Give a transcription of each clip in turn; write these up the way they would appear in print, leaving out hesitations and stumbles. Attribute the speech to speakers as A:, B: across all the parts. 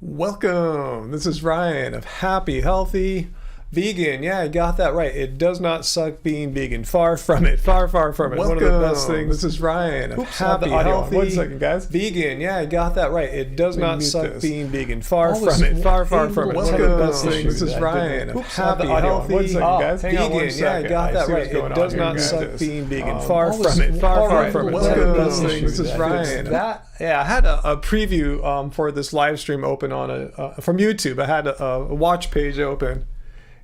A: Welcome. This is Ryan of Happy, Healthy, Vegan. Yeah, I got that right. It does not suck being vegan. Far from it. Far, far from it.
B: Welcome.
A: One of the best things. This is Ryan of Happy, Healthy,
B: 1 second, guys.
A: Vegan. Yeah, I got that right. It does not suck being vegan. Far
B: Always
A: from it. Far, far from it. One of the
B: Welcome.
A: best things. This is Ryan of Happy, Healthy,
B: 1 second, guys.
A: Vegan. Yeah, I got that right. It does not suck being vegan. Far from it. Far, far from it. One of the best things. This is Ryan. Yeah, I had a preview for this live stream open on from YouTube. I had a watch page open,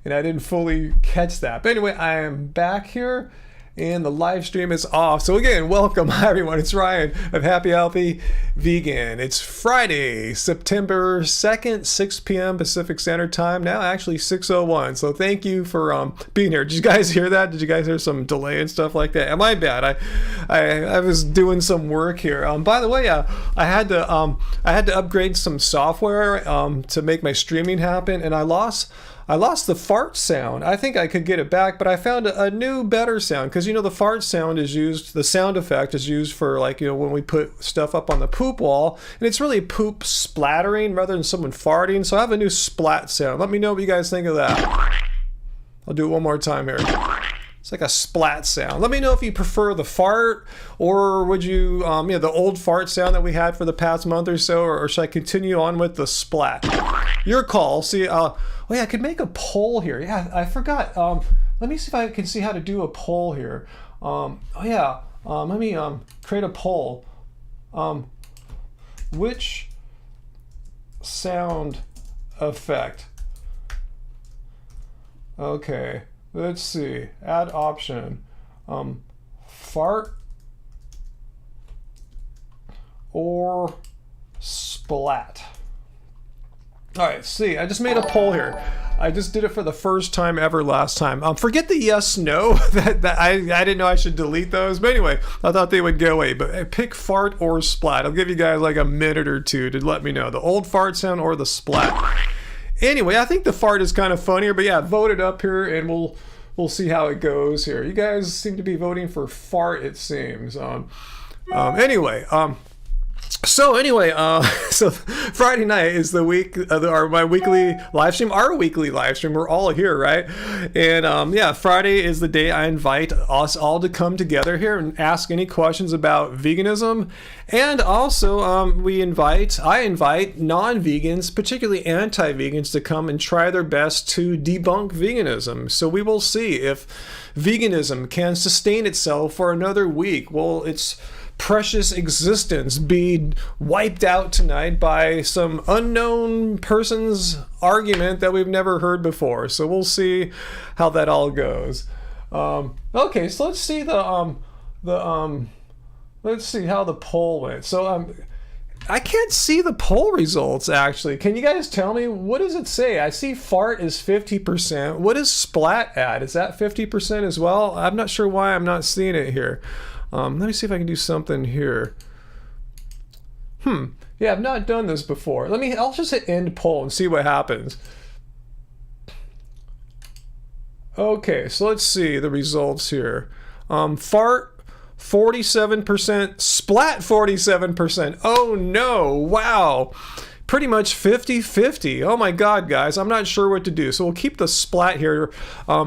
A: and I didn't fully catch that. But anyway, I am back here, and the live stream is off. So again, welcome. Hi everyone. It's Ryan of Happy, Healthy, Vegan. It's Friday, September 2nd, 6 p.m. Pacific Standard Time. Now actually 6:01. So thank you for being here. Did you guys hear that? Did you guys hear some delay and stuff like that? My bad. I was doing some work here. By the way, I had to upgrade some software to make my streaming happen, and I lost the fart sound. I think I could get it back, but I found a new, better sound. Because, the fart sound is used, the sound effect is used for, when we put stuff up on the poop wall. And it's really poop splattering rather than someone farting. So I have a new splat sound. Let me know what you guys think of that. I'll do it one more time here. It's like a splat sound. Let me know if you prefer the fart, or would you, the old fart sound that we had for the past month or so, or should I continue on with the splat? Your call. See, oh yeah, I could make a poll here. Yeah, I forgot. Let me see if I can see how to do a poll here. Let me create a poll. Which sound effect? Okay, let's see. Add option. Fart or splat? All right, see, I just made a poll here. I just did it for the first time ever last time. Forget the yes, no. that I didn't know I should delete those. But anyway, I thought they would go away. But pick fart or splat. I'll give you guys like a minute or two to let me know. The old fart sound or the splat. Anyway, I think the fart is kind of funnier. But yeah, vote it up here and we'll see how it goes here. You guys seem to be voting for fart, it seems. So Friday night is the week, my weekly live stream, our weekly live stream. We're all here, right? And Friday is the day I invite us all to come together here and ask any questions about veganism. And also, I invite non-vegans, particularly anti-vegans, to come and try their best to debunk veganism. So we will see if veganism can sustain itself for another week. Will its precious existence be wiped out tonight by some unknown person's argument that we've never heard before? So we'll see how that all goes. Okay, so let's see let's see how the poll went. So I can't see the poll results actually. Can you guys tell me, what does it say? I see fart is 50%. What is splat at? Is that 50% as well? I'm not sure why I'm not seeing it here. Let me see if I can do something here. Yeah, I've not done this before. I'll just hit end poll and see what happens. Okay, so let's see the results here. Fart 47%, splat 47%. Oh no, wow. Pretty much 50-50. Oh my God, guys, I'm not sure what to do. So we'll keep the splat here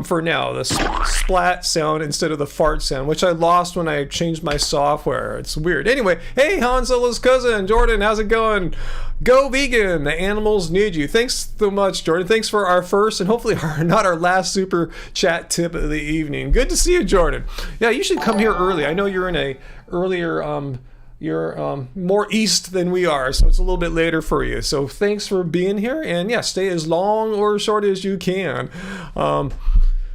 A: for now. The splat sound instead of the fart sound, which I lost when I changed my software. It's weird. Anyway, hey, Han Solo's cousin, Jordan, how's it going? Go vegan. The animals need you. Thanks so much, Jordan. Thanks for our first and hopefully not our last super chat tip of the evening. Good to see you, Jordan. Yeah, you should come here early. I know you're in a earlier you're more east than we are, so it's a little bit later for you. So thanks for being here, and yeah, stay as long or short as you can.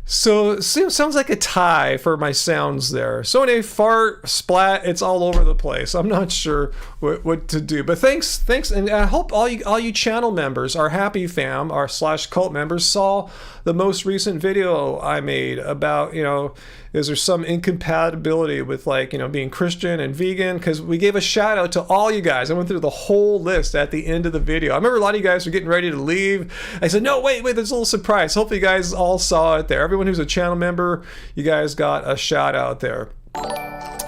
A: So it sounds like a tie for my sounds there. So anyway, fart, splat, it's all over the place. I'm not sure what to do. But thanks, and I hope all you channel members, our happy fam, our /cult members, saw the most recent video I made about, is there some incompatibility with being Christian and vegan? Because we gave a shout out to all you guys. I went through the whole list at the end of the video. I remember a lot of you guys were getting ready to leave. I said, no, wait, there's a little surprise. Hopefully you guys all saw it there. Everyone who's a channel member, you guys got a shout out there.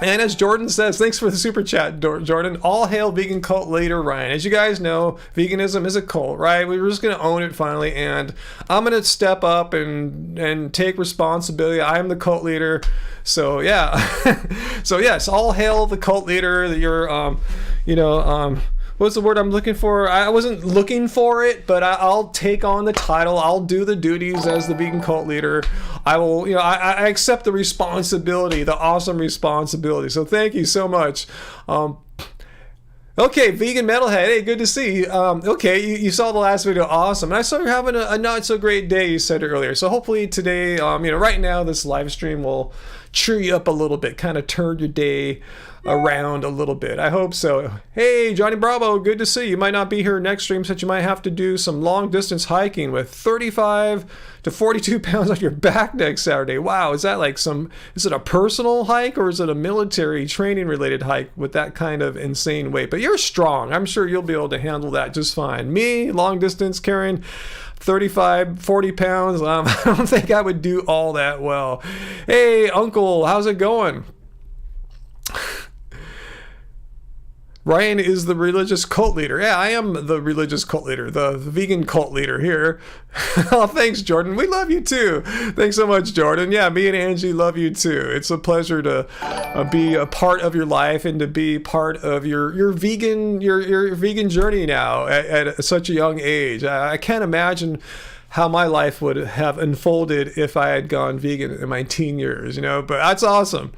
A: And as Jordan says, thanks for the super chat, Jordan. All hail vegan cult leader Ryan. As you guys know, veganism is a cult, right? We were just going to own it finally, and I'm going to step up and take responsibility. I am the cult leader. So yeah, so yes, all hail the cult leader. That you're, what's the word I'm looking for? I wasn't looking for it, but I'll take on the title. I'll do the duties as the vegan cult leader. I will, I accept the responsibility, the awesome responsibility. So thank you so much. Okay, vegan metalhead. Hey, good to see you. Okay, you saw the last video. Awesome. And I saw you're having a not so great day, you said earlier. So hopefully today, right now, this live stream will cheer you up a little bit, kind of turn your day around a little bit. I hope so. Hey, Johnny Bravo, good to see you. You might not be here next stream, since you might have to do some long distance hiking with 35 to 42 pounds on your back next Saturday. Wow, is that like is it a personal hike, or is it a military training related hike with that kind of insane weight? But you're strong. I'm sure you'll be able to handle that just fine. Me, long distance carrying 35, 40 pounds, I don't think I would do all that well. Hey, Uncle, how's it going? Ryan is the religious cult leader. Yeah, I am the religious cult leader, the vegan cult leader here. Oh, thanks, Jordan. We love you too. Thanks so much, Jordan. Yeah, me and Angie love you too. It's a pleasure to be a part of your life and to be part of your vegan journey now at such a young age. I can't imagine how my life would have unfolded if I had gone vegan in my teen years, but that's awesome.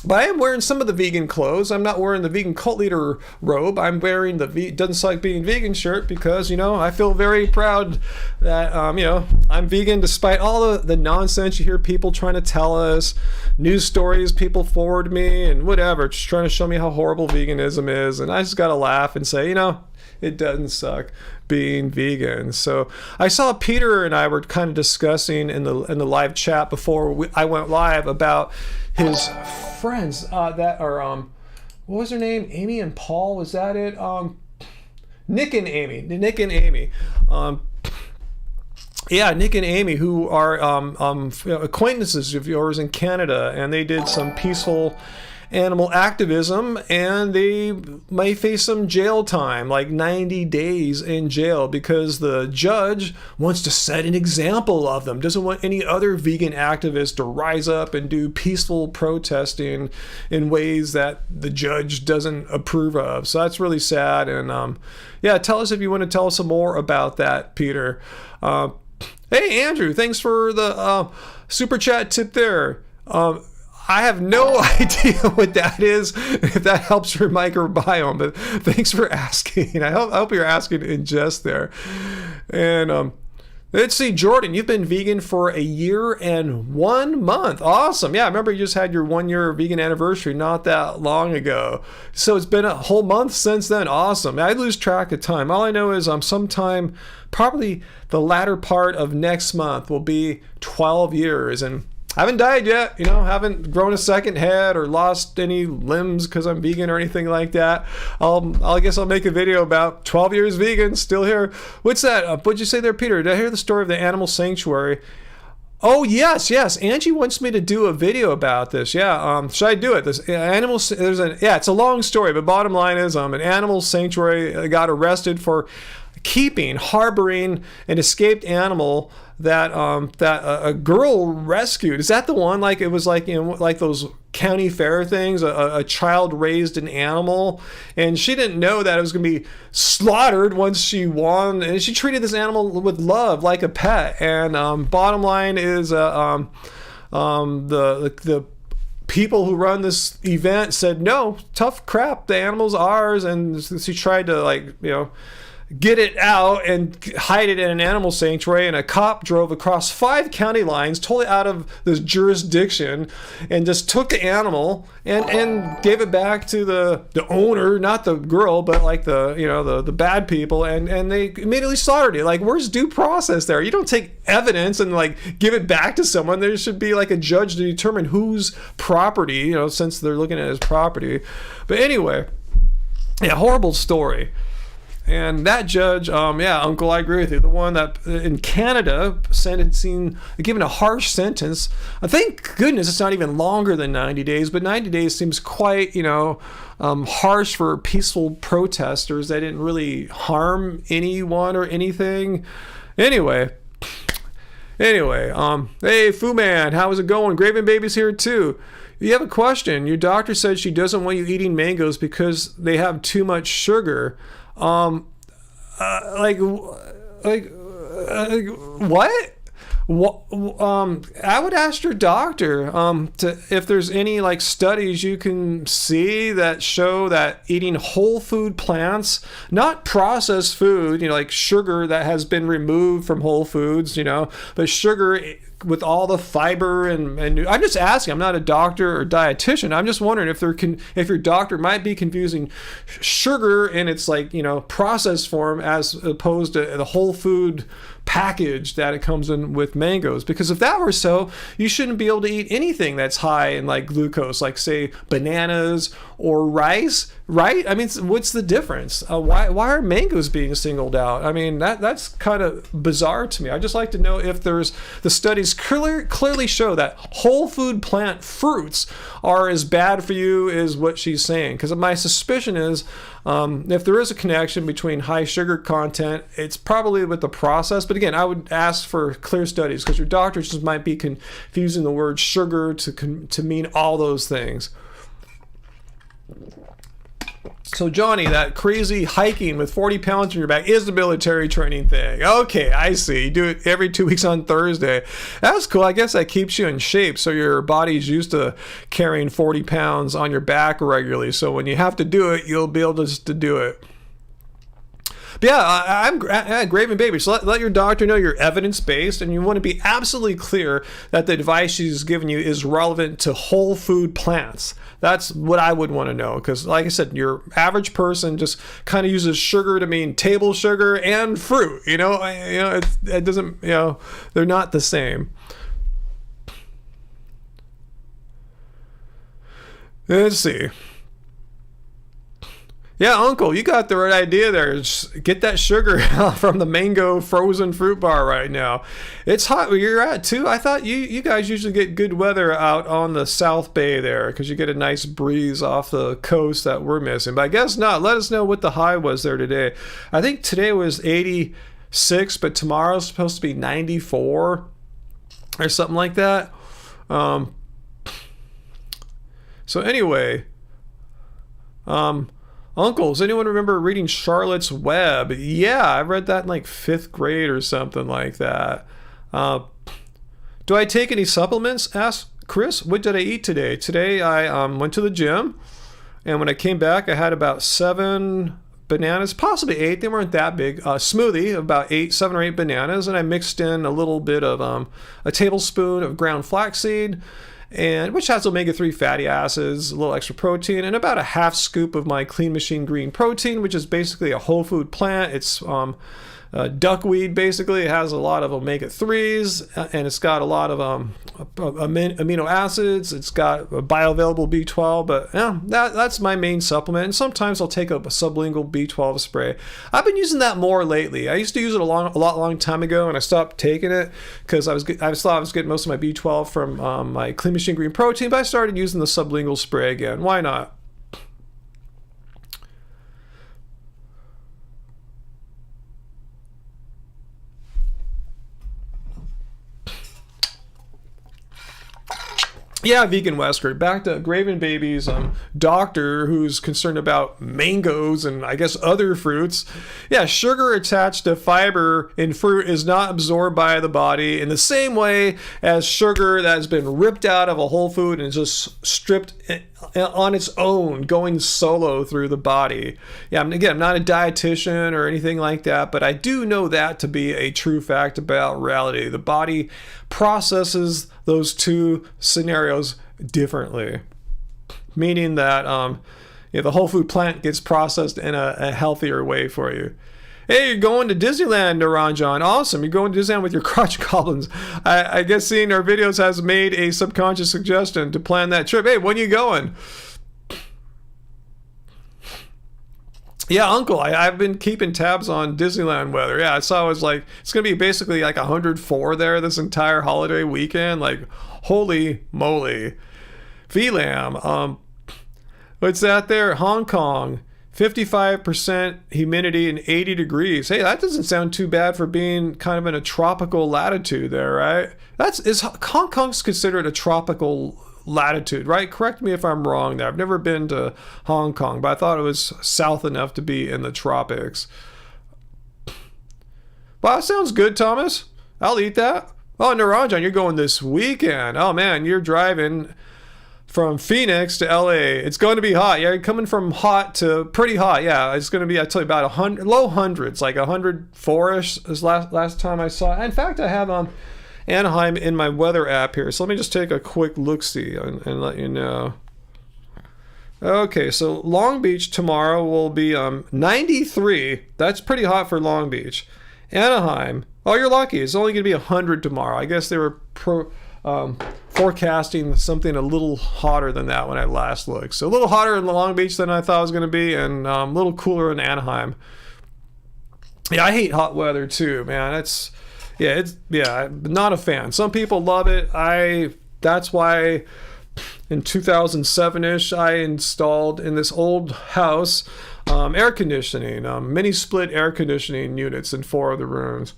A: But I am wearing some of the vegan clothes. I'm not wearing the vegan cult leader robe. I'm wearing the Doesn't Suck Being Vegan shirt because, I feel very proud that, I'm vegan despite all the nonsense you hear people trying to tell us, news stories people forward me and whatever, just trying to show me how horrible veganism is. And I just got to laugh and say, it doesn't suck being vegan. So I saw Peter and I were kind of discussing in the live chat before I went live about his friends that are what was their name? Amy and Paul, was that it? Nick and Amy. Yeah, Nick and Amy, who are acquaintances of yours in Canada, and they did some peaceful animal activism, and they may face some jail time, like 90 days in jail, because the judge wants to set an example of them, doesn't want any other vegan activists to rise up and do peaceful protesting in ways that the judge doesn't approve of. So that's really sad. And yeah, tell us if you want to tell us some more about that, Peter. Hey, Andrew, thanks for the super chat tip there. I have no idea what that is, if that helps your microbiome, but thanks for asking. I hope you're asking in jest there. And let's see, Jordan, you've been vegan for 1 year and 1 month. Awesome. Yeah, I remember you just had your 1 year vegan anniversary not that long ago. So it's been a whole month since then. Awesome. I lose track of time. All I know is sometime, probably the latter part of next month, will be 12 years. And I haven't died yet, haven't grown a second head or lost any limbs because I'm vegan or anything like that. I guess I'll make a video about 12 years vegan, still here. What's that? What'd you say there, Peter? Did I hear the story of the animal sanctuary? Oh, yes. Angie wants me to do a video about this. Yeah, should I do it? It's a long story, but bottom line is an animal sanctuary got arrested for harboring an escaped animal that a girl rescued. Is that the one? Like it was like like those county fair things. A child raised an animal, and she didn't know that it was going to be slaughtered once she won. And she treated this animal with love, like a pet. And bottom line is the people who run this event said, no, tough crap, the animal's ours. And she tried to get it out and hide it in an animal sanctuary, and a cop drove across 5 county lines, totally out of this jurisdiction, and just took the animal and gave it back to the owner, not the girl, but like the bad people, and they immediately slaughtered it. Like, where's due process there? You don't take evidence and give it back to someone. There should be a judge to determine whose property, since they're looking at his property. But anyway, yeah, horrible story. And that judge, yeah, Uncle, I agree with you. The one that in Canada given a harsh sentence. Thank goodness it's not even longer than 90 days, but 90 days seems quite, harsh for peaceful protesters. They didn't really harm anyone or anything. Anyway, hey, Fu Man, how is it going? Graven Baby's here too. You have a question. Your doctor said she doesn't want you eating mangoes because they have too much sugar. What? I would ask your doctor if there's any studies you can see that show that eating whole food plants, not processed food, like sugar that has been removed from whole foods, but sugar with all the fiber and I'm just asking. I'm not a doctor or dietitian. I'm just wondering if your doctor might be confusing sugar in its processed form as opposed to the whole food package that it comes in with mangoes. Because if that were so, you shouldn't be able to eat anything that's high in glucose, like say bananas or rice, right? I mean, what's the difference? Why are mangoes being singled out? I mean, that's kind of bizarre to me. I just like to know if the studies clearly show that whole food plant fruits are as bad for you as what she's saying. Because my suspicion is if there is a connection between high sugar content, it's probably with the process. But again, I would ask for clear studies because your doctor just might be confusing the word sugar to mean all those things. So Johnny, that crazy hiking with 40 pounds on your back is the military training thing. Okay, I see. You do it every 2 weeks on Thursday. That's cool. I guess that keeps you in shape. So your body's used to carrying 40 pounds on your back regularly. So when you have to do it, you'll be able to do it. But yeah, I'm Graven Baby. So let your doctor know you're evidence-based and you want to be absolutely clear that the advice she's giving you is relevant to whole food plants. That's what I would want to know because, like I said, your average person just kind of uses sugar to mean table sugar and fruit. It doesn't. They're not the same. Let's see. Yeah, Uncle, you got the right idea there. Just get that sugar from the mango frozen fruit bar right now. It's hot where you're at, too. I thought you guys usually get good weather out on the South Bay there because you get a nice breeze off the coast that we're missing. But I guess not. Let us know what the high was there today. I think today was 86, but tomorrow's supposed to be 94 or something like that. So anyway, Uncle, does anyone remember reading Charlotte's Web? Yeah, I read that in 5th grade or something like that. Do I take any supplements? Asked Chris. What did I eat today? Today I went to the gym, and when I came back, I had about 7 bananas, possibly 8. They weren't that big. Smoothie of about 7 or 8 bananas, and I mixed in a little bit of a tablespoon of ground flaxseed, and which has omega-3 fatty acids, a little extra protein, and about a half scoop of my Clean Machine Green protein, which is basically a whole food plant. It's duckweed, basically. It has a lot of omega-3s, and it's got a lot of amino acids. It's got a bioavailable B12, but yeah, that's my main supplement. And sometimes I'll take up a sublingual B12 spray. I've been using that more lately. I used to use it a long time ago, and I stopped taking it because I thought I was getting most of my B12 from my Clean Machine Green protein, but I started using the sublingual spray again. Why not? Yeah, Vegan Wesker. Back to Graven Baby's doctor who's concerned about mangoes and I guess other fruits. Yeah, sugar attached to fiber in fruit is not absorbed by the body in the same way as sugar that has been ripped out of a whole food and just stripped on its own, going solo through the body. Yeah, I'm not a dietitian or anything like that, but I do know that to be a true fact about reality. The body processes those two scenarios differently, meaning that the whole food plant gets processed in a healthier way for you. Hey, you're going to Disneyland, Naranjan. Awesome. You're going to Disneyland with your crotch goblins. I guess seeing our videos has made a subconscious suggestion to plan that trip. Hey, when are you going? Yeah, Uncle, I've been keeping tabs on Disneyland weather. Yeah, I saw it was like, it's going to be basically like 104 there this entire holiday weekend. Like, holy moly. VLAM, what's that there? Hong Kong, 55% humidity and 80 degrees. Hey, that doesn't sound too bad for being kind of in a tropical latitude there, right? Hong Kong's considered a tropical latitude, right? Correct me if I'm wrong there. I've never been to Hong Kong, but I thought it was south enough to be in the tropics. Wow, that sounds good, Thomas. I'll eat that. Oh, Naranjan, you're going this weekend. Oh man, you're driving from Phoenix to LA. It's going to be hot. Yeah, you're coming from hot to pretty hot. Yeah, it's going to be, I tell you, about 100, low hundreds, like 104-ish is last time I saw. In fact, I have Anaheim in my weather app here. So let me just take a quick look-see and let you know. Okay, so Long Beach tomorrow will be 93. That's pretty hot for Long Beach. Anaheim, oh, you're lucky. It's only going to be 100 tomorrow. I guess they were forecasting something a little hotter than that when I last looked. So a little hotter in Long Beach than I thought it was going to be, and a little cooler in Anaheim. Yeah, I hate hot weather too, man. I'm not a fan. Some people love it. That's why in 2007-ish I installed in this old house air conditioning, mini split air conditioning units in 4 of the rooms.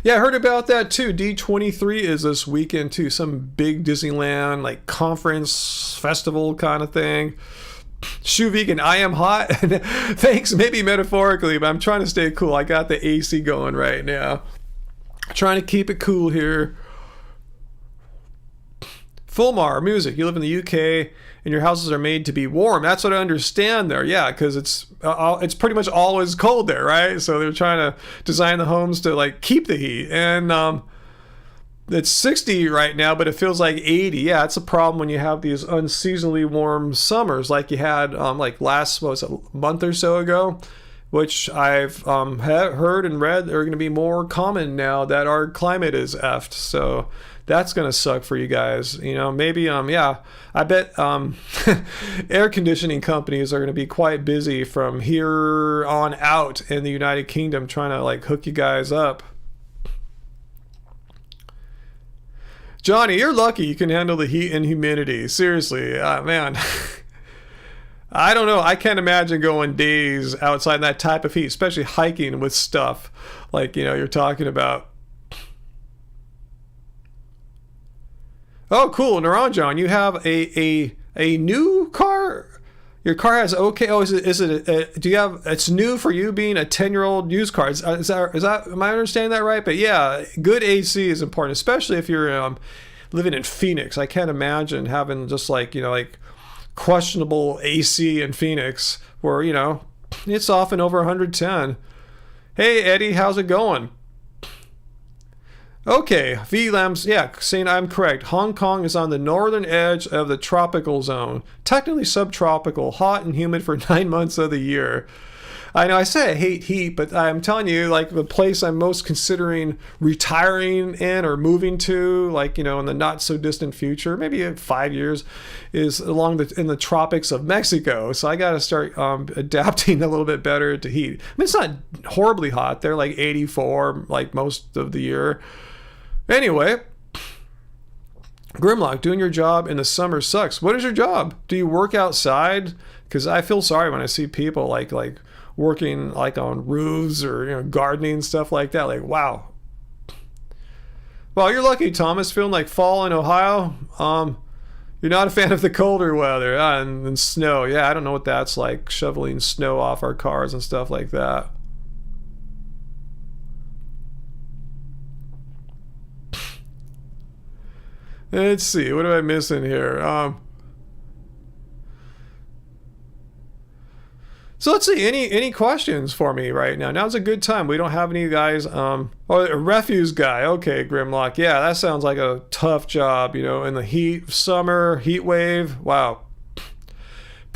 A: Yeah, I heard about that too. D23 is this weekend too. Some big Disneyland like conference festival kind of thing. Shoe vegan, I am hot. Thanks, maybe metaphorically, but I'm trying to stay cool. I got the AC going right now. Trying to keep it cool here. Fulmar music. You live in the UK and your houses are made to be warm. That's what I understand there. Yeah, because it's pretty much always cold there, right? So they're trying to design the homes to like keep the heat. And it's 60 right now, but it feels like 80. Yeah, it's a problem when you have these unseasonably warm summers like you had like last, what was it, a month or so ago, which I've heard and read are going to be more common now that our climate is effed. So that's going to suck for you guys. You know, maybe, yeah, I bet air conditioning companies are going to be quite busy from here on out in the United Kingdom trying to like hook you guys up. Johnny, you're lucky you can handle the heat and humidity. Seriously, man. I don't know. I can't imagine going days outside that type of heat, especially hiking with stuff like, you know, you're talking about. Oh, cool. Naranjan, you have a new car? Your car has okay. Oh, do you have, it's new for you being a 10-year-old used car. Is that, am I understanding that right? But yeah, good AC is important, especially if you're living in Phoenix. I can't imagine having just like, you know, like questionable AC in Phoenix where, you know, it's often over 110. Hey, Eddie, how's it going? Okay, VLAMs, yeah, saying I'm correct. Hong Kong is on the northern edge of the tropical zone. Technically subtropical, hot and humid for 9 months of the year. I know I say I hate heat, but I'm telling you, like the place I'm most considering retiring in or moving to, like, you know, in the not so distant future, maybe in 5 years, is in the tropics of Mexico. So I got to start adapting a little bit better to heat. I mean, it's not horribly hot. They're like 84, like most of the year. Anyway, Grimlock, doing your job in the summer sucks. What is your job? Do you work outside? Because I feel sorry when I see people like working like on roofs or, you know, gardening, stuff like that. Like, wow. Well, you're lucky, Thomas, feeling like fall in Ohio. You're not a fan of the colder weather and snow. Yeah, I don't know what that's like, shoveling snow off our cars and stuff like that. Let's see, what am I missing here? So let's see, any questions for me right now? Now's a good time. We don't have any guys. Oh, a refuse guy. Okay, Grimlock. Yeah, that sounds like a tough job, you know, in the heat, summer, heat wave. Wow.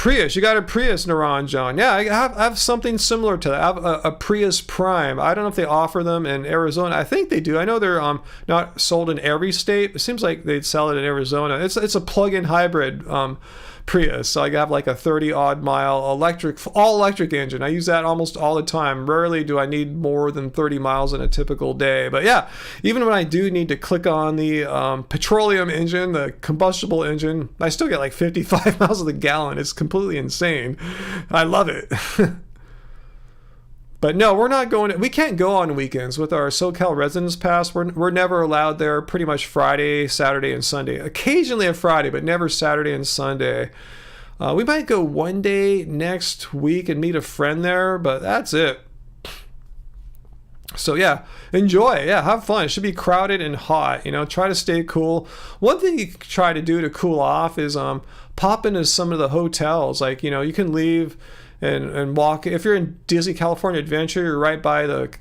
A: Prius, you got a Prius, Naran John. Yeah, I have something similar to that. I have a Prius Prime. I don't know if they offer them in Arizona. I think they do. I know they're not sold in every state. It seems like they'd sell it in Arizona. It's a plug-in hybrid Prius. So I have like a 30-odd mile all electric engine. I use that almost all the time. Rarely do I need more than 30 miles in a typical day. But yeah, even when I do need to click on the petroleum engine, the combustible engine, I still get like 55 miles to the gallon. It's completely insane. I love it. But no, we can't go on weekends with our SoCal residence pass. We're never allowed there pretty much Friday, Saturday, and Sunday. Occasionally a Friday, but never Saturday and Sunday. We might go one day next week and meet a friend there, but that's it. So yeah, enjoy. Yeah, have fun. It should be crowded and hot. Try to stay cool. One thing you try to do to cool off is pop into some of the hotels. Like, you can leave and walk. If you're in Disney California Adventure, you're right by the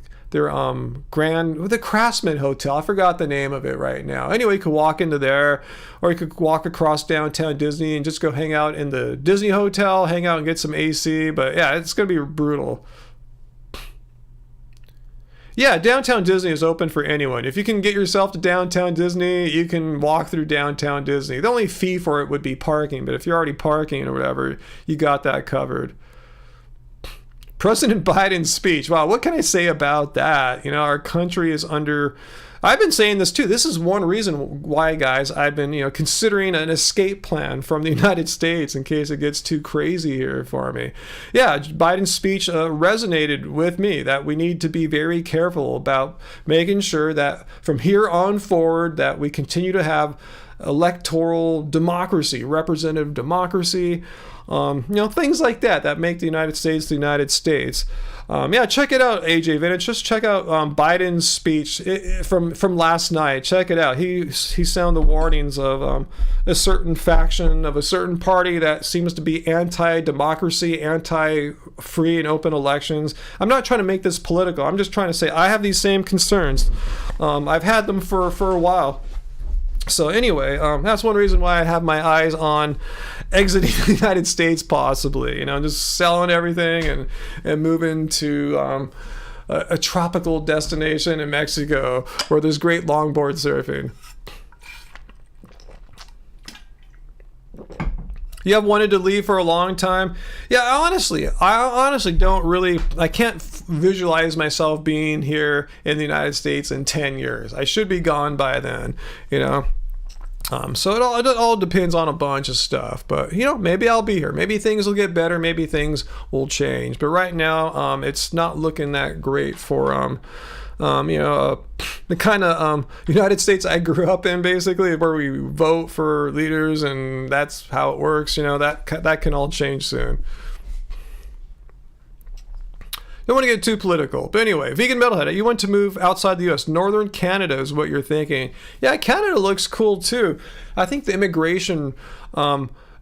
A: Craftsman Hotel. I forgot the name of it right now. Anyway, you could walk into there, or you could walk across downtown Disney and just go hang out in the Disney Hotel, hang out and get some AC. But yeah, it's gonna be brutal. Yeah, downtown Disney is open for anyone. If you can get yourself to downtown Disney, you can walk through downtown Disney. The only fee for it would be parking, but if you're already parking or whatever, you got that covered. President Biden's speech. Wow, what can I say about that? Our country is under... I've been saying this too. This is one reason why, guys, I've been, considering an escape plan from the United States in case it gets too crazy here for me. Yeah, Biden's speech resonated with me that we need to be very careful about making sure that from here on forward that we continue to have electoral democracy, representative democracy, things like that make the United States the United States. Yeah, check it out, AJ Vintage. Just check out Biden's speech from last night. Check it out. He sounded the warnings of a certain faction of a certain party that seems to be anti-democracy, anti-free and open elections. I'm not trying to make this political. I'm just trying to say I have these same concerns. I've had them for a while. So anyway, that's one reason why I have my eyes on exiting the United States, possibly. Just selling everything and moving to a tropical destination in Mexico where there's great longboard surfing. You have wanted to leave for a long time? Yeah, I honestly don't really, I can't visualize myself being here in the United States in 10 years. I should be gone by then, So it all depends on a bunch of stuff. But, maybe I'll be here. Maybe things will get better. Maybe things will change. But right now, it's not looking that great for, the kind of United States I grew up in, basically, where we vote for leaders and that's how it works. That can all change soon. Don't want to get too political. But anyway, Vegan Metalhead, you want to move outside the U.S. Northern Canada is what you're thinking. Yeah, Canada looks cool too. I think the immigration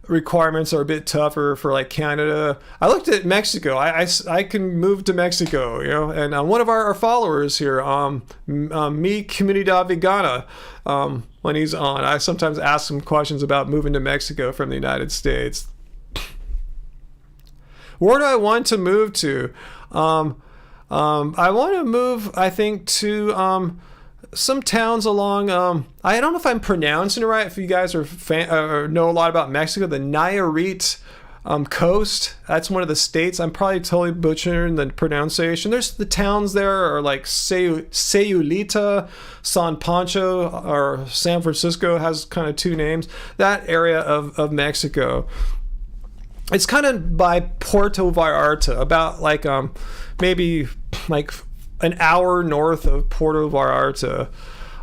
A: requirements are a bit tougher for like Canada. I looked at Mexico. I can move to Mexico, and one of our followers here, me Comunidad Vegana, when he's on, I sometimes ask him questions about moving to Mexico from the United States. Where do I want to move to? I want to move, I think, to some towns along, I don't know if I'm pronouncing it right, if you guys are or know a lot about Mexico, the Nayarit coast. That's one of the states. I'm probably totally butchering the pronunciation. There's the towns there are like Sayulita, San Pancho, or San Francisco has kind of two names. That area of Mexico. It's kind of by Puerto Vallarta, about like maybe like an hour north of Puerto Vallarta.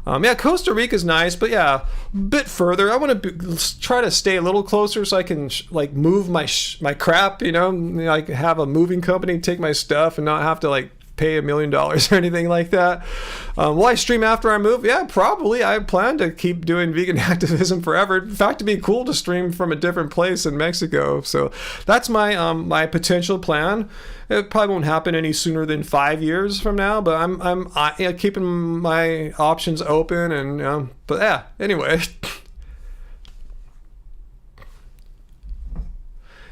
A: Yeah, Costa Rica is nice, but yeah, a bit further. I want to try to stay a little closer so I can like move my crap, like have a moving company take my stuff and not have to like pay $1 million or anything like that. Will I stream after I move? Yeah, probably. I plan to keep doing vegan activism forever. In fact, it'd be cool to stream from a different place in Mexico. So that's my my potential plan. It probably won't happen any sooner than 5 years from now, but I'm keeping my options open and but yeah. Anyway.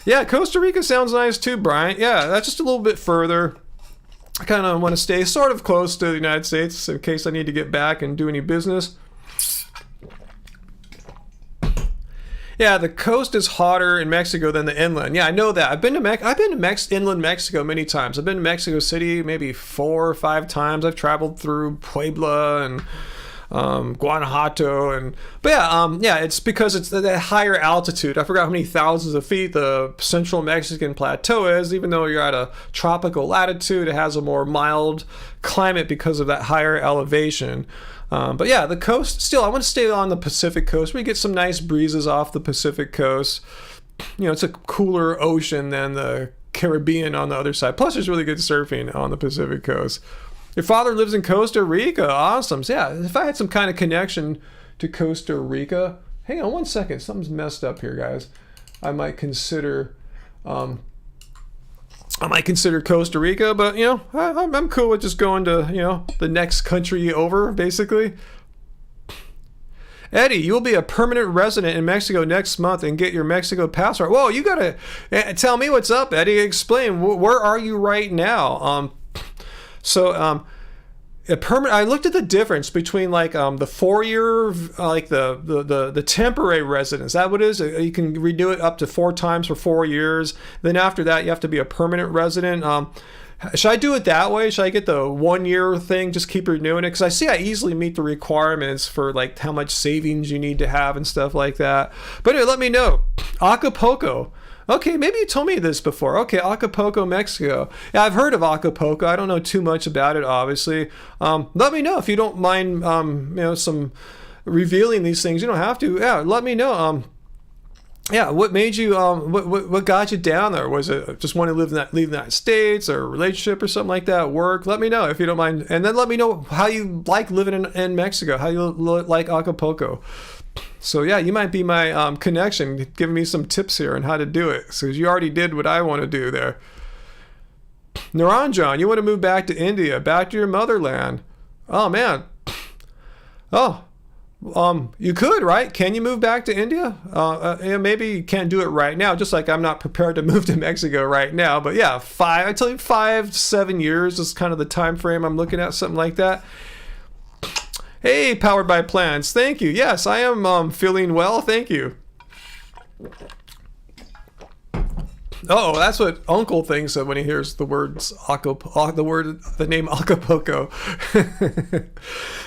A: Yeah, Costa Rica sounds nice too, Brian. Yeah, that's just a little bit further. I kind of want to stay sort of close to the United States in case I need to get back and do any business. Yeah, the coast is hotter in Mexico than the inland. Yeah, I know that. I've been to inland Mexico many times. I've been to Mexico City maybe 4 or 5 times. I've traveled through Puebla and Guanajuato, but yeah, it's because it's the higher altitude. I forgot how many thousands of feet the central Mexican plateau is. Even though you're at a tropical latitude, it has a more mild climate because of that higher elevation. But yeah, the coast, still, I want to stay on the Pacific coast. We get some nice breezes off the Pacific coast. You know, it's a cooler ocean than the Caribbean on the other side. Plus, there's really good surfing on the Pacific coast. Your father lives in Costa Rica. Awesome. So yeah, if I had some kind of connection to Costa Rica, hang on one second. Something's messed up here, guys. I might consider Costa Rica, but you know, I'm cool with just going to, you know, the next country over, basically. Eddie, you will be a permanent resident in Mexico next month and get your Mexico passport. Whoa, you gotta tell me what's up, Eddie. Explain. Where are you right now? A permanent. I looked at the difference between like the 4-year, like the temporary residence. That what it is. You can renew it up to 4 times for 4 years. Then after that, you have to be a permanent resident. Should I do it that way? Should I get the 1-year thing? Just keep renewing it? Because I see I easily meet the requirements for like how much savings you need to have and stuff like that. But anyway, let me know. Acapulco. Okay, maybe you told me this before. Okay, Acapulco, Mexico. Yeah, I've heard of Acapulco. I don't know too much about it, obviously. Let me know if you don't mind, you know, some revealing these things. You don't have to. Yeah, let me know. Yeah, what made you? What got you down there? Was it just want to leave the United States, or a relationship, or something like that? Work? Let me know if you don't mind, and then let me know how you like living in Mexico. How you like Acapulco. So yeah, you might be my connection, giving me some tips here on how to do it. So you already did what I want to do there. Naranjan, you want to move back to India, back to your motherland. Oh man. Oh, you could, right? Can you move back to India? Maybe you can't do it right now, just like I'm not prepared to move to Mexico right now. But yeah, 5 to 7 years is kind of the time frame I'm looking at, something like that. Hey, Powered by Plants. Thank you. Yes, I am feeling well. Thank you. Oh, that's what Uncle thinks of when he hears the words the name Acapulco. I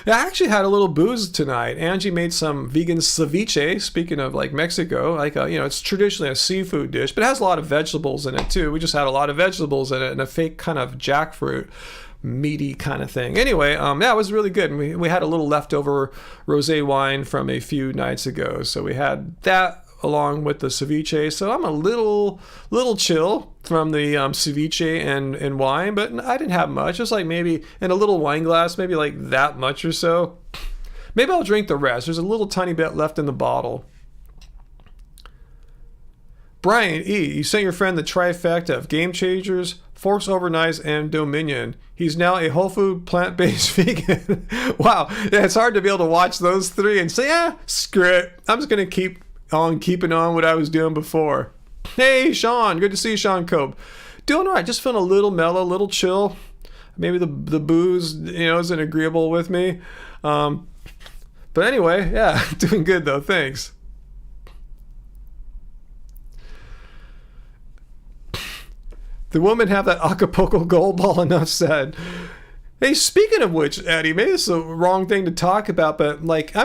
A: actually had a little booze tonight. Angie made some vegan ceviche. Speaking of like Mexico, like you know, it's traditionally a seafood dish, but it has a lot of vegetables in it too. We just had a lot of vegetables in it and a fake kind of jackfruit, meaty kind of thing. Anyway, yeah, it was really good. And we had a little leftover rosé wine from a few nights ago, so we had that along with the ceviche. So I'm a little chill from the ceviche and wine, but I didn't have much. Just like maybe in a little wine glass, maybe like that much or so. Maybe I'll drink the rest. There's a little tiny bit left in the bottle. Brian E., you sent your friend the trifecta of Game Changers, Forks Over Knives, and Dominion. He's now a whole food, plant-based vegan. Wow, yeah, it's hard to be able to watch those 3 and say, screw it. I'm just going to keep on keeping on what I was doing before. Hey, Sean. Good to see you, Sean Cope. Doing all right. Just feeling a little mellow, a little chill. Maybe the booze, you know, isn't agreeable with me. But anyway, yeah, doing good, though. Thanks. The woman have that Acapulco gold ball, enough said. Hey, speaking of which, Eddie, maybe this is the wrong thing to talk about, but like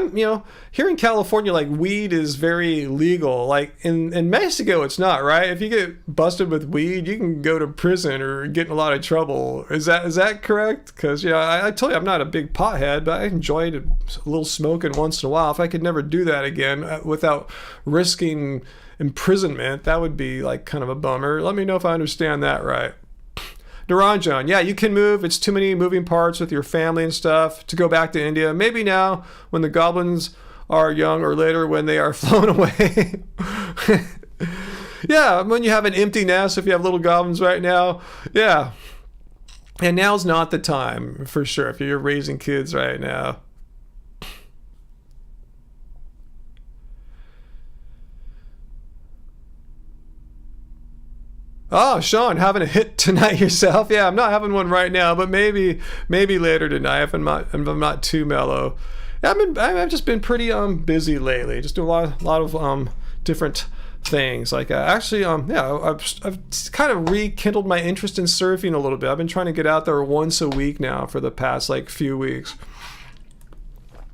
A: here in California, like weed is very legal. Like in Mexico, it's not, right? If you get busted with weed, you can go to prison or get in a lot of trouble. Is that correct? Because I told you I'm not a big pothead, but I enjoyed a little smoking once in a while. If I could never do that again without risking imprisonment, that would be like kind of a bummer. Let me know if I understand that right. Naranjan, yeah, you can move. It's too many moving parts with your family and stuff to go back to India. Maybe now when the goblins are young, or later when they are flown away. Yeah, when you have an empty nest, if you have little goblins right now. Yeah. And now's not the time, for sure, if you're raising kids right now. Oh, Sean, having a hit tonight yourself? Yeah, I'm not having one right now, but maybe later tonight if I'm not too mellow. I've just been pretty busy lately. Just doing a lot of different things. Like I've kind of rekindled my interest in surfing a little bit. I've been trying to get out there once a week now for the past few weeks.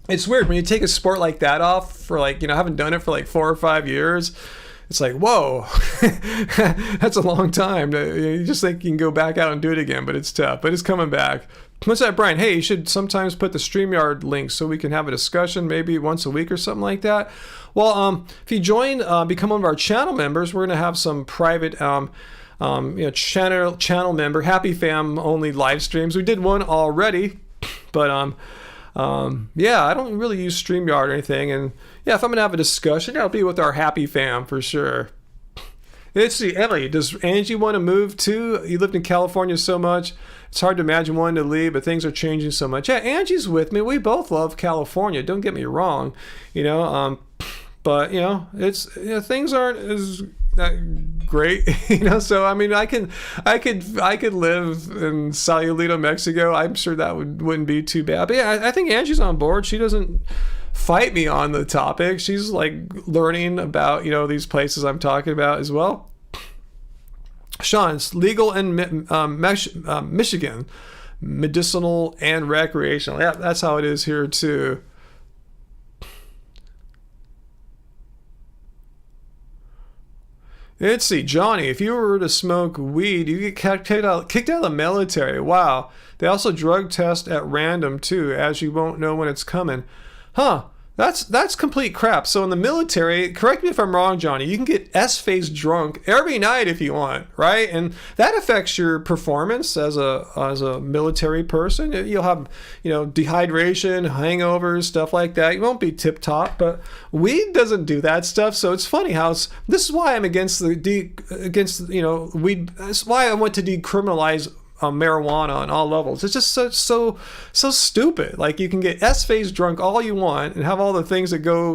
A: It's weird when you take a sport like that off for I haven't done it for 4 or 5 years. It's like, whoa, that's a long time. You just think you can go back out and do it again, but it's tough. But it's coming back. What's that, Brian? Hey, you should sometimes put the StreamYard link so we can have a discussion maybe once a week or something like that. Well, if you join, become one of our channel members, we're going to have some private channel member, Happy Fam only live streams. We did one already, but I don't really use StreamYard or anything. And yeah, if I'm going to have a discussion, it'll be with our Happy Fam for sure. Let's see, Emily, does Angie want to move too? You lived in California so much. It's hard to imagine wanting to leave, but things are changing so much. Yeah, Angie's with me. We both love California. Don't get me wrong, but it's things aren't as great, So I mean, I could live in Sayulita, Mexico. I'm sure that wouldn't be too bad. But yeah, I think Angie's on board. She doesn't fight me on the topic. She's learning about these places I'm talking about as well. Sean, it's legal in Michigan, medicinal and recreational. Yeah, that's how it is here too. Let's see, Johnny, if you were to smoke weed, you get kicked out of the military. Wow. They also drug test at random too, as you won't know when it's coming. Huh. That's complete crap. So in the military, correct me if I'm wrong, Johnny, you can get S-phase drunk every night if you want, right? And that affects your performance as a military person. You'll have, dehydration, hangovers, stuff like that. You won't be tip-top, but weed doesn't do that stuff. So it's funny how this is why I'm against weed. That's why I want to decriminalize marijuana on all levels. It's just so stupid. You can get S-phase drunk all you want and have all the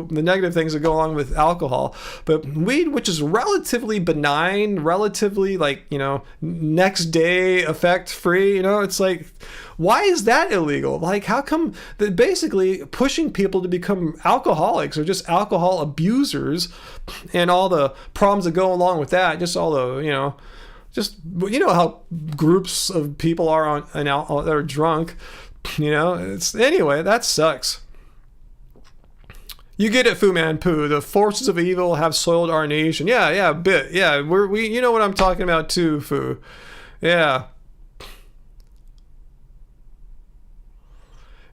A: negative things that go along with alcohol, but weed, which is relatively benign, relatively next day effect free, it's why is that illegal? How come that basically pushing people to become alcoholics or just alcohol abusers and all the problems that go along with that, just all the just how groups of people are that are drunk, anyway, that sucks. You get it, Fu Manpu. The forces of evil have soiled our nation. Yeah, a bit. Yeah, we you know what I'm talking about too, Fu. Yeah.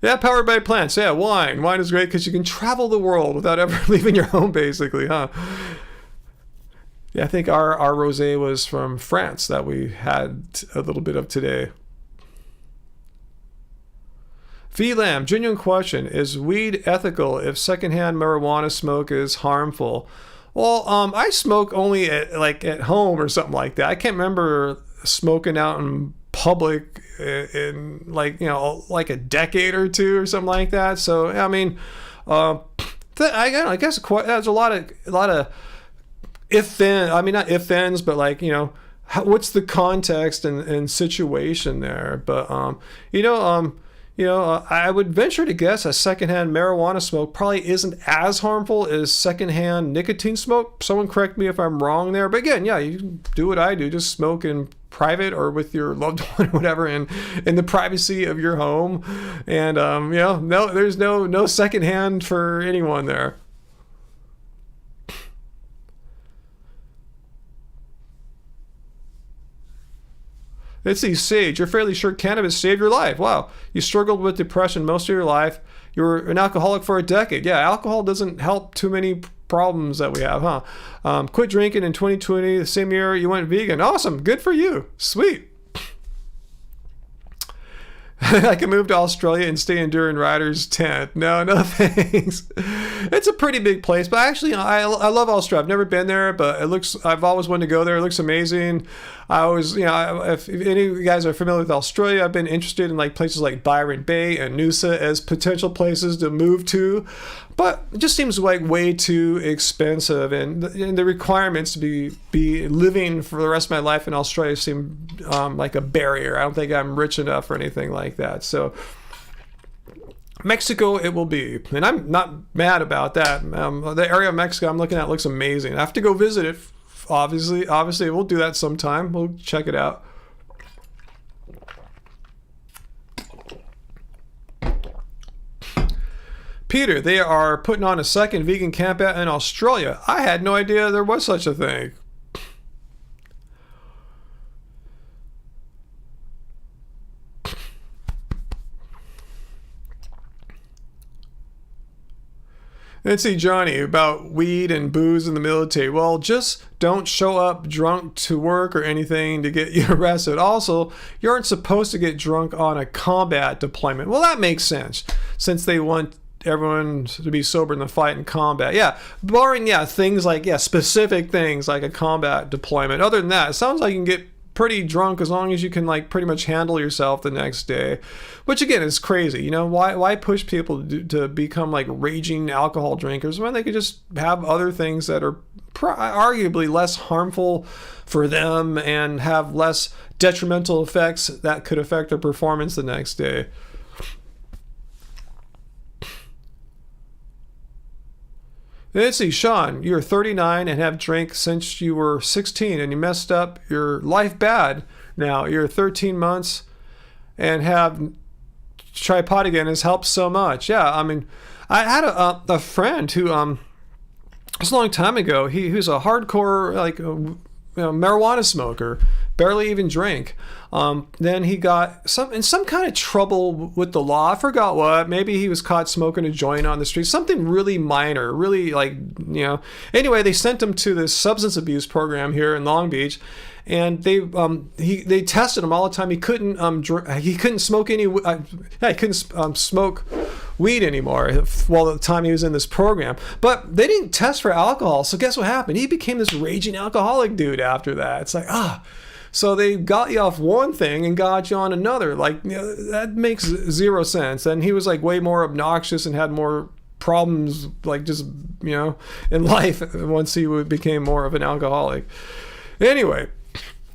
A: Yeah, powered by plants. Yeah, wine. Wine is great because you can travel the world without ever leaving your home, basically, huh? Yeah, I think our rosé was from France that we had a little bit of today. VLAM, genuine question. Is weed ethical if secondhand marijuana smoke is harmful? Well, I smoke only at home or something like that. I can't remember smoking out in public in a decade or two or something like that. So, I mean, I guess there's a lot of if then, I mean, not if thens, but what's the context and situation there? But I would venture to guess a secondhand marijuana smoke probably isn't as harmful as secondhand nicotine smoke. Someone correct me if I'm wrong there. But again, yeah, you can do what I do, just smoke in private or with your loved one or whatever in the privacy of your home. And there's no secondhand for anyone there. Let's see, Sage, you're fairly sure cannabis saved your life. Wow. You struggled with depression most of your life. You were an alcoholic for a decade. Yeah, alcohol doesn't help too many problems that we have, huh? Quit drinking in 2020, the same year you went vegan. Awesome. Good for you. Sweet. I can move to Australia and stay in Duran Rider's tent. No thanks. It's a pretty big place, but actually, I love Australia. I've never been there, but I've always wanted to go there. It looks amazing. I always, if any of you guys are familiar with Australia, I've been interested in places like Byron Bay and Noosa as potential places to move to. But it just seems like way too expensive, and the requirements to be living for the rest of my life in Australia seem like a barrier. I don't think I'm rich enough or anything like that. So Mexico it will be, and I'm not mad about that. The area of Mexico I'm looking at looks amazing. I have to go visit it. Obviously we'll do that sometime. We'll check it out. Peter, they are putting on a second vegan campout in Australia. I had no idea there was such a thing. Let's see, Johnny, about weed and booze in the military. Well, just don't show up drunk to work or anything to get you arrested. Also, you aren't supposed to get drunk on a combat deployment. Well, that makes sense, since they want everyone to be sober in the fight in combat. Yeah, barring, things like, specific things like a combat deployment. Other than that, it sounds like you can get pretty drunk as long as you can, like, pretty much handle yourself the next day. Which, again, is crazy. You know, why push people to become, like, raging alcohol drinkers when they could just have other things that are arguably less harmful for them and have less detrimental effects that could affect their performance the next day. Let's see, Sean, you're 39 and have drank since you were 16 and you messed up your life bad. Now you're 13 months and have tried pot again has helped so much. Yeah, I mean, I had a friend who, it was a long time ago, he was a hardcore, like, marijuana smoker, barely even drank. Then he got in some kind of trouble with the law. I forgot what. Maybe he was caught smoking a joint on the street. Something really minor, really, like, Anyway, they sent him to this substance abuse program here in Long Beach, and they tested him all the time. He couldn't smoke he couldn't smoke weed anymore while the time he was in this program. But they didn't test for alcohol. So guess what happened? He became this raging alcoholic dude after that. It's like, so they got you off one thing and got you on another. Like, that makes zero sense. And he was, like, way more obnoxious and had more problems, like, just, in life once he became more of an alcoholic. Anyway,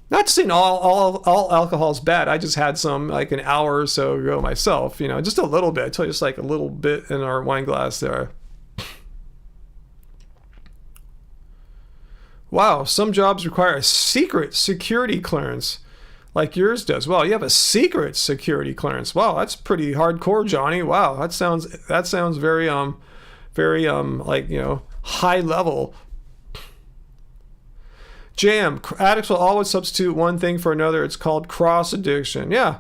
A: not saying all alcohol is bad. I just had some, like, an hour or so ago myself, just a little bit. Just like a little bit in our wine glass there. Wow, some jobs require a secret security clearance, like yours does. Wow, you have a secret security clearance. Wow, that's pretty hardcore, Johnny. Wow, that sounds very like, high level. Jam, addicts will always substitute one thing for another. It's called cross addiction. Yeah,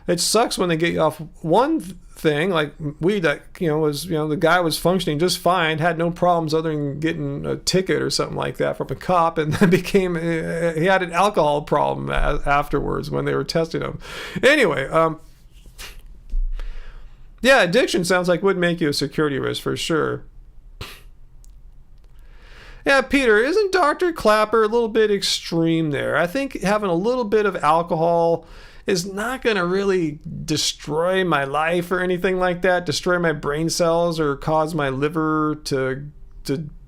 A: it sucks when they get you off one thing, like weed that, was, the guy was functioning just fine, had no problems other than getting a ticket or something like that from a cop, and then he had an alcohol problem afterwards when they were testing him. Anyway, addiction sounds like would make you a security risk for sure. Yeah, Peter, isn't Dr. Clapper a little bit extreme there? I think having a little bit of alcohol is not going to really destroy my life or anything like that, destroy my brain cells or cause my liver to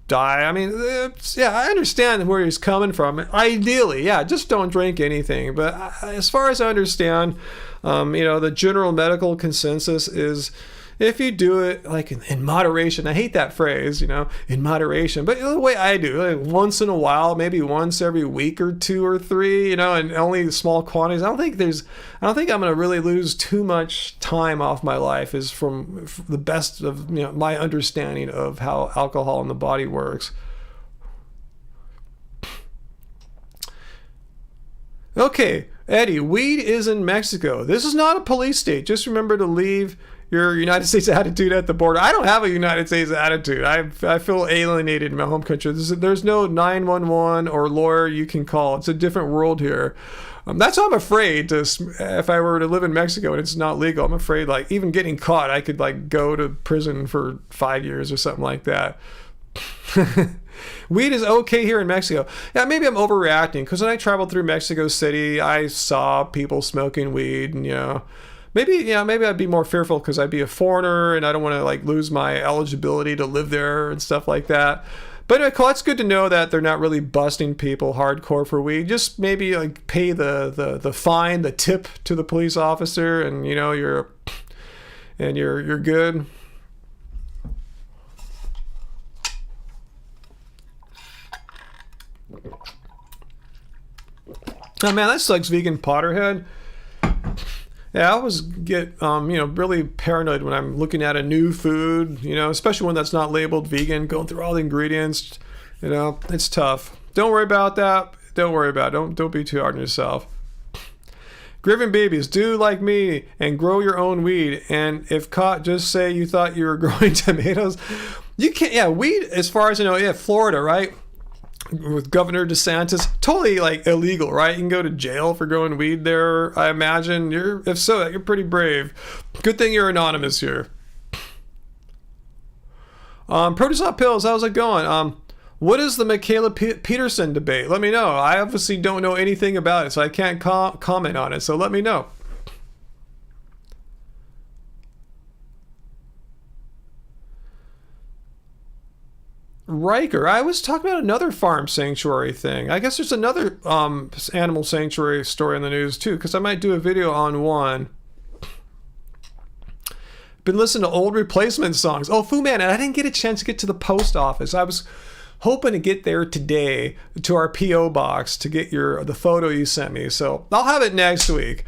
A: die. I mean, I understand where he's coming from. Ideally, just don't drink anything. But as far as I understand, the general medical consensus is, if you do it, like, in moderation. I hate that phrase, in moderation. But the way I do, like, once in a while, maybe once every week or two or three, and only small quantities. I don't think I'm going to really lose too much time off my life, is from the best of my understanding of how alcohol in the body works. Okay, Eddie, weed is in Mexico. This is not a police state. Just remember to leave your United States attitude at the border. I don't have a United States attitude. I feel alienated in my home country. There's no 911 or lawyer you can call. It's a different world here. That's why I'm afraid if I were to live in Mexico and it's not legal, I'm afraid, like, even getting caught, I could, like, go to prison for 5 years or something like that. Weed is okay here in Mexico. Yeah, maybe I'm overreacting, because when I traveled through Mexico City, I saw people smoking weed, and maybe I'd be more fearful because I'd be a foreigner and I don't want to like lose my eligibility to live there and stuff like that. But anyway, cool. It's good to know that they're not really busting people hardcore for weed. Just maybe like pay the fine, the tip to the police officer, and you know you're good. Oh man, that sucks, vegan Potterhead. Yeah, I always get really paranoid when I'm looking at a new food, especially one that's not labeled vegan, going through all the ingredients. It's tough. Don't worry about that. Don't worry about it. Don't be too hard on yourself. Grieving babies, do like me and grow your own weed. And if caught, just say you thought you were growing tomatoes. You can't. Yeah, weed. As far as I know, Florida, right? With Governor DeSantis, totally like illegal, right? You can go to jail for growing weed there, I imagine. If so, you're pretty brave. Good thing you're anonymous here. Produce Not Pills, how's it going? What is the Michaela Peterson debate? Let me know. I obviously don't know anything about it, so I can't comment on it, so let me know. Riker, I was talking about another farm sanctuary thing. I guess there's another animal sanctuary story in the news too, because I might do a video on one. Been listening to old replacement songs. Oh, Fu Man, and I didn't get a chance to get to the post office. I was hoping to get there today to our P.O. box to get the photo you sent me. So I'll have it next week.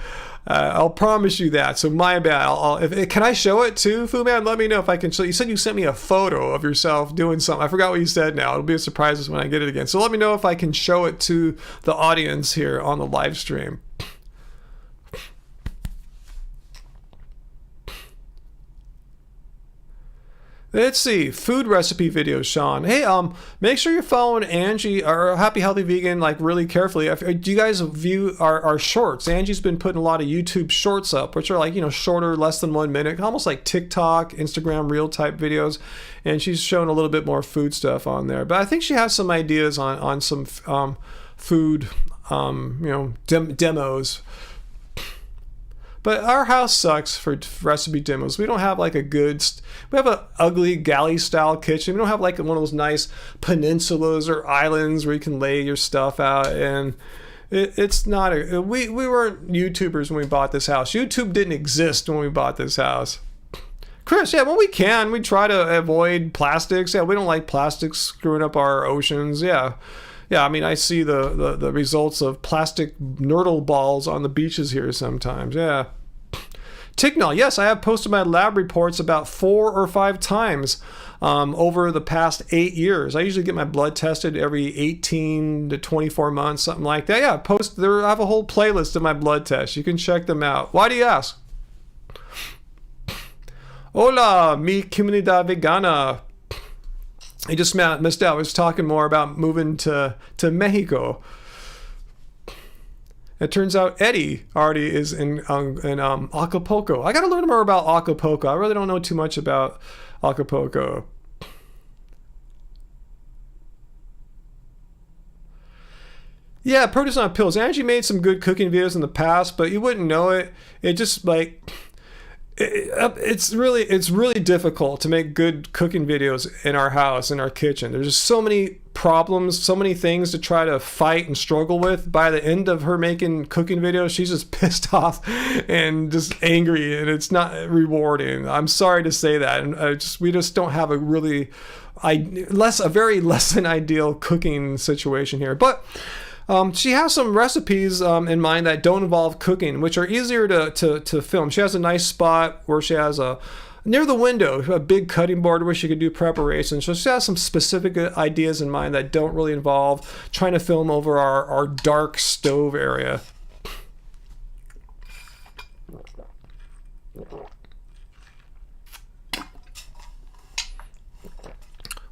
A: I'll promise you that. So my bad. Can I show it too, Fu Man? Let me know if I can show. You said you sent me a photo of yourself doing something. I forgot what you said now. It'll be a surprise when I get it again. So let me know if I can show it to the audience here on the live stream. Let's see, food recipe videos, Sean. Hey, make sure you're following Angie or Happy Healthy Vegan like really carefully. Do you guys view our shorts? Angie's been putting a lot of YouTube shorts up, which are like shorter, less than 1 minute, almost like TikTok, Instagram Reel type videos, and she's showing a little bit more food stuff on there. But I think she has some ideas on some food, demos. But our house sucks for recipe demos. We don't have like we have an ugly galley style kitchen. We don't have like one of those nice peninsulas or islands where you can lay your stuff out. And it's not, we weren't YouTubers when we bought this house. YouTube didn't exist when we bought this house. Chris, yeah, when we can, we try to avoid plastics. Yeah, we don't like plastics screwing up our oceans. Yeah. Yeah, I mean, I see the results of plastic nurdle balls on the beaches here sometimes. Yeah. Tignall, yes, I have posted my lab reports about 4 or 5 times over the past 8 years. I usually get my blood tested every 18 to 24 months, something like that. Yeah, I have a whole playlist of my blood tests. You can check them out. Why do you ask? Hola, mi comunidad vegana. I just missed out. I was talking more about moving to Mexico. It turns out Eddie already is in Acapulco. I got to learn more about Acapulco. I really don't know too much about Acapulco. Yeah, Produce Not Pills. Angie made some good cooking videos in the past, but you wouldn't know it. It just like... It's really difficult to make good cooking videos in our house, in our kitchen. There's just so many problems, so many things to try to fight and struggle with. By the end of her making cooking videos, she's just pissed off and just angry, and it's not rewarding. I'm sorry to say that, and we just don't have a very less than ideal cooking situation here, but. She has some recipes in mind that don't involve cooking, which are easier to film. She has a nice spot where she has near the window, a big cutting board where she could do preparation. So she has some specific ideas in mind that don't really involve trying to film over our dark stove area.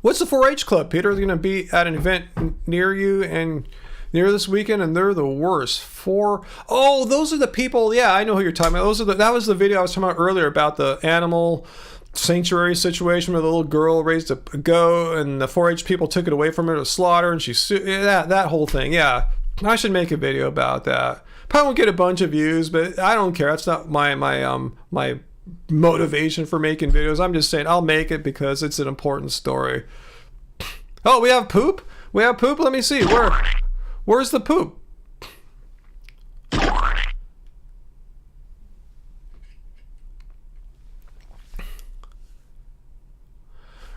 A: What's the 4-H club, Peter? They're going to be at an event near you and near this weekend, and they're the worst. Oh, those are the people. Yeah, I know who you're talking about. That was the video I was talking about earlier about the animal sanctuary situation where the little girl raised a goat and the 4-H people took it away from her to slaughter, and that whole thing. Yeah, I should make a video about that. Probably won't get a bunch of views, but I don't care. That's not my motivation for making videos. I'm just saying I'll make it because it's an important story. Oh, we have poop? We have poop? Let me see. Where's the poop?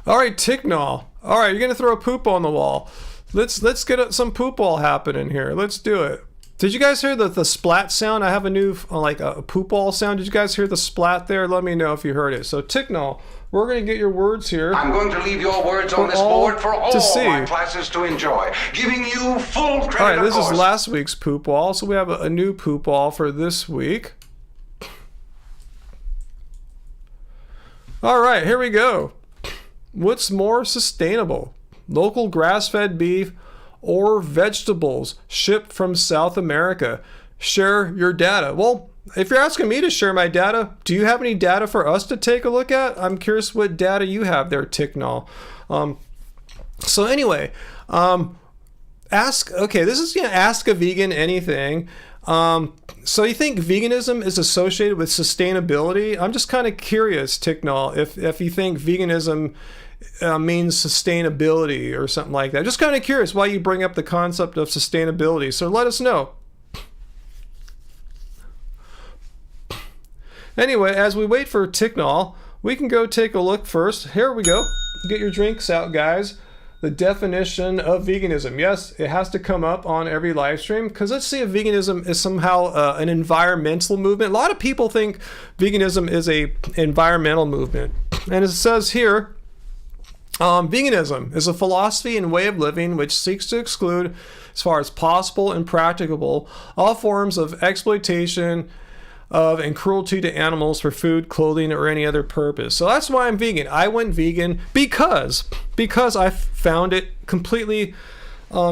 A: All right, Ticknall. All right, you're gonna throw a poop on the wall. Let's get some poop wall happening here. Let's do it. Did you guys hear the splat sound? I have a new like a poop wall sound. Did you guys hear the splat there? Let me know if you heard it. So Ticknall, we're gonna get your words here.
B: I'm going to leave your words on this board for all my classes to enjoy, giving you full credit.
A: All right, this is last week's poop wall, so we have a new poop wall for this week. All right, here we go. What's more sustainable? Local grass-fed beef or vegetables shipped from South America? Share your data. Well, if you're asking me to share my data, do you have any data for us to take a look at? I'm curious what data you have there, Ticknall. So anyway, this is gonna ask a vegan anything. So you think veganism is associated with sustainability? I'm just kind of curious, Ticknall, if you think veganism means sustainability or something like that. Just kind of curious why you bring up the concept of sustainability. So let us know. Anyway, as we wait for Ticknall, we can go take a look first. Here we go. Get your drinks out, guys. The definition of veganism. Yes, it has to come up on every live stream because let's see if veganism is somehow an environmental movement. A lot of people think veganism is a environmental movement. And it says here, veganism is a philosophy and way of living which seeks to exclude, as far as possible and practicable, all forms of exploitation of and cruelty to animals for food, clothing, or any other purpose. So that's why I'm vegan. I went vegan because I found it completely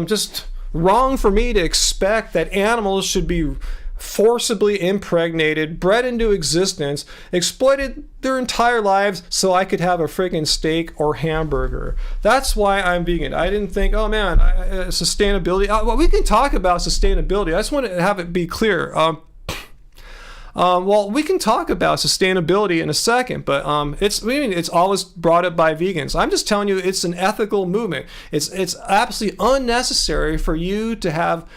A: just wrong for me to expect that animals should be forcibly impregnated, bred into existence, exploited their entire lives so I could have a freaking steak or hamburger. That's why I'm vegan. I didn't think, oh man, sustainability. Well, we can talk about sustainability. I just want to have it be clear. Well, we can talk about sustainability in a second, but it's always brought up by vegans. I'm just telling you, it's an ethical movement. It's absolutely unnecessary for you to have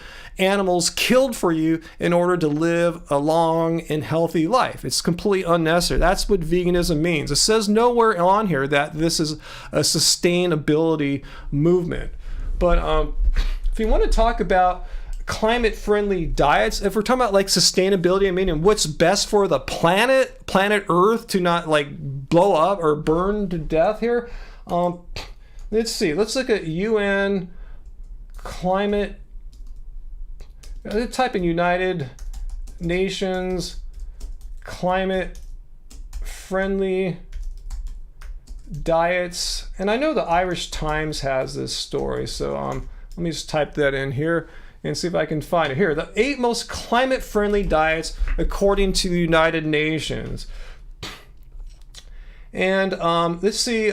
A: animals killed for you in order to live a long and healthy life. It's completely unnecessary. That's what veganism means. It says nowhere on here that this is a sustainability movement. But if you want to talk about climate-friendly diets, if we're talking about like sustainability, I mean, and what's best for the planet Earth to not like blow up or burn to death here. Let's see. Let's look at UN climate. Type in United Nations climate-friendly diets, and I know the Irish Times has this story. So let me just type that in here and see if I can find it. Here, the 8 most climate-friendly diets according to the United Nations. And let's see.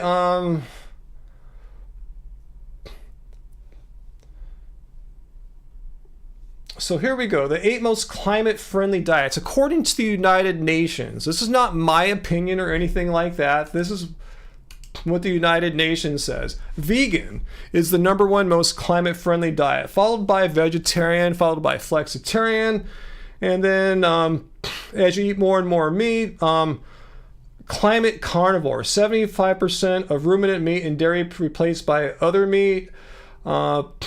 A: So here we go. The 8 most climate-friendly diets according to the United Nations. This is not my opinion or anything like that. This is what the United Nations says. Vegan is the #1 most climate-friendly diet, followed by vegetarian, followed by flexitarian, and then as you eat more and more meat, climate carnivore, 75% of ruminant meat and dairy replaced by other meat.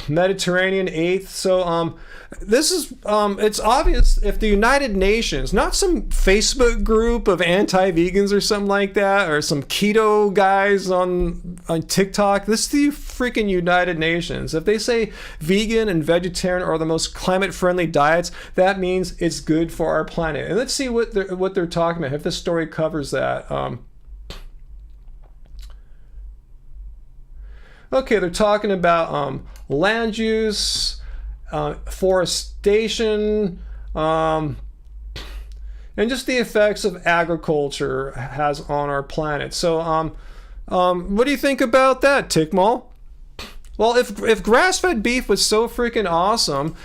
A: Mediterranean 8th. So this is it's obvious if the United Nations, not some Facebook group of anti-vegans or something like that, or some keto guys on TikTok, this is the freaking United Nations. If they say vegan and vegetarian are the most climate-friendly diets, that means it's good for our planet. And let's see what they're talking about, if this story covers that. Okay, they're talking about land use, forestation, and just the effects of agriculture has on our planet. So, what do you think about that, Ticknall? Well, if grass-fed beef was so freaking awesome,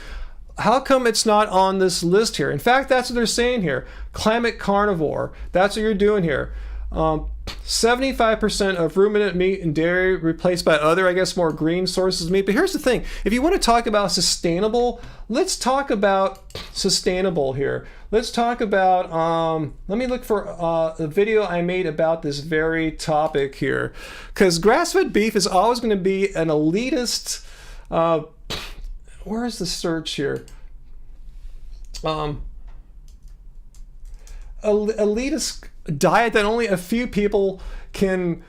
A: how come it's not on this list here? In fact, that's what they're saying here. Climate carnivore. That's what you're doing here. 75% of ruminant meat and dairy replaced by other, I guess, more green sources of meat. But here's the thing. If you want to talk about sustainable, let's talk about sustainable here. Let's talk about, let me look for a video I made about this very topic here. Because grass-fed beef is always going to be an elitist, where is the search here? Elitist diet that only a few people can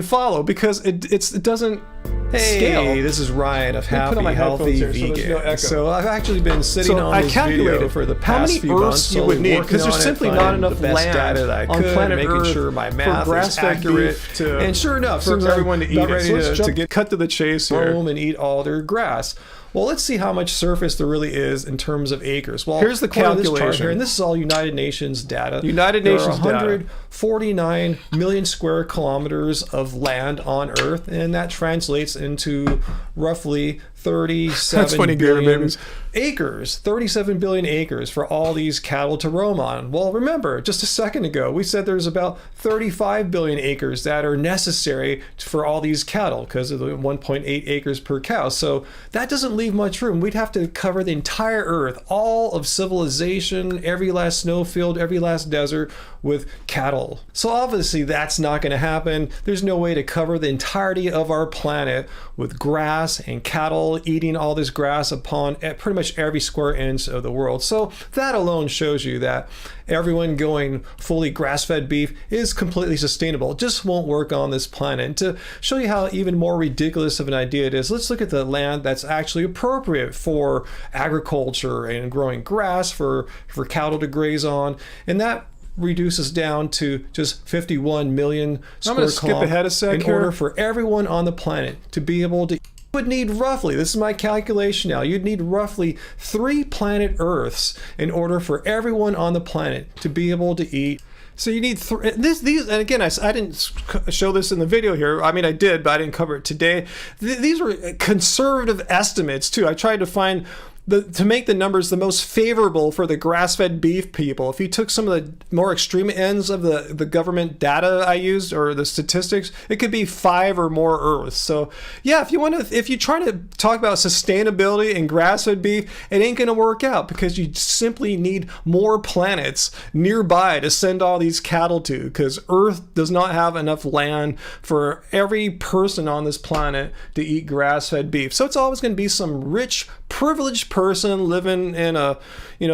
A: follow, because it doesn't scale. This is Ryan of Happy Healthy Vegan. So I've actually been sitting on this video for the past few months. You would need, because there's simply not enough land data that I could, planet making Earth sure my math is accurate. And sure enough, for everyone to eat it. So let's get cut to the chase here. Roam and eat all their grass. Well, let's see how much surface there really is in terms of acres. Well, here's the calculation here, and this is all United Nations data. United Nations data. 149 million square kilometers of land on Earth, and that translates into roughly 37 billion acres. 37 billion acres for all these cattle to roam on. Well, remember, just a second ago, we said there's about 35 billion acres that are necessary for all these cattle because of the 1.8 acres per cow. So that doesn't leave much room. We'd have to cover the entire Earth, all of civilization, every last snowfield, every last desert with cattle. So obviously that's not going to happen. There's no way to cover the entirety of our planet with grass and cattle eating all this grass upon pretty much every square inch of the world. So that alone shows you that everyone going fully grass-fed beef is completely sustainable. It just won't work on this planet. And to show you how even more ridiculous of an idea it is, let's look at the land that's actually appropriate for agriculture and growing grass for cattle to graze on. And that reduces down to just 51 million square kilometers in order for everyone on the planet to be able to would need roughly, this is my calculation now, you'd need roughly 3 planet Earths in order for everyone on the planet to be able to eat. So you need these, and again, I didn't show this in the video here. I mean, I did, but I didn't cover it today. These were conservative estimates too. I tried to find to make the numbers the most favorable for the grass-fed beef people. If you took some of the more extreme ends of the government data I used, or the statistics, it could be 5 or more Earths. So yeah, if you're trying to talk about sustainability in grass-fed beef, it ain't gonna work out, because you simply need more planets nearby to send all these cattle to, because Earth does not have enough land for every person on this planet to eat grass-fed beef. So it's always gonna be some rich, privileged person living in a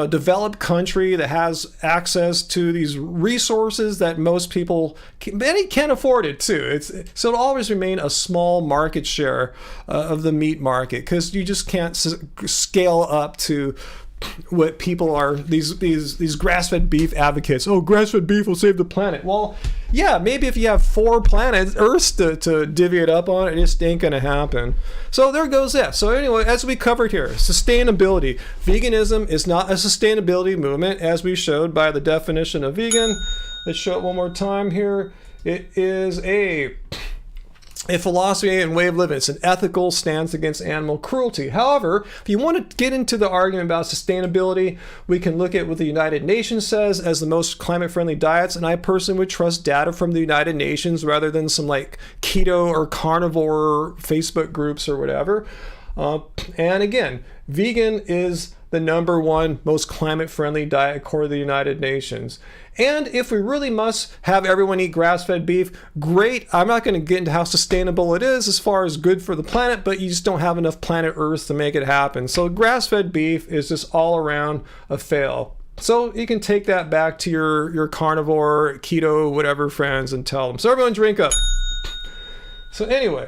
A: developed country that has access to these resources that most people many can't afford it too. So it'll always remain a small market share of the meat market, because you just can't scale up to what people are, these grass-fed beef advocates. Oh, grass-fed beef will save the planet. Well, yeah, maybe if you have 4 planets, Earths to divvy it up on, it just ain't gonna happen. So there goes that. So anyway, as we covered here, sustainability. Veganism is not a sustainability movement, as we showed by the definition of vegan. Let's show it one more time here. It is a philosophy and way of living. It's an ethical stance against animal cruelty. However, if you want to get into the argument about sustainability, we can look at what the United Nations says as the most climate-friendly diets, and I personally would trust data from the United Nations rather than some like keto or carnivore Facebook groups or whatever. And again, vegan is the #1 most climate-friendly diet according to the United Nations. And if we really must have everyone eat grass-fed beef, great. I'm not going to get into how sustainable it is as far as good for the planet, but you just don't have enough planet Earth to make it happen. So grass-fed beef is just all around a fail. So you can take that back to your carnivore, keto, whatever friends and tell them. So everyone drink up. So anyway.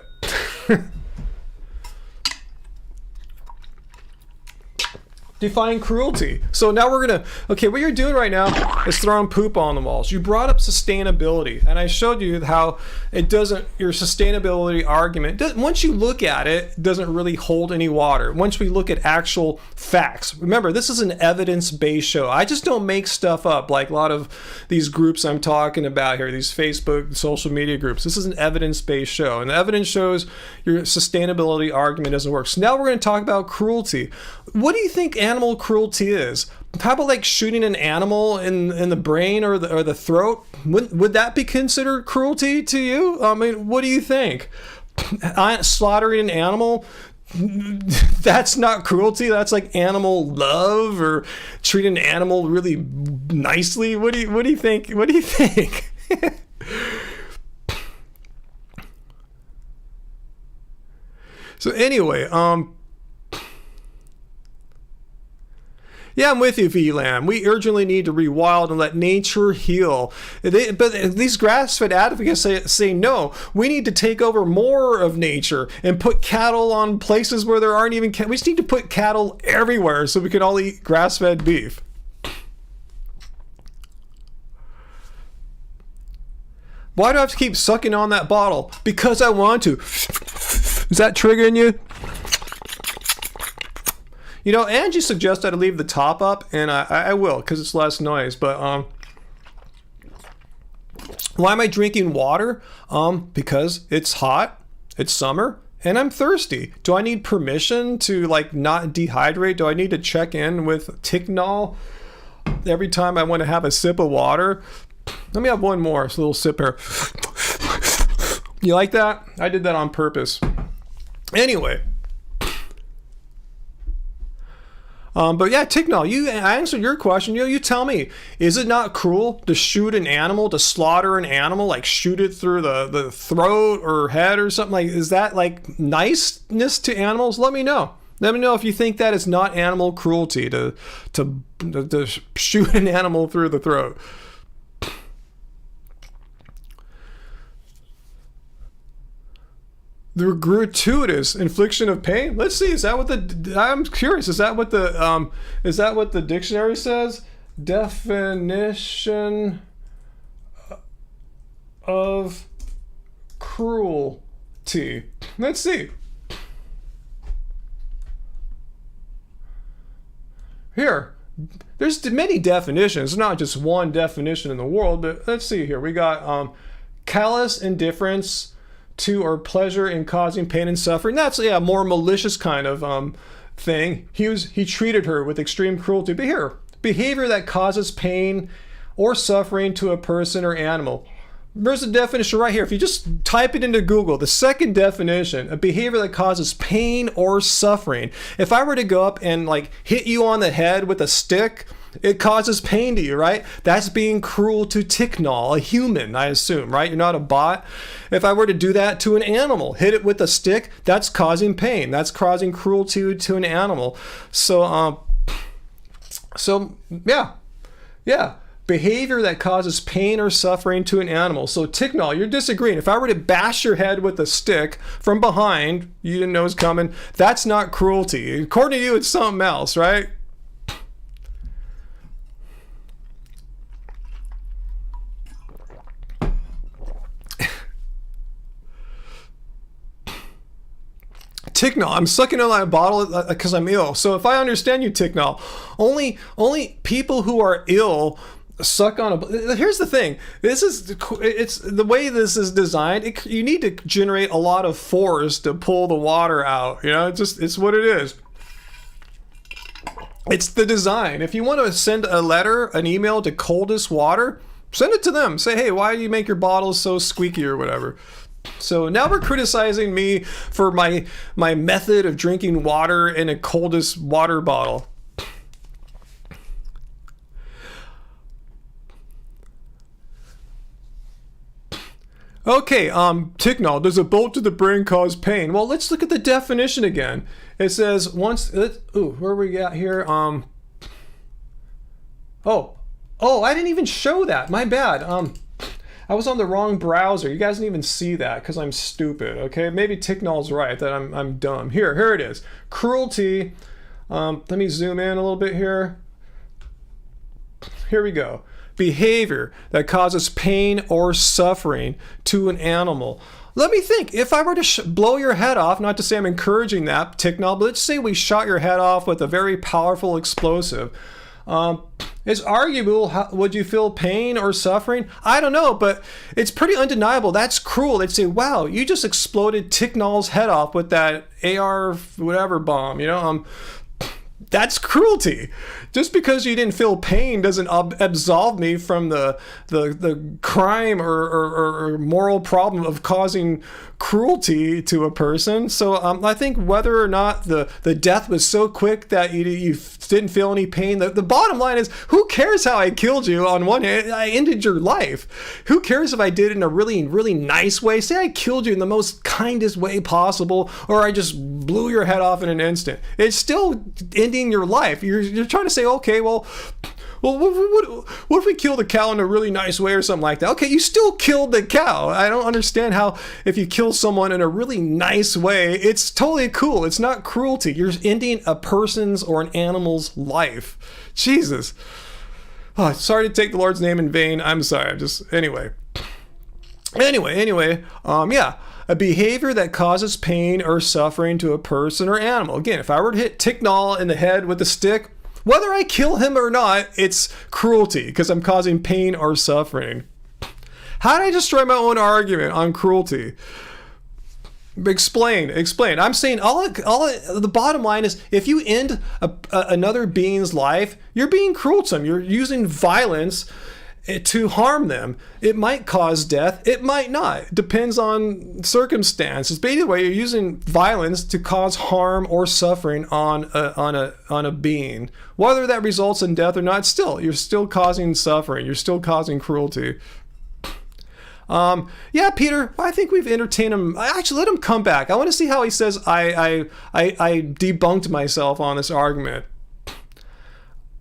A: define cruelty. So now we're gonna, okay, what you're doing right now is throwing poop on the walls. You brought up sustainability, and I showed you how it doesn't, your sustainability argument, once you look at it, it doesn't really hold any water. Once we look at actual facts, remember, this is an evidence-based show. I just don't make stuff up like a lot of these groups I'm talking about here, these Facebook, social media groups. This is an evidence-based show, and the evidence shows your sustainability argument doesn't work. So now we're going to talk about cruelty. What do you think animal cruelty is? How about like shooting an animal in the brain or the throat? Would that be considered cruelty to you? I mean, what do you think? Slaughtering an animal? That's not cruelty. That's like animal love, or treating an animal really nicely. What do you think? What do you think? So anyway, yeah, I'm with you, VLAN. We urgently need to rewild and let nature heal. But these grass-fed advocates say no. We need to take over more of nature and put cattle on places where there aren't even cattle. We just need to put cattle everywhere so we can all eat grass-fed beef. Why do I have to keep sucking on that bottle? Because I want to. Is that triggering you? You know, Angie suggested I leave the top up, and I will, because it's less noise. But why am I drinking water? Because it's hot, it's summer, and I'm thirsty. Do I need permission to like not dehydrate? Do I need to check in with Ticknall every time I want to have a sip of water? Let me have one more, it's a little sip here. You like that? I did that on purpose. Anyway. But yeah, Ticknall, I answered your question. You tell me, is it not cruel to shoot an animal, to slaughter an animal, like shoot it through the throat or head or something? Like, is that like niceness to animals? Let me know. Let me know if you think that is not animal cruelty to shoot an animal through the throat. The gratuitous infliction of pain. Let's see. Is that what I'm curious. Is that what the dictionary says? Definition of cruelty. Let's see. Here. There's many definitions. Not just one definition in the world, but let's see here. We got callous indifference to or pleasure in causing pain and suffering. That's a more malicious kind of thing. He treated her with extreme cruelty. But here, behavior that causes pain or suffering to a person or animal. There's a definition right here. If you just type it into Google, the second definition, a behavior that causes pain or suffering. If I were to go up and like hit you on the head with a stick, it causes pain to you, right? That's being cruel to Ticknall, a human, I assume, right? You're not a bot. If I were to do that to an animal, hit it with a stick, that's causing pain. That's causing cruelty to an animal. So yeah. Behavior that causes pain or suffering to an animal. So Ticknall, you're disagreeing. If I were to bash your head with a stick from behind, you didn't know it was coming, that's not cruelty. According to you, it's something else, right? Ticknall, I'm sucking on that bottle because I'm ill. So if I understand you, Ticknall, only people who are ill suck on a. Here's the thing. It's the way this is designed. You need to generate a lot of force to pull the water out. You know, it's what it is. It's the design. If you want to send a letter, an email to Coldest Water, send it to them. Say, hey, why do you make your bottles so squeaky or whatever? So now we're criticizing me for my method of drinking water in a Coldest water bottle. Okay, Ticknall, does a bolt to the brain cause pain? Well, let's look at the definition again. It says where we got here? Oh, I didn't even show that. My bad. I was on the wrong browser. You guys didn't even see that because I'm stupid, okay? Maybe Ticknall's right that I'm dumb. Here it is. Cruelty Let me zoom in a little bit here. Here we go. Behavior that causes pain or suffering to an animal. Let me think. If I were to blow your head off, not to say I'm encouraging that, Ticknall, but let's say we shot your head off with a very powerful explosive. It's arguable. Would you feel pain or suffering? I don't know, but it's pretty undeniable. That's cruel. They'd say, wow, you just exploded Ticknall's head off with that AR whatever bomb, you know? That's cruelty. Just because you didn't feel pain doesn't absolve me from the crime or moral problem of causing cruelty to a person. So I think whether or not the death was so quick that you didn't feel any pain, the bottom line is, who cares how I killed you? On one hand, I ended your life. Who cares if I did it in a really, really nice way? Say I killed you in the most kindest way possible, or I just blew your head off in an instant. It's still ending your life. You're trying to say, okay, well, what if we killed the cow in a really nice way or something like that? Okay, you still killed the cow. I don't understand how, if you kill someone in a really nice way, it's totally cool. It's not cruelty. You're ending a person's or an animal's life. Jesus. Oh, sorry to take the Lord's name in vain. I'm sorry. Anyway, yeah. A behavior that causes pain or suffering to a person or animal. Again, if I were to hit Ticknall in the head with a stick, whether I kill him or not, it's cruelty because I'm causing pain or suffering. How did I destroy my own argument on cruelty? Explain. I'm saying the bottom line is, if you end another being's life, you're being cruel to them. You're using violence to harm them. It might cause death, it might not. It depends on circumstances. But either way, you're using violence to cause harm or suffering on a being. Whether that results in death or not, you're still causing suffering. You're still causing cruelty. Yeah, Peter, I think we've entertained him. Actually, let him come back. I want to see how he says I debunked myself on this argument.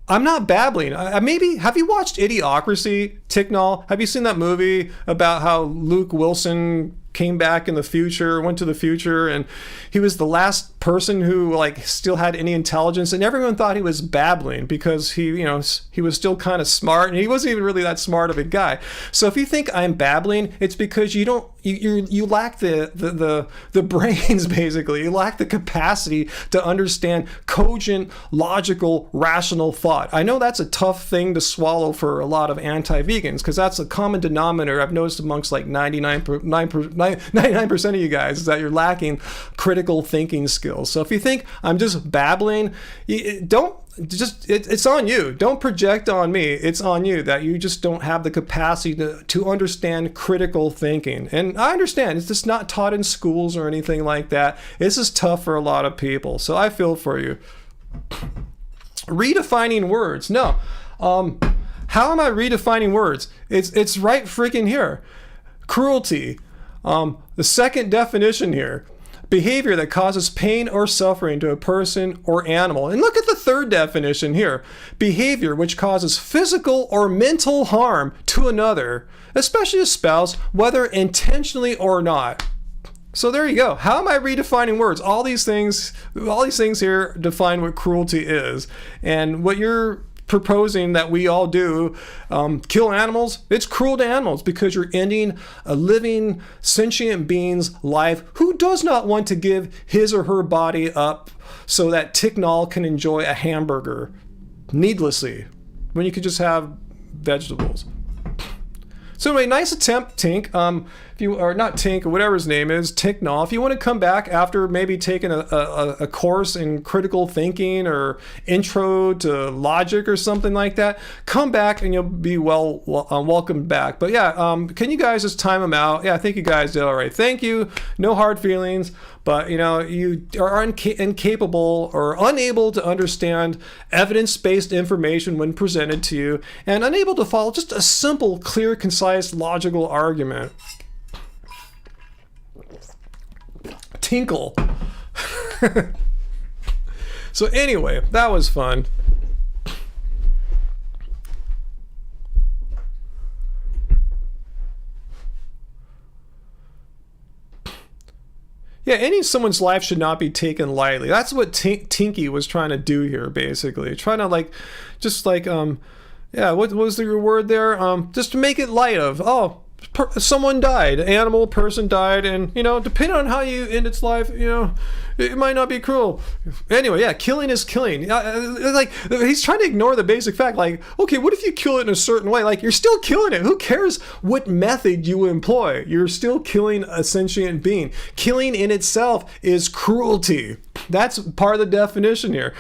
A: I'm not babbling. Maybe, have you watched Idiocracy, Ticknall? Have you seen that movie about how Luke Wilson came back in the future, went to the future, and he was the last person who still had any intelligence, and everyone thought he was babbling because he was still kind of smart, and he wasn't even really that smart of a guy. So if you think I'm babbling, it's because you lack the brains, basically. You lack the capacity to understand cogent, logical, rational thought. I know that's a tough thing to swallow for a lot of anti-vegans, because that's a common denominator I've noticed amongst 99% of you guys, is that you're lacking critical thinking skills. So if you think I'm just babbling, it's on you. Don't project on me. It's on you that you just don't have the capacity to understand critical thinking. And I understand it's just not taught in schools or anything like that. This is tough for a lot of people. So I feel for you. Redefining words. No. How am I redefining words? It's right freaking here. Cruelty. The second definition here. Behavior that causes pain or suffering to a person or animal. And look at the third definition here. Behavior which causes physical or mental harm to another, especially a spouse, whether intentionally or not. So there you go. How am I redefining words? All these things here define what cruelty is. And what you're proposing that we all do, kill animals, it's cruel to animals because you're ending a living sentient being's life who does not want to give his or her body up so that Ticknall can enjoy a hamburger needlessly when you could just have vegetables. So anyway, nice attempt, Tink. If you are not Tink or whatever his name is, Ticknall. If you want to come back after maybe taking a course in critical thinking or intro to logic or something like that, come back and you'll be welcomed back. But yeah, can you guys just time them out? Yeah, I think you guys did all right. Thank you. No hard feelings. But you are incapable or unable to understand evidence-based information when presented to you, and unable to follow just a simple, clear, concise, logical argument. Tinkle. So anyway, that was fun. ending someone's life should not be taken lightly. That's what Tinky was trying to do here, basically. Trying to what was the word there? Just to make it light of, someone died, animal, person died, and, depending on how you end its life, it might not be cruel. Anyway, yeah, killing is killing. He's trying to ignore the basic fact, okay, what if you kill it in a certain way? You're still killing it. Who cares what method you employ? You're still killing a sentient being. Killing in itself is cruelty. That's part of the definition here.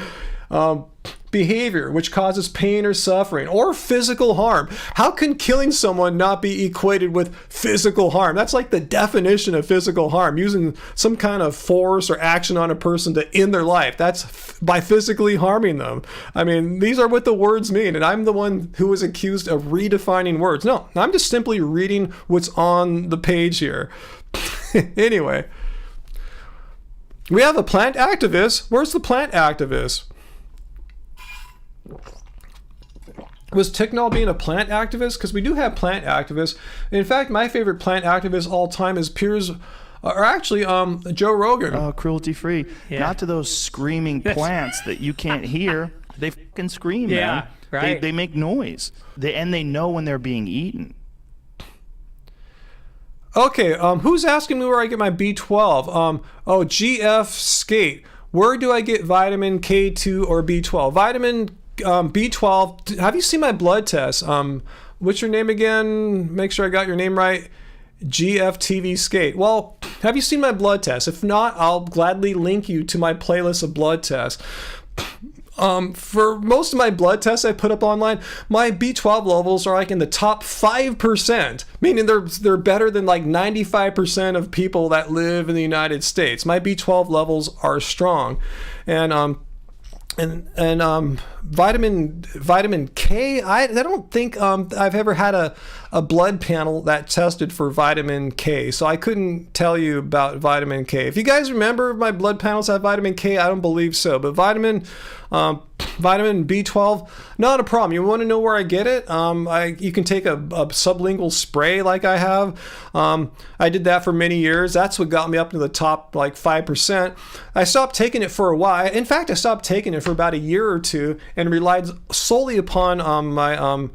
A: Behavior which causes pain or suffering or physical harm. How can killing someone not be equated with physical harm? That's like the definition of physical harm, using some kind of force or action on a person to end their life. That's by physically harming them. I mean, these are what the words mean, and I'm the one who was accused of redefining words. No, I'm just simply reading what's on the page here. Anyway, we have a plant activist. Where's the plant activist? Was Ticknall being a plant activist? Because we do have plant activists. In fact, my favorite plant activist all time is Joe Rogan.
C: Cruelty-free. Yeah. Not to those screaming plants that you can't hear. They fucking scream, man. Right. They make noise. They know when they're being eaten.
A: Okay, who's asking me where I get my B12? GF Skate. Where do I get vitamin K2 or B12? Vitamin B12. Have you seen my blood test? What's your name again? Make sure I got your name right. GFTV Skate. Well, have you seen my blood test? If not, I'll gladly link you to my playlist of blood tests. For most of my blood tests I put up online, my B12 levels are in the top 5%, meaning they're better than 95% of people that live in the United States. My B12 levels are strong, and vitamin K, I don't think I've ever had a blood panel that tested for vitamin K, so I couldn't tell you about vitamin K. If you guys remember my blood panels have vitamin K, I don't believe so, but vitamin B12, not a problem. You want to know where I get it? You can take a sublingual spray like I have. I did that for many years. That's what got me up to the top 5%. I stopped taking it for a while. In fact, I stopped taking it for about a year or two and relied solely upon my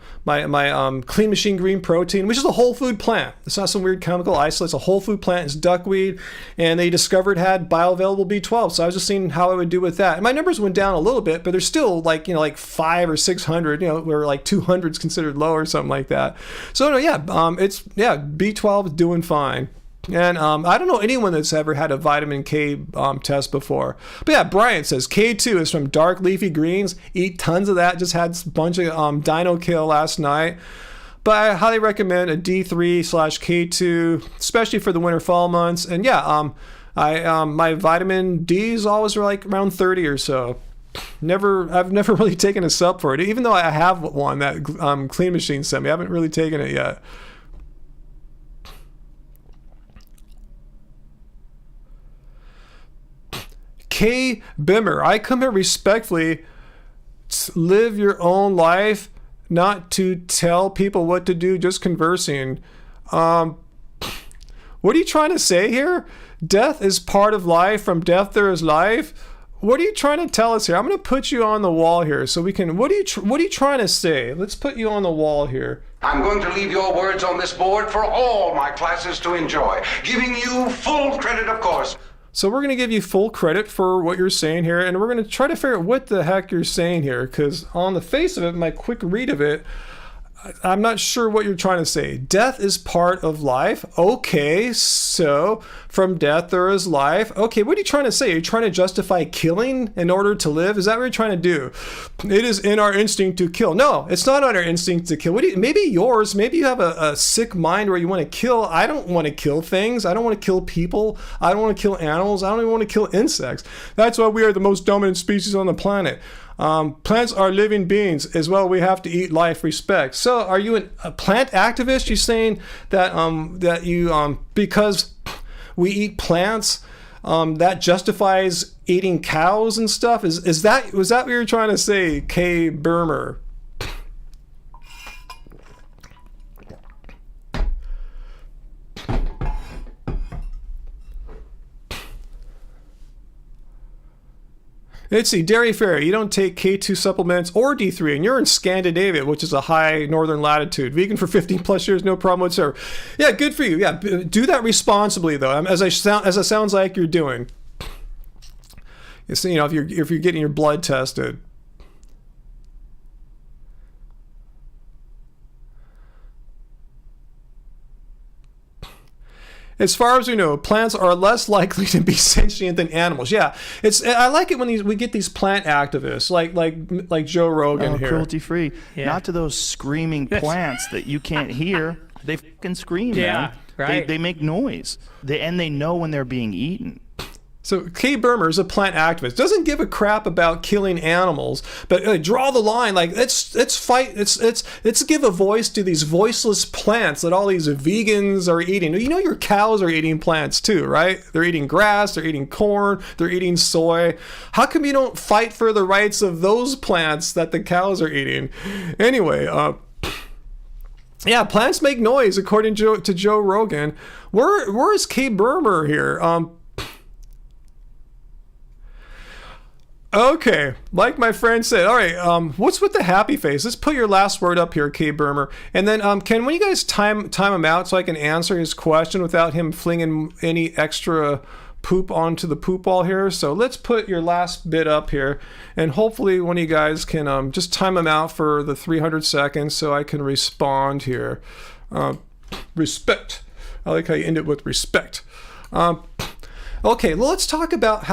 A: Clean Machine Green Protein, which is a whole food plant. It's not some weird chemical isolate. It's a whole food plant. It's duckweed, and they discovered had bioavailable B12. So I was just seeing how I would do with that. And my numbers went down a little bit, but they're still 500 or 600. Where 200 is considered low or something like that. So B12 is doing fine. And I don't know anyone that's ever had a vitamin K test before. But yeah, Brian says K2 is from dark leafy greens. Eat tons of that. Just had a bunch of Dino Kill last night. But I highly recommend a D3/K2, especially for the winter fall months. And yeah, my vitamin D's always around 30 or so. I've never really taken a sub for it, even though I have one that Clean Machine sent me. I haven't really taken it yet. K. Bimmer, I come here respectfully. Live your own life, not to tell people what to do, just conversing. What are you trying to say here? Death is part of life. From death there is life. What are you trying to tell us here? I'm going to put you on the wall here so we can... What are you trying to say? Let's put you on the wall here.
B: I'm going to leave your words on this board for all my classes to enjoy, giving you full credit, of course.
A: So we're going to give you full credit for what you're saying here, and we're going to try to figure out what the heck you're saying here, because on the face of it, my quick read of it, I'm not sure what you're trying to say. Death is part of life. Okay, so from death there is life. Okay, what are you trying to say? Are you trying to justify killing in order to live? Is that what you're trying to do? It is in our instinct to kill. No, it's not in our instinct to kill. Maybe yours, maybe you have a sick mind where you want to kill. I don't want to kill things. I don't want to kill people. I don't want to kill animals. I don't even want to kill insects. That's why we are the most dominant species on the planet. Plants are living beings as well. We have to eat life, respect. So are you a plant activist? You're saying that that you because we eat plants, that justifies eating cows and stuff? Was that what you're trying to say, K. Burmer? Let's see, Dairy Fairy, you don't take K2 supplements or D3, and you're in Scandinavia, which is a high northern latitude. Vegan for 15 plus years, no problem whatsoever. Yeah, good for you. Yeah, do that responsibly, though, as it sounds like you're doing. If you're getting your blood tested. As far as we know, plants are less likely to be sentient than animals. Yeah, I like it when we get these plant activists like Joe Rogan here.
C: Cruelty free. Yeah. Not to those screaming plants that you can't hear. They fucking scream, man. Right. They make noise. They know when they're being eaten.
A: So Kay Burmer is a plant activist. Doesn't give a crap about killing animals, but draw the line. Like let's fight. Let's give a voice to these voiceless plants that all these vegans are eating. You know your cows are eating plants too, right? They're eating grass. They're eating corn. They're eating soy. How come you don't fight for the rights of those plants that the cows are eating? Anyway, yeah, plants make noise according to Joe Rogan. Where is Kay Burmer here? Okay, like my friend said, all right, what's with the happy face? Let's put your last word up here, Kay Burmer. And then when you guys time him out so I can answer his question without him flinging any extra poop onto the poop wall here? So let's put your last bit up here, and hopefully one of you guys can just time him out for the 300 seconds so I can respond here. Respect. I like how you end it with respect. Okay, well, let's talk about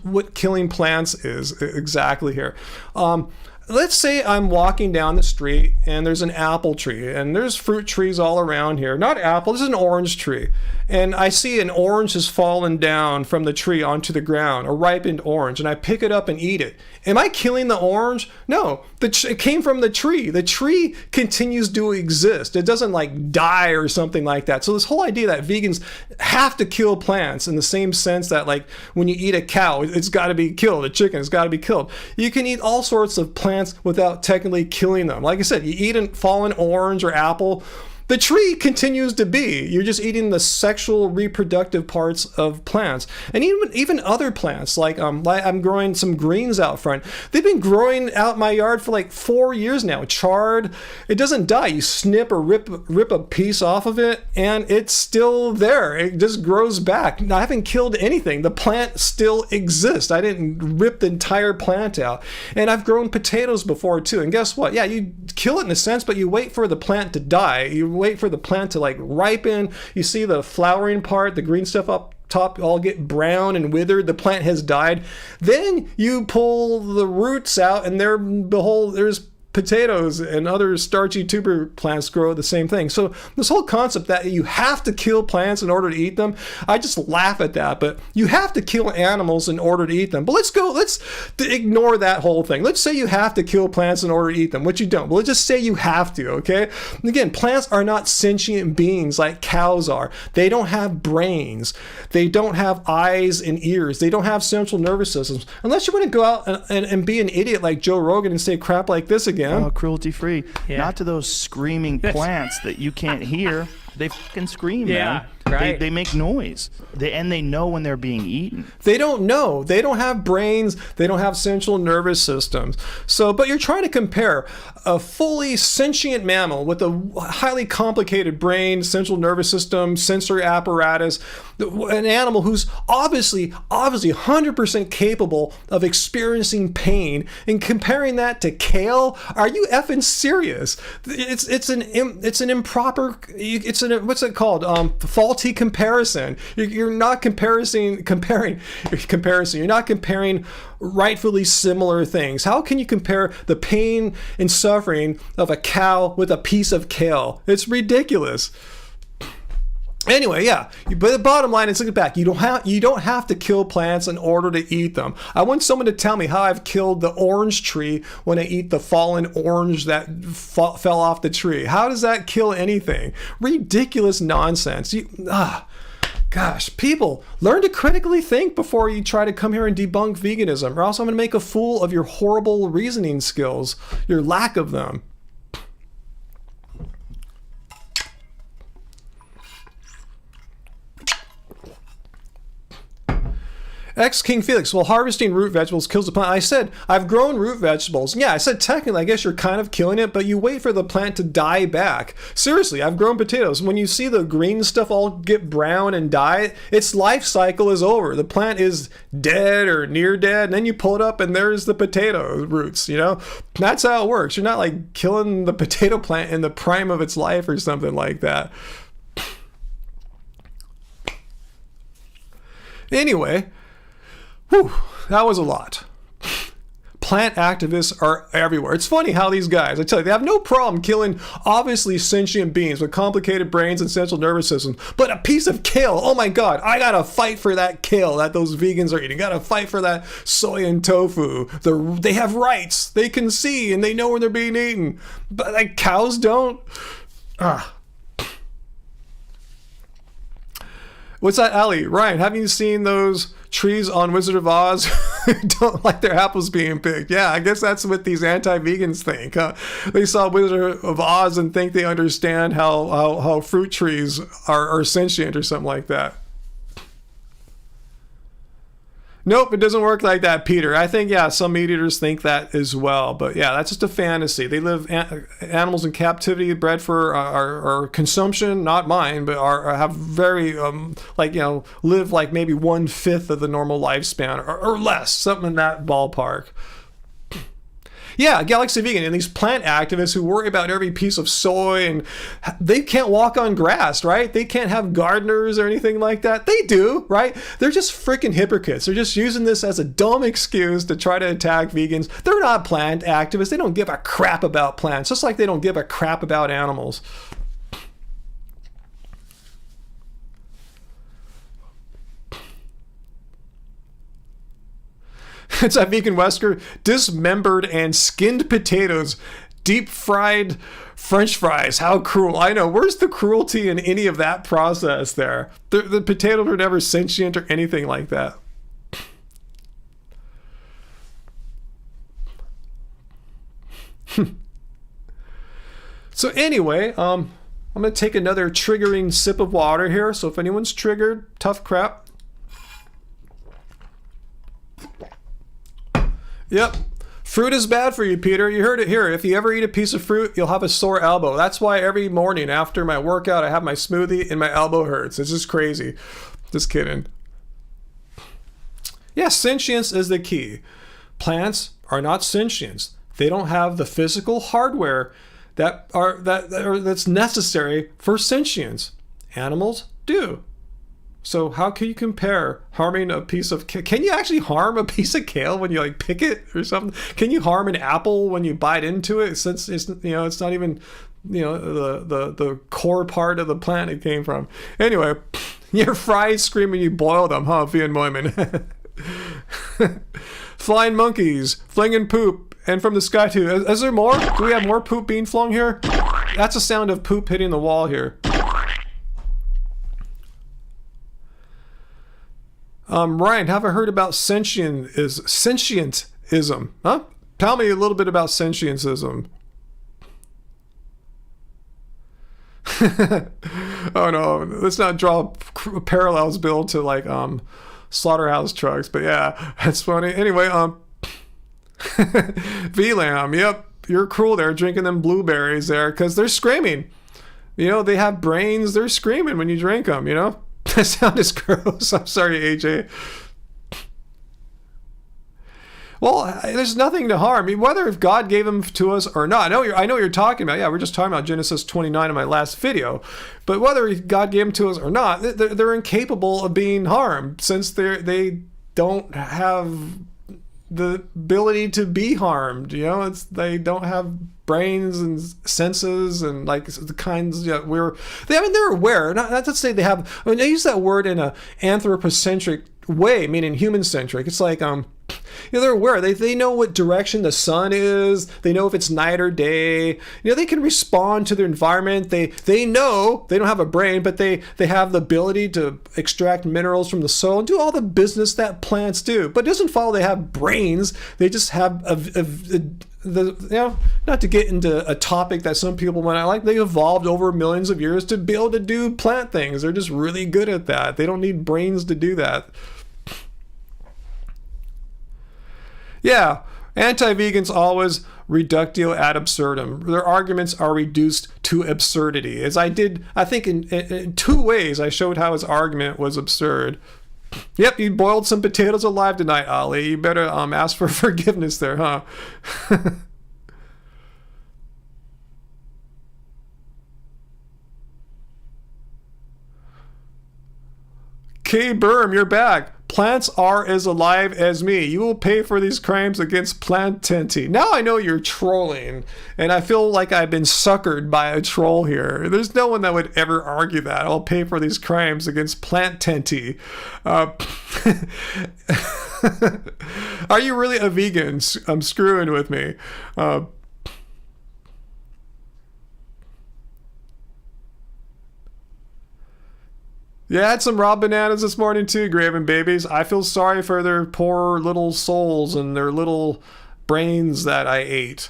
A: what killing plants is exactly here. Let's say I'm walking down the street and there's an apple tree and there's fruit trees all around here. Not apple, this is an orange tree. And I see an orange has fallen down from the tree onto the ground, a ripened orange, and I pick it up and eat it. Am I killing the orange? No, it came from the tree. The tree continues to exist. It doesn't like die or something like that. So this whole idea that vegans have to kill plants in the same sense that like when you eat a cow, it's got to be killed. A chicken has got to be killed. You can eat all sorts of plants without technically killing them. Like I said, you eat a fallen orange or apple, the tree continues to be. You're just eating the sexual reproductive parts of plants. And even other plants, like I'm growing some greens out front. They've been growing out my yard for like 4 years now. Chard, it doesn't die. You snip or rip a piece off of it and it's still there. It just grows back. I haven't killed anything. The plant still exists. I didn't rip the entire plant out. And I've grown potatoes before too. And guess what? Yeah, you kill it in a sense, but you wait for the plant to die. You wait for the plant to like ripen. You see the flowering part, the green stuff up top all get brown and withered. The plant has died. Then you pull the roots out and there's potatoes and other starchy tuber plants grow the same thing. So this whole concept that you have to kill plants in order to eat them, I just laugh at that. But you have to kill animals in order to eat them. But let's ignore that whole thing. Let's say you have to kill plants in order to eat them, which you don't. But let's just say you have to, okay? And again, plants are not sentient beings like cows are. They don't have brains. They don't have eyes and ears. They don't have central nervous systems. Unless you want to go out and be an idiot like Joe Rogan and say crap like this again.
C: Cruelty free. Yeah. Not to those screaming plants that you can't hear. They fucking scream, man. Right. They make noise. They know when they're being eaten.
A: They don't know. They don't have brains. They don't have central nervous systems. So, but you're trying to compare a fully sentient mammal with a highly complicated brain, central nervous system, sensory apparatus, an animal who's obviously 100% capable of experiencing pain, and comparing that to kale? Are you effing serious? It's an improper. It's an what's it called? Faulty comparison. You're not comparing. You're not comparing rightfully similar things. How can you compare the pain and suffering of a cow with a piece of kale? It's ridiculous. Anyway, yeah, but the bottom line is, look back. You don't have to kill plants in order to eat them. I want someone to tell me how I've killed the orange tree when I eat the fallen orange that fell off the tree. How does that kill anything? Ridiculous nonsense. Gosh, people, learn to critically think before you try to come here and debunk veganism, or else I'm going to make a fool of your horrible reasoning skills, your lack of them. King Felix, well, harvesting root vegetables kills the plant. I said, I've grown root vegetables. Yeah, I said, technically, I guess you're kind of killing it, but you wait for the plant to die back. Seriously, I've grown potatoes. When you see the green stuff all get brown and die, its life cycle is over. The plant is dead or near dead, and then you pull it up and there's the potato roots, you know? That's how it works. You're not like killing the potato plant in the prime of its life or something like that. Anyway, whew, that was a lot. Plant activists are everywhere. It's funny how these guys, I tell you, they have no problem killing obviously sentient beings with complicated brains and central nervous systems, but a piece of kale, oh my God, I gotta fight for that kale that those vegans are eating. Gotta fight for that soy and tofu. They have rights. They can see and they know when they're being eaten. But like cows don't. What's that, Ali? Ryan, have you seen those trees on Wizard of Oz who don't like their apples being picked? Yeah, I guess that's what these anti-vegans think. They saw Wizard of Oz and think they understand how fruit trees are sentient or something like that. Nope, it doesn't work like that, Peter. I think, yeah, some meat eaters think that as well. But yeah, that's just a fantasy. They live animals in captivity, bred for our consumption, not mine, but have very, live like maybe 1/5 of the normal lifespan or less, something in that ballpark. Yeah, Galaxy Vegan and these plant activists who worry about every piece of soy, and they can't walk on grass, right? They can't have gardeners or anything like that. They do, right? They're just freaking hypocrites. They're just using this as a dumb excuse to try to attack vegans. They're not plant activists. They don't give a crap about plants, just like they don't give a crap about animals. It's a vegan Wesker, dismembered and skinned potatoes, deep fried French fries. How cruel. I know. Where's the cruelty in any of that process there? The potatoes were never sentient or anything like that. So anyway, I'm going to take another triggering sip of water here. So if anyone's triggered, tough crap. Yep. Fruit is bad for you, Peter. You heard it here. If you ever eat a piece of fruit, you'll have a sore elbow. That's why every morning after my workout, I have my smoothie and my elbow hurts. It's just crazy. Just kidding. Yeah, sentience is the key. Plants are not sentients. They don't have the physical hardware that's necessary for sentience. Animals do. So how can you compare harming a piece of kale? Can you actually harm a piece of kale when you like pick it or something? Can you harm an apple when you bite into it, since it's it's not even the core part of the plant it came from? Anyway, you're fried screaming you boil them, huh, Vian Moyman? Flying monkeys, flinging poop, and from the sky too. Is there more? Do we have more poop being flung here? That's a sound of poop hitting the wall here. Ryan, have I heard about sentientism? Huh? Tell me a little bit about sentientism. Oh no, let's not draw parallels, Bill, to like slaughterhouse trucks. But yeah, that's funny. Anyway, VLAM, yep, you're cruel there, drinking them blueberries there, because they're screaming. They have brains. They're screaming when you drink them. That sound is gross. I'm sorry, AJ. Well, there's nothing to harm. I mean, whether if God gave them to us or not. I know what you're talking about. Yeah, we're just talking about Genesis 29 in my last video. But whether God gave them to us or not, they're incapable of being harmed, since they don't have the ability to be harmed. They don't have brains and senses and like the kinds they're aware. Not to say they have. I use that word in a anthropocentric way, meaning human centric. It's like they're aware. They know what direction the sun is. They know if it's night or day. They can respond to their environment. They know they don't have a brain, but they have the ability to extract minerals from the soil and do all the business that plants do. But it doesn't follow they have brains. They just have not to get into a topic that some people might not like, they evolved over millions of years to be able to do plant things. They're just really good at that. They don't need brains to do that. Yeah, anti-vegans always reductio ad absurdum. Their arguments are reduced to absurdity. As I did, I think in 2 ways, I showed how his argument was absurd. Yep, you boiled some potatoes alive tonight, Ali. You better ask for forgiveness there, huh? K. Berm, you're back. Plants are as alive as me. You will pay for these crimes against plantenty. Now I know you're trolling, and I feel like I've been suckered by a troll here. There's no one that would ever argue that. I'll pay for these crimes against plantenty. Are you really a vegan? I'm screwing with me. Yeah, I had some raw bananas this morning too, Graven babies. I feel sorry for their poor little souls and their little brains that I ate.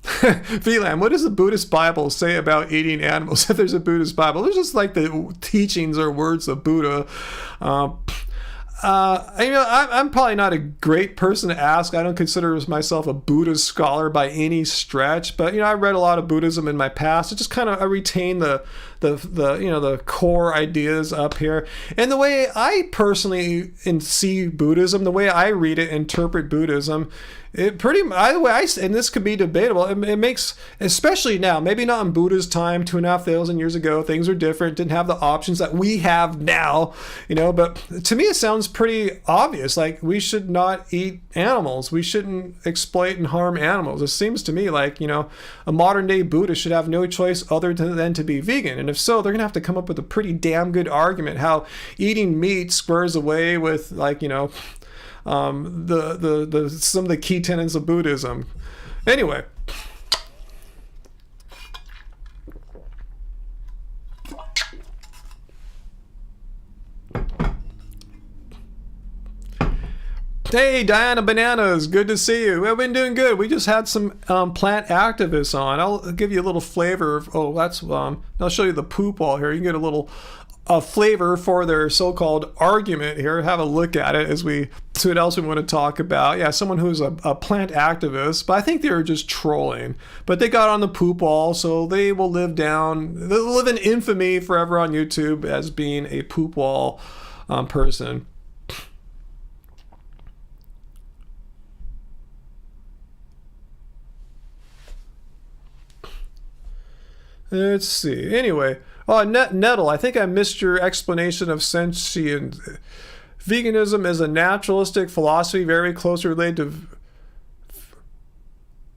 A: VLAM, what does the Buddhist Bible say about eating animals? If there's a Buddhist Bible, there's just like the teachings or words of Buddha. I'm probably not a great person to ask. I don't consider myself a Buddhist scholar by any stretch, but I read a lot of Buddhism in my past. It just kind of I retain the core ideas up here. And the way I personally see Buddhism, the way I read it, interpret Buddhism, it pretty either way and this could be debatable. It makes, especially now, maybe not in Buddha's time, 2,500 years ago, things are different, didn't have the options that we have now, but to me it sounds pretty obvious. Like, we should not eat animals. We shouldn't exploit and harm animals. It seems to me like, a modern day Buddhist should have no choice other than to be vegan. And if so, they're gonna have to come up with a pretty damn good argument how eating meat squares away with, like, some of the key tenets of Buddhism. Anyway. Hey, Diana Bananas, good to see you. We've been doing good. We just had some plant activists on. I'll give you a little flavor of, I'll show you the poop wall here. You can get a flavor for their so-called argument here. Have a look at it as we see what else we want to talk about. Yeah, someone who's a plant activist, but I think they were just trolling. But they got on the poop wall, so they'll live in infamy forever on YouTube as being a poop wall person. Let's see. Anyway, Nettle, I think I missed your explanation of sentient. Veganism is a naturalistic philosophy very closely related to.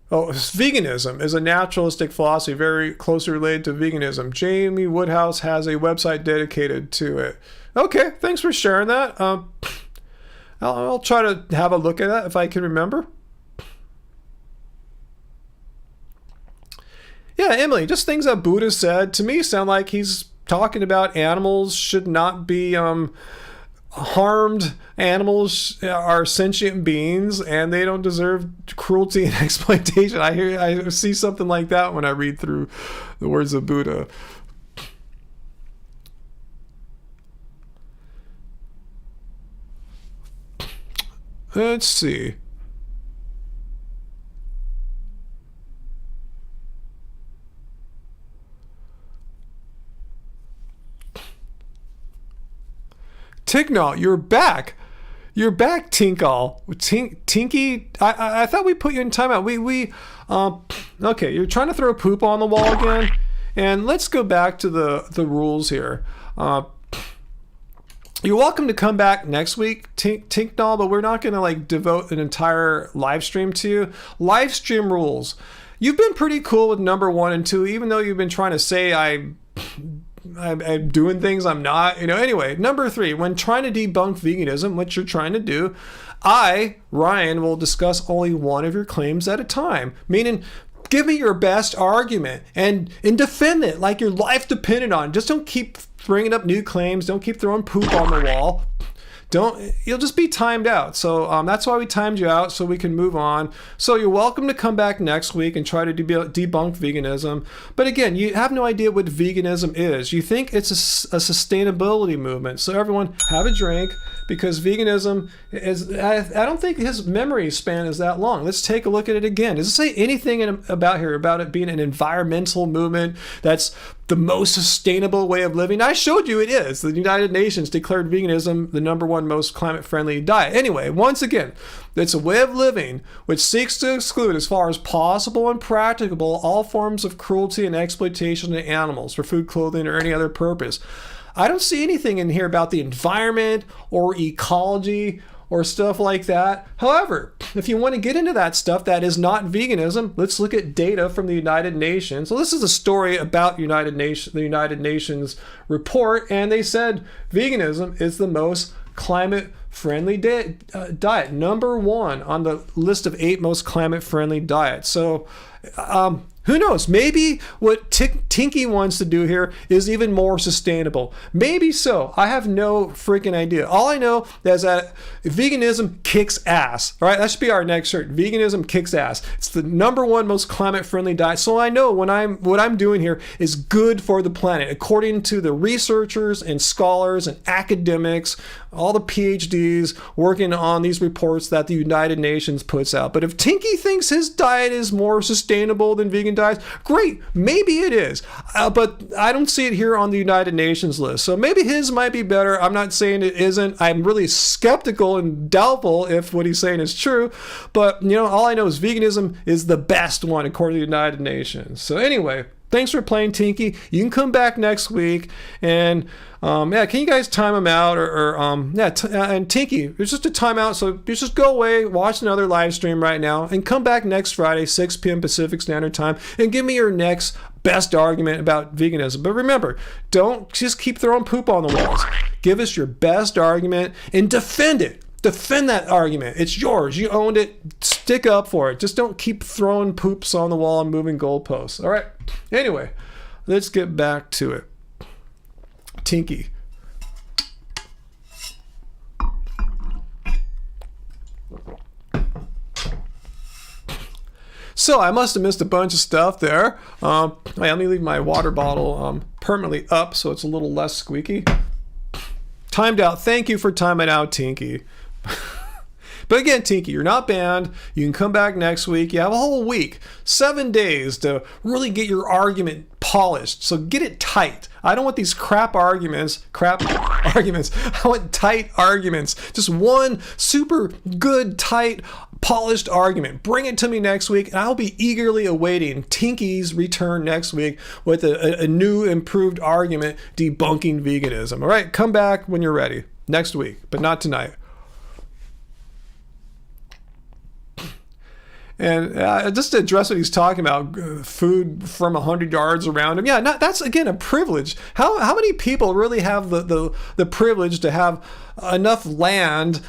A: Veganism is a naturalistic philosophy very closely related to veganism. Jamie Woodhouse has a website dedicated to it. Okay, thanks for sharing that. I'll try to have a look at that if I can remember. Yeah, Emily, just things that Buddha said to me sound like he's talking about animals should not be harmed. Animals are sentient beings and they don't deserve cruelty and exploitation. I see something like that when I read through the words of Buddha. Let's see. Tinknall, you're back. You're back, Tinkall. Tinky, I thought we put you in timeout. Okay, you're trying to throw poop on the wall again. And let's go back to the rules here. You're welcome to come back next week, Tinknall, but we're not going to devote an entire live stream to you. Livestream rules. You've been pretty cool with number 1 and 2, even though you've been trying to say I'm doing things I'm not. Anyway, number 3, when trying to debunk veganism, which you're trying to do, Ryan, will discuss only one of your claims at a time. Meaning, give me your best argument and defend it like your life depended on it. Just don't keep bringing up new claims. Don't keep throwing poop on the wall. you'll just be timed out. So that's why we timed you out, so we can move on. So you're welcome to come back next week and try to debunk veganism. But again, you have no idea what veganism is. You think it's a sustainability movement. So everyone, have a drink, because veganism is, I don't think his memory span is that long. Let's take a look at it again. Does it say anything about it being an environmental movement that's the most sustainable way of living? I showed you it is. The United Nations declared veganism the #1 most climate-friendly diet. Anyway, once again, it's a way of living which seeks to exclude, as far as possible and practicable, all forms of cruelty and exploitation of animals for food, clothing, or any other purpose. I don't see anything in here about the environment or ecology or stuff like that. However, if you want to get into that stuff that is not veganism, let's look at data from the United Nations. So this is a story about the United Nations report, and they said veganism is the most climate-friendly diet, #1 on the list of 8 most climate-friendly diets. So who knows? Maybe what Tinky wants to do here is even more sustainable. Maybe so. I have no freaking idea. All I know is that veganism kicks ass. All right, that should be our next shirt. Veganism kicks ass. It's the #1 most climate-friendly diet. So I know what I'm doing here is good for the planet, according to the researchers and scholars and academics, all the PhDs working on these reports that the United Nations puts out. But if Tinky thinks his diet is more sustainable than vegan diets, great, maybe it is, but I don't see it here on the United Nations list. So maybe his might be better. I'm not saying it isn't. I'm really skeptical and doubtful if what he's saying is true, but all I know is veganism is the best one according to the United Nations. So anyway, thanks for playing, Tinky. You can come back next week, and can you guys time him out, and Tinky, it's just a timeout, so you just go away, watch another live stream right now, and come back next Friday, 6 p.m. Pacific Standard Time, and give me your next best argument about veganism. But remember, don't just keep throwing poop on the walls. Give us your best argument and defend it. Defend that argument. It's yours. You owned it. Stick up for it. Just don't keep throwing poops on the wall and moving goalposts. All right. Anyway, let's get back to it. Tinky. So I must have missed a bunch of stuff there. Let me leave my water bottle permanently up so it's a little less squeaky. Timed out. Thank you for timing out, Tinky. But again, Tinky, you're not banned. You can come back next week. You have a whole week, 7 days to really get your argument polished. So get it tight. I don't want these crap arguments. I want tight arguments. Just one super good, tight, polished argument. Bring it to me next week, and I'll be eagerly awaiting Tinky's return next week with a new, improved argument debunking veganism. All right, come back when you're ready next week, but not tonight. And just to address what he's talking about, food from 100 yards around him. Yeah, that's, again, a privilege. How many people really have the privilege to have enough land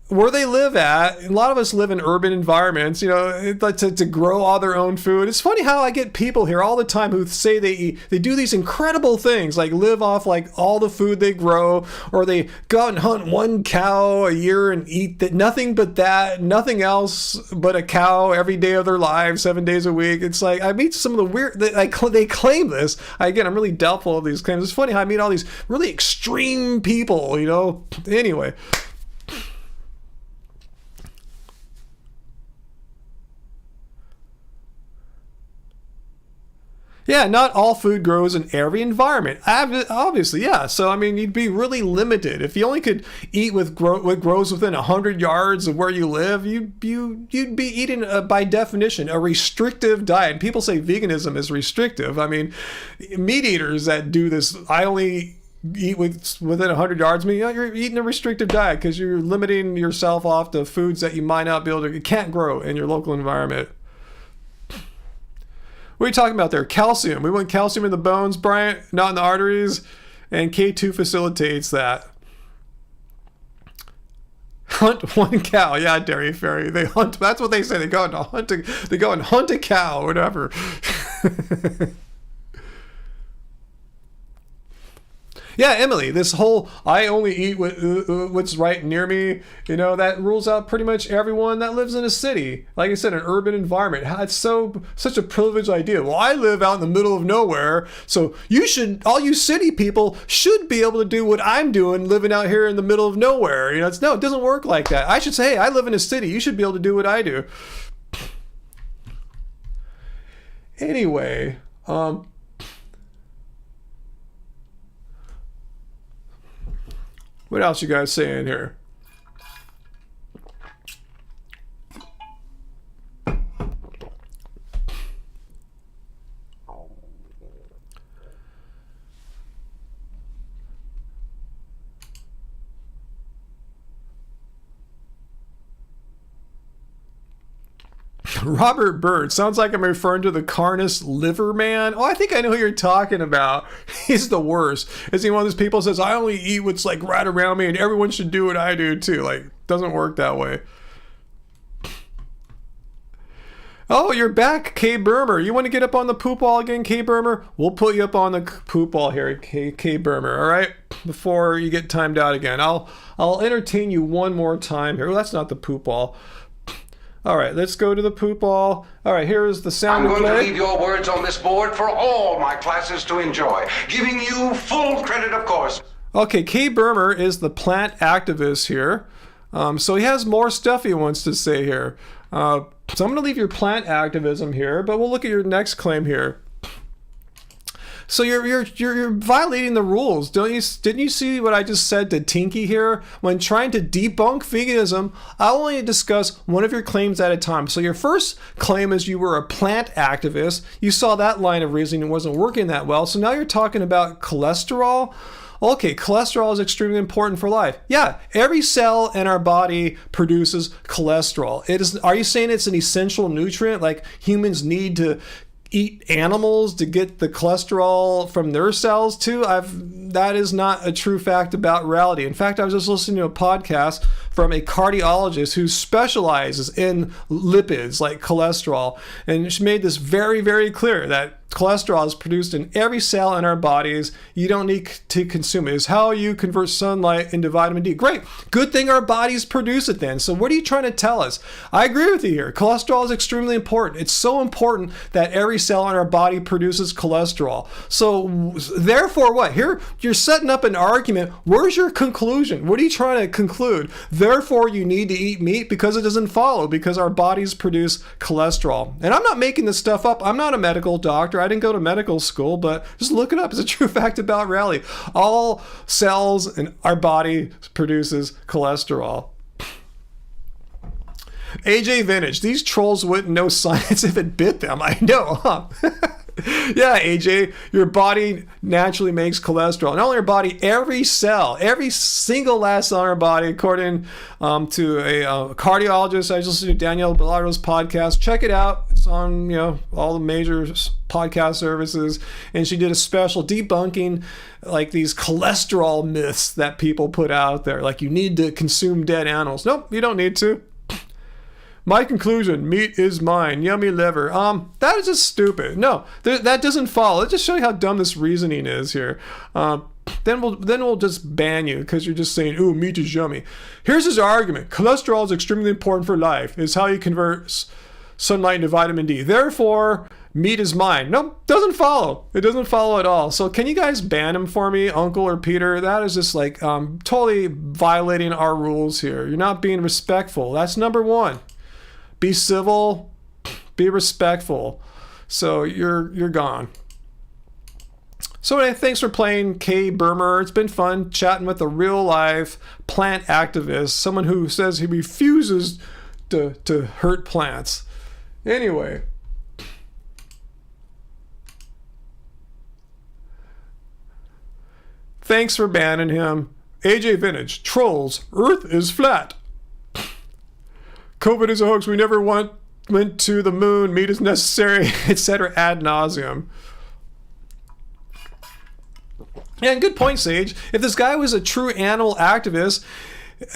A: where they live at? A lot of us live in urban environments, to grow all their own food. It's funny how I get people here all the time who say they do these incredible things, like live off like all the food they grow, or they go out and hunt one cow a year and eat nothing nothing else but a cow every day of their lives, 7 days a week. It's like I meet some of the weird, they claim this. Again, I'm really doubtful of these claims. It's funny how I meet all these really extreme people, Anyway. Yeah, not all food grows in every environment. Obviously, yeah. So, you'd be really limited. If you only could eat what grows within 100 yards of where you live, you'd be eating, by definition, a restrictive diet. People say veganism is restrictive. Meat eaters that do this, I only eat within 100 yards. You're eating a restrictive diet because you're limiting yourself off to foods that you might not be able to, you can't grow in your local environment. What are you talking about there? Calcium. We want calcium in the bones, Bryant, not in the arteries. And K2 facilitates that. Hunt one cow. Yeah, Dairy Fairy. They hunt. That's what they say. They go and hunt a cow or whatever. Yeah, Emily, this whole I only eat what's right near me, that rules out pretty much everyone that lives in a city. Like I said, an urban environment. It's such a privileged idea. Well, I live out in the middle of nowhere, so all you city people should be able to do what I'm doing living out here in the middle of nowhere. It doesn't work like that. I should say, hey, I live in a city. You should be able to do what I do. Anyway, what else you guys saying here? Robert Bird, sounds like I'm referring to the Carnus liver man. Oh, I think I know who you're talking about. He's the worst. Is he one of those people who says, I only eat what's like right around me and everyone should do what I do too? Like, doesn't work that way. Oh, you're back, K. Burmer. You want to get up on the poop wall again, K. Burmer? We'll put you up on the poop wall here, K. Burmer, all right? Before you get timed out again. I'll entertain you one more time here. Well, that's not the poop wall. All right, let's go to the poop ball. All right, here is the sound.
B: I'm going to leave your words on this board for all my classes to enjoy, giving you full credit, of course.
A: Okay, K. Burmer is the plant activist here. So he has more stuff he wants to say here. So I'm going to leave your plant activism here, but we'll look at your next claim here. So you're violating the rules, didn't you see what I just said to Tinky here? When trying to debunk veganism, I'll only discuss one of your claims at a time. So your first claim is you were a plant activist. You saw that line of reasoning wasn't working that well. So now you're talking about cholesterol. Okay, cholesterol is extremely important for life. Yeah, every cell in our body produces cholesterol. Are you saying it's an essential nutrient? Like humans need to eat animals to get the cholesterol from their cells too? That is not a true fact about reality. In fact, I was just listening to a podcast from a cardiologist who specializes in lipids like cholesterol, and she made this very, very clear that cholesterol is produced in every cell in our bodies. You don't need to consume it. It's how you convert sunlight into vitamin D. Great. Good thing our bodies produce it then. So what are you trying to tell us? I agree with you here. Cholesterol is extremely important. It's so important that every cell in our body produces cholesterol. So therefore what? Here you're setting up an argument. Where's your conclusion? What are you trying to conclude? Therefore you need to eat meat, because it doesn't follow, because our bodies produce cholesterol. And I'm not making this stuff up. I'm not a medical doctor. I didn't go to medical school, but just look it up. It's a true fact about reality. All cells in our body produces cholesterol. AJ Vintage, these trolls wouldn't know science if it bit them. I know, huh? Yeah, AJ, your body naturally makes cholesterol. Not only your body, every cell, every single last cell in our body, according to a cardiologist. I just listened to Danielle Bellaro's podcast. Check it out. It's on all the major podcast services. And she did a special debunking like these cholesterol myths that people put out there. Like you need to consume dead animals. Nope, you don't need to. My conclusion, meat is mine. Yummy liver. That is just stupid. No, that doesn't follow. It just shows you how dumb this reasoning is here. Then we'll just ban you because you're just saying, ooh, meat is yummy. Here's his argument. Cholesterol is extremely important for life. It's how you convert sunlight into vitamin D. Therefore, meat is mine. Nope, doesn't follow. It doesn't follow at all. So can you guys ban him for me, Uncle or Peter? That is just like totally violating our rules here. You're not being respectful. That's number one. Be civil, be respectful. So you're gone. So anyway, thanks for playing, K. Burmer. It's been fun chatting with a real life plant activist, someone who says he refuses to hurt plants. Anyway. Thanks for banning him. AJ Vintage, trolls, Earth is flat. COVID is a hoax. We never went to the moon. Meat is necessary, etc. ad nauseum. Yeah, and good point, Sage. If this guy was a true animal activist,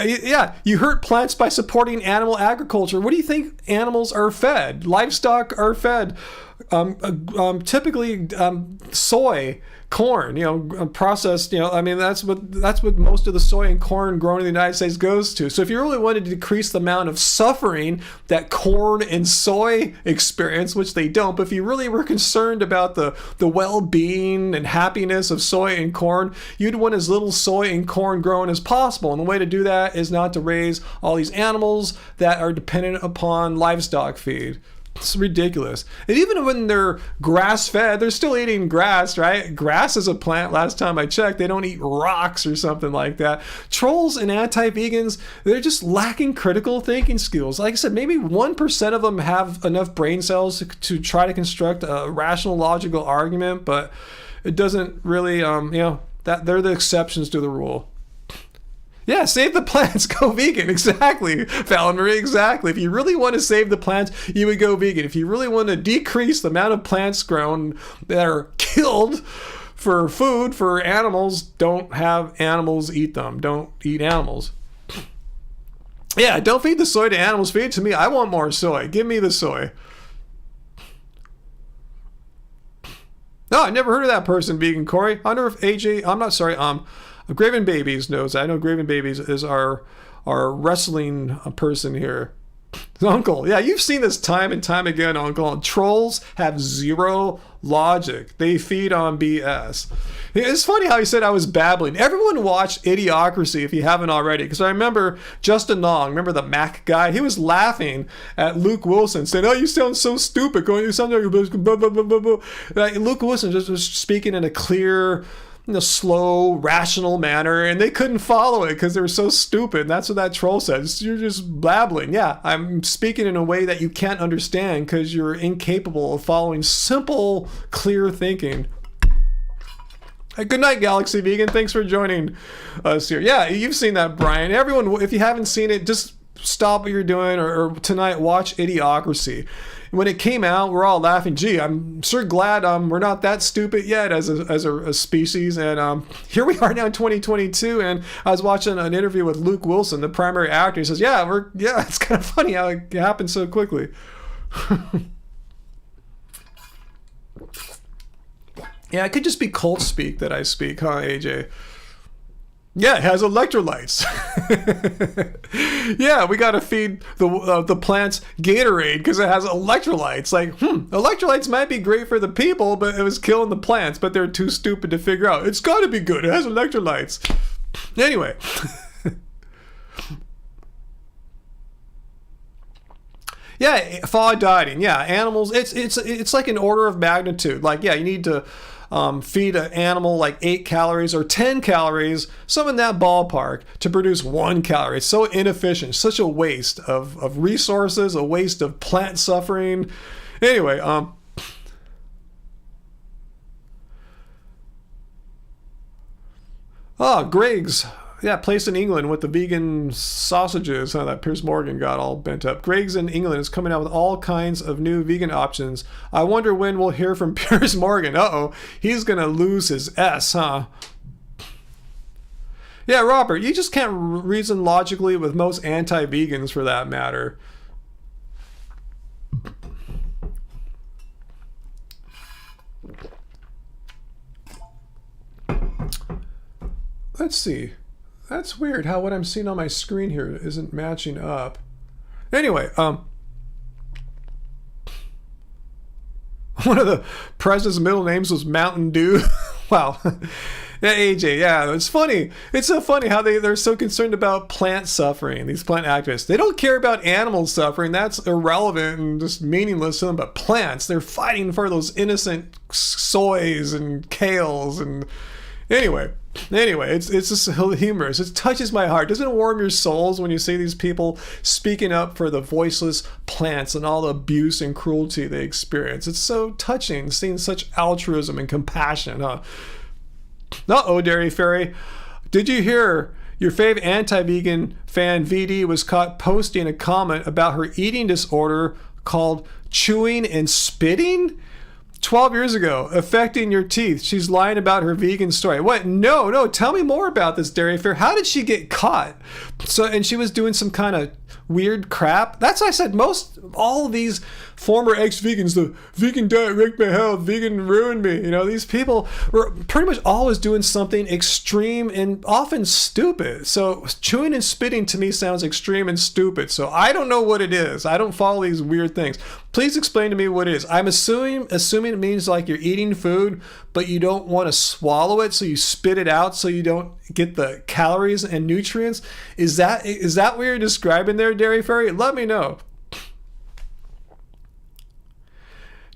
A: yeah, you hurt plants by supporting animal agriculture. What do you think animals are fed? Livestock are fed typically soy, corn, processed, I mean, that's what most of the soy and corn grown in the United States goes to. So if you really wanted to decrease the amount of suffering that corn and soy experience, which they don't, but if you really were concerned about the well-being and happiness of soy and corn, you'd want as little soy and corn grown as possible. And the way to do that is not to raise all these animals that are dependent upon livestock feed. It's ridiculous. And even when they're grass-fed, they're still eating grass, right? Grass is a plant. Last time I checked, they don't eat rocks or something like that. Trolls and anti-vegans, they're just lacking critical thinking skills. Like I said, maybe 1% of them have enough brain cells to try to construct a rational, logical argument, but it doesn't really, that they're the exceptions to the rule. Yeah, save the plants, go vegan. Exactly, Fallon Marie, exactly. If you really want to save the plants, you would go vegan. If you really want to decrease the amount of plants grown that are killed for food for animals, don't have animals eat them. Don't eat animals. Yeah, don't feed the soy to animals. Feed it to me. I want more soy. Give me the soy. No, I never heard of that person, Vegan Corey. I wonder if Graven Babies knows. I know Graven Babies is our wrestling person here. Uncle, yeah, you've seen this time and time again, Uncle. Trolls have zero logic. They feed on BS. It's funny how he said I was babbling. Everyone watch Idiocracy if you haven't already, because I remember Justin Long, remember the Mac guy? He was laughing at Luke Wilson, saying, "Oh, you sound so stupid. You sound like blah, blah, blah, blah, blah." Like, Luke Wilson just was speaking in a clear, slow, rational manner, and they couldn't follow it because they were so stupid. And that's what that troll says. You're just blabbling. Yeah, I'm speaking in a way that you can't understand because you're incapable of following simple, clear thinking. Hey, good night, Galaxy Vegan. Thanks for joining us here. Yeah, you've seen that, Brian. Everyone, if you haven't seen it, just stop what you're doing or tonight watch Idiocracy. When it came out, we're all laughing. Gee, I'm sure glad we're not that stupid yet as a species. And here we are now in 2022. And I was watching an interview with Luke Wilson, the primary actor. He says, "Yeah, it's kind of funny how it happened so quickly." Yeah, it could just be cult speak that I speak, huh, AJ? Yeah, it has electrolytes. Yeah, we got to feed the plants Gatorade because it has electrolytes. Like, electrolytes might be great for the people, but it was killing the plants. But they're too stupid to figure out. It's got to be good. It has electrolytes. Anyway. Yeah, fog dieting. Yeah, animals. It's like an order of magnitude. Like, yeah, you need to feed an animal like 8 calories or 10 calories, some in that ballpark, to produce 1 calorie. It's so inefficient, such a waste of resources, a waste of plant suffering. Anyway, Greg's. Yeah, place in England with the vegan sausages that Piers Morgan got all bent up. Greg's in England is coming out with all kinds of new vegan options. I wonder when we'll hear from Piers Morgan. Uh-oh, he's going to lose his S, huh? Yeah, Robert, you just can't reason logically with most anti-vegans for that matter. Let's see. That's weird how what I'm seeing on my screen here isn't matching up. Anyway, one of the president's middle names was Mountain Dew. Wow. Yeah, AJ, yeah, it's funny. It's so funny how they're so concerned about plant suffering, these plant activists. They don't care about animal suffering. That's irrelevant and just meaningless to them. But plants, they're fighting for those innocent soys and kales and... Anyway, it's just humorous. It touches my heart. Doesn't it warm your souls when you see these people speaking up for the voiceless plants and all the abuse and cruelty they experience? It's so touching seeing such altruism and compassion, huh? Uh-oh, Dairy Fairy. Did you hear your fave anti-vegan fan VD was caught posting a comment about her eating disorder called chewing and spitting? 12 years ago, affecting your teeth. She's lying about her vegan story. What? No. Tell me more about this, Dairy Fair. How did she get caught? And she was doing some kind of weird crap. That's why I said all of these former ex-vegans, the vegan diet wrecked my health, vegan ruined me. You know, these people were pretty much always doing something extreme and often stupid. So chewing and spitting to me sounds extreme and stupid. So I don't know what it is. I don't follow these weird things. Please explain to me what it is. I'm assuming it means like you're eating food, but you don't want to swallow it, so you spit it out so you don't get the calories and nutrients. Is that what you're describing there, Dairy Fairy? Let me know.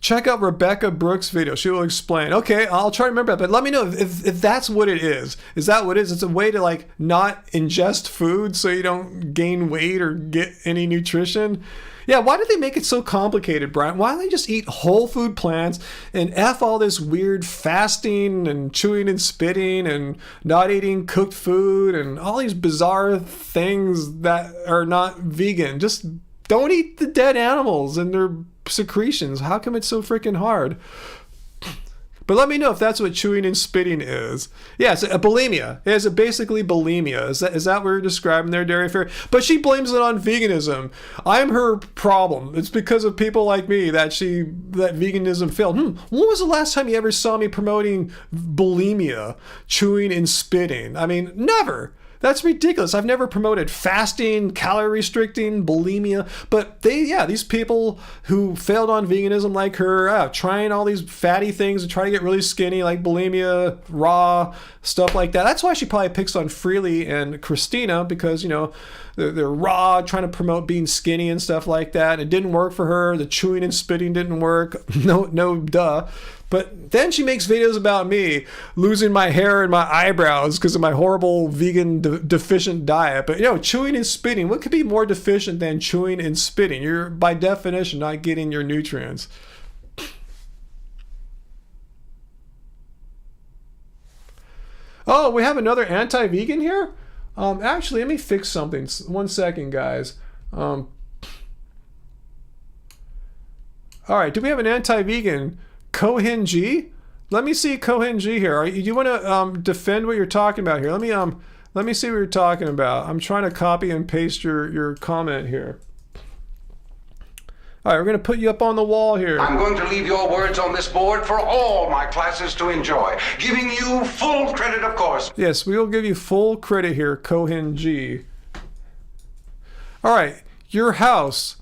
A: Check out Rebecca Brooks' video. She will explain. Okay, I'll try to remember that, but let me know if that's what it is. Is that what it is? It's a way to like not ingest food so you don't gain weight or get any nutrition. Yeah, why do they make it so complicated, Brian? Why don't they just eat whole food plants and F all this weird fasting and chewing and spitting and not eating cooked food and all these bizarre things that are not vegan? Just don't eat the dead animals and their secretions. How come it's so freaking hard? But let me know if that's what chewing and spitting is. Yeah, it's a bulimia. It's basically bulimia. Is that what you're describing there, Dairy Fairy? But she blames it on veganism. I'm her problem. It's because of people like me that veganism failed. When was the last time you ever saw me promoting bulimia, chewing and spitting? I mean, never. That's ridiculous. I've never promoted fasting, calorie restricting, bulimia, but these people who failed on veganism like her, trying all these fatty things to try to get really skinny, like bulimia, raw, stuff like that. That's why she probably picks on Freely and Christina, because, you know, they're raw, trying to promote being skinny and stuff like that. It didn't work for her. The chewing and spitting didn't work. No, duh. But then she makes videos about me losing my hair and my eyebrows because of my horrible vegan deficient diet. But, you know, chewing and spitting, what could be more deficient than chewing and spitting? You're, by definition, not getting your nutrients. Oh, we have another anti-vegan here? Actually, let me fix something. 1 second, guys. All right, do we have an anti-vegan? Cohen G? Let me see Cohen G here. Do you want to defend what you're talking about here? Let me see what you're talking about. I'm trying to copy and paste your comment here. All right, we're going to put you up on the wall here.
B: I'm going to leave your words on this board for all my classes to enjoy, giving you full credit, of course.
A: Yes, we will give you full credit here, Cohen G. All right, your house,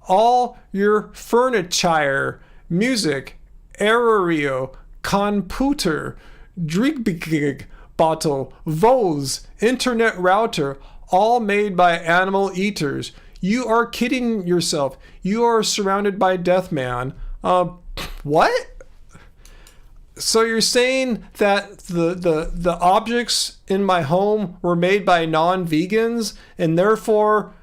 A: all your furniture, music, aereo, computer, drink bottle, vose, internet router, all made by animal eaters. You are kidding yourself. You are surrounded by death, man. What? So you're saying that the objects in my home were made by non-vegans and therefore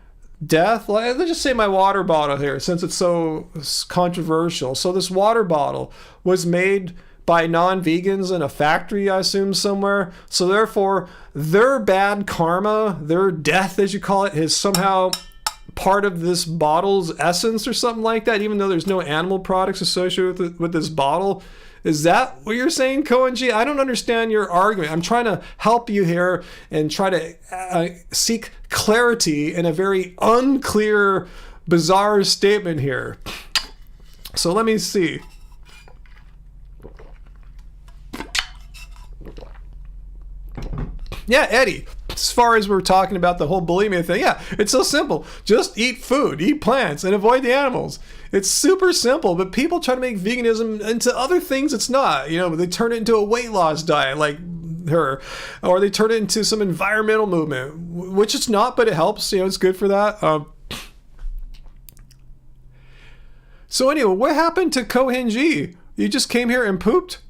A: death? Let's just say my water bottle here, since it's so controversial. So this water bottle was made by non-vegans in a factory, I assume, somewhere. So therefore, their bad karma, their death, as you call it, is somehow part of this bottle's essence or something like that, even though there's no animal products associated with this bottle. Is that what you're saying, Cohen G? I don't understand your argument. I'm trying to help you here and try to seek clarity in a very unclear, bizarre statement here. So let me see. Yeah, Eddie, as far as we're talking about the whole bulimia thing, yeah, it's so simple. Just eat food, eat plants, and avoid the animals. It's super simple, but people try to make veganism into other things it's not. You know, they turn it into a weight loss diet like her, or they turn it into some environmental movement, which it's not, but it helps. You know, it's good for that. So anyway, what happened to Cohen G? You just came here and pooped?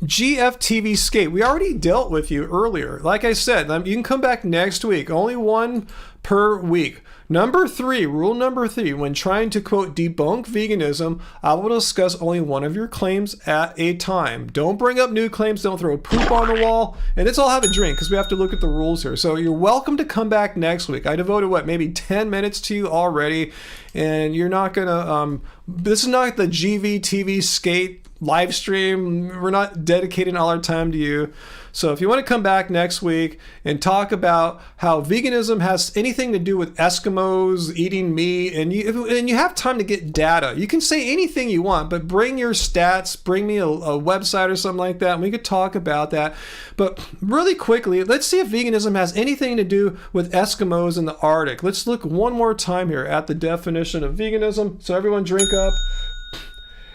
A: GFTV Skate, we already dealt with you earlier. Like I said, you can come back next week. Only one per week. Rule number 3, when trying to, quote, debunk veganism, I will discuss only one of your claims at a time. Don't bring up new claims. Don't throw poop on the wall. And let's all have a drink because we have to look at the rules here. So you're welcome to come back next week. I devoted, maybe 10 minutes to you already. And you're not going to, this is not the GVTV Skate live stream. We're not dedicating all our time to you. So if you want to come back next week and talk about how veganism has anything to do with Eskimos eating meat, and you have time to get data, you can say anything you want, but bring your stats, bring me a website or something like that, and we could talk about that. But really quickly, let's see if veganism has anything to do with Eskimos in the Arctic. Let's look one more time here at the definition of veganism. So everyone drink up.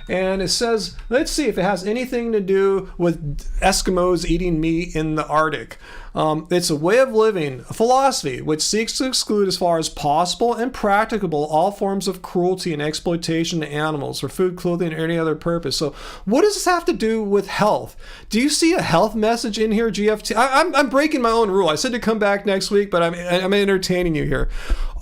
A: And it says, let's see if it has anything to do with Eskimos eating meat in the Arctic. It's a way of living, a philosophy, which seeks to exclude as far as possible and practicable all forms of cruelty and exploitation to animals for food, clothing, or any other purpose. So what does this have to do with health? Do you see a health message in here, GFT? I'm breaking my own rule. I said to come back next week, but I'm entertaining you here.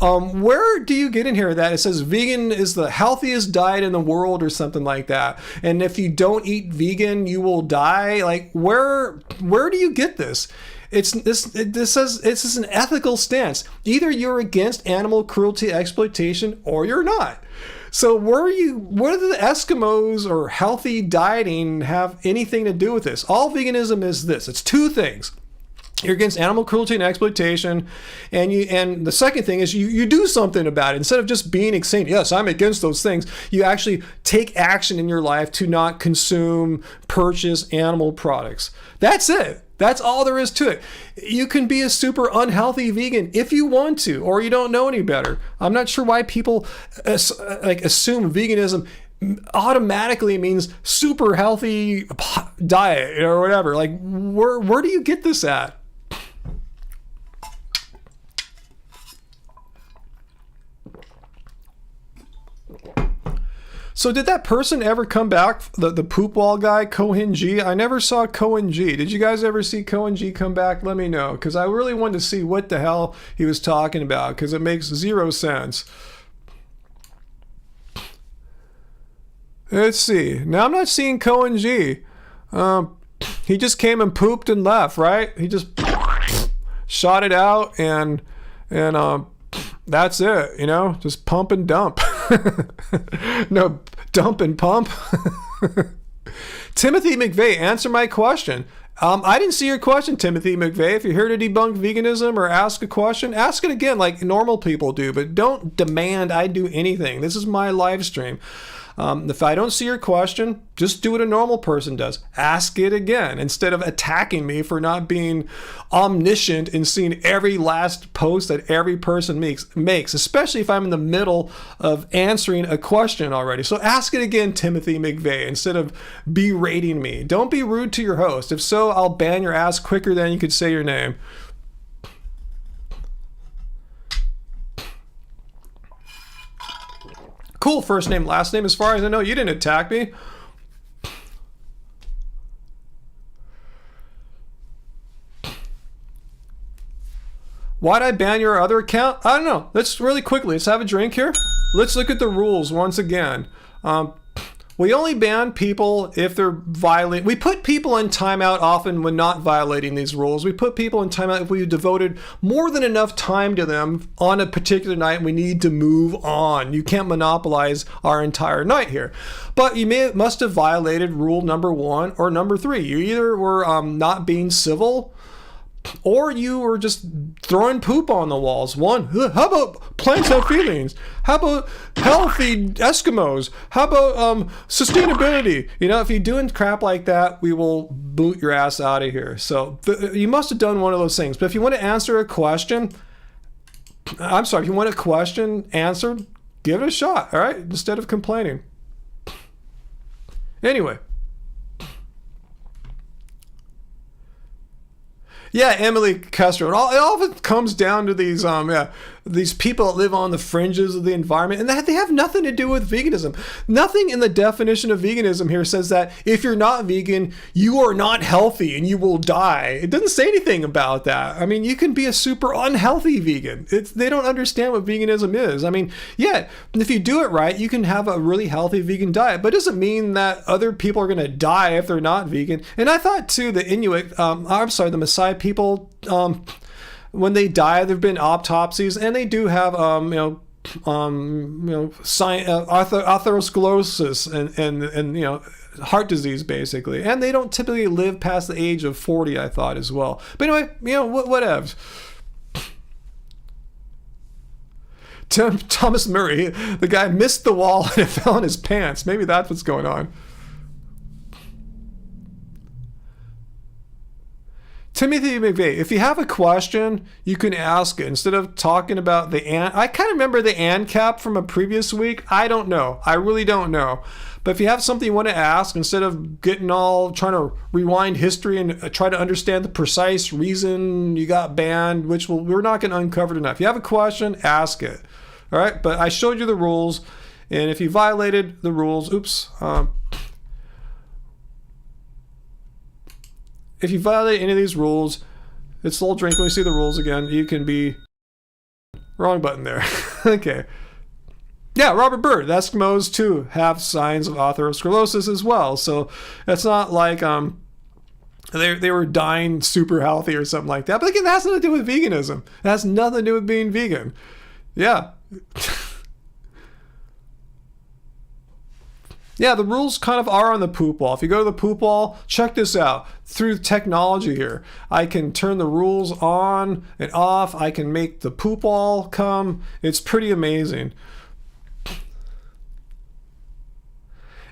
A: Where do you get in here that it says vegan is the healthiest diet in the world or something like that? And if you don't eat vegan, you will die? Like, where do you get this? This says it's an ethical stance. Either you're against animal cruelty, exploitation, or you're not. So what do the Eskimos or healthy dieting have anything to do with this? All veganism is this. It's two things. You're against animal cruelty and exploitation, and the second thing is you do something about it. Instead of just being saying, yes, I'm against those things, you actually take action in your life to not consume, purchase animal products. That's it. That's all there is to it. You can be a super unhealthy vegan if you want to, or you don't know any better. I'm not sure why people assume veganism automatically means super healthy diet or whatever. Like, where do you get this at? So did that person ever come back, the poop wall guy, Cohen G? I never saw Cohen G. Did you guys ever see Cohen G come back? Let me know, because I really wanted to see what the hell he was talking about, because it makes zero sense. Let's see. Now I'm not seeing Cohen G. He just came and pooped and left, right? He just shot it out and that's it, just pump and dump. No, dump and pump. Timothy McVeigh, answer my question. I didn't see your question, Timothy McVeigh. If you're here to debunk veganism or ask a question, ask it again like normal people do, but don't demand I do anything. This is my live stream. If I don't see your question, just do what a normal person does. Ask it again instead of attacking me for not being omniscient and seeing every last post that every person makes, especially if I'm in the middle of answering a question already. So ask it again, Timothy McVeigh, instead of berating me. Don't be rude to your host. If so, I'll ban your ass quicker than you could say your name. Cool first name, last name. As far as I know, you didn't attack me. Why'd I ban your other account? I don't know. Let's really quickly, let's have a drink here. Let's look at the rules once again. We only ban people if they're violating. We put people in timeout often when not violating these rules. We put people in timeout if we devoted more than enough time to them on a particular night and we need to move on. You can't monopolize our entire night here. But you must have violated rule number 1 or number 3. You either were not being civil, or you were just throwing poop on the walls. One, how about plants have feelings? How about healthy Eskimos? How about sustainability? If you're doing crap like that, we will boot your ass out of here. So you must have done one of those things. But if you want to answer a question, if you want a question answered, give it a shot, all right? Instead of complaining. Anyway. Yeah, Emily Castro. It all of it comes down to these people that live on the fringes of the environment, and that they have nothing to do with veganism. Nothing in the definition of veganism here says that if you're not vegan, you are not healthy and you will die. It doesn't say anything about that. I mean, you can be a super unhealthy vegan. They don't understand what veganism is. I mean, yeah, if you do it right, you can have a really healthy vegan diet, but it doesn't mean that other people are going to die if they're not vegan. And I thought too, the Inuit, the Maasai people, when they die, there've been autopsies, and they do have atherosclerosis and heart disease, basically. And they don't typically live past the age of 40, I thought, as well. But anyway, whatever. Thomas Murray, the guy missed the wall and it fell in his pants. Maybe that's what's going on. Timothy McVeigh, if you have a question, you can ask it instead of talking about the ant. I kind of remember the ANCAP from a previous week. I don't know. I really don't know. But if you have something you want to ask, instead of getting all trying to rewind history and try to understand the precise reason you got banned, which we're not going to uncover tonight. If you have a question, ask it. All right. But I showed you the rules. And if you violated the rules, if you violate any of these rules, it's a little drink when you see the rules again. You can be... Wrong button there. Okay. Yeah, Robert Bird. The Eskimos, too, have signs of atherosclerosis as well. So it's not like they were dying super healthy or something like that. But again, that has nothing to do with veganism. It has nothing to do with being vegan. Yeah. Yeah, the rules kind of are on the poop wall. If you go to the poop wall, check this out. Through technology here, I can turn the rules on and off. I can make the poop wall come. It's pretty amazing.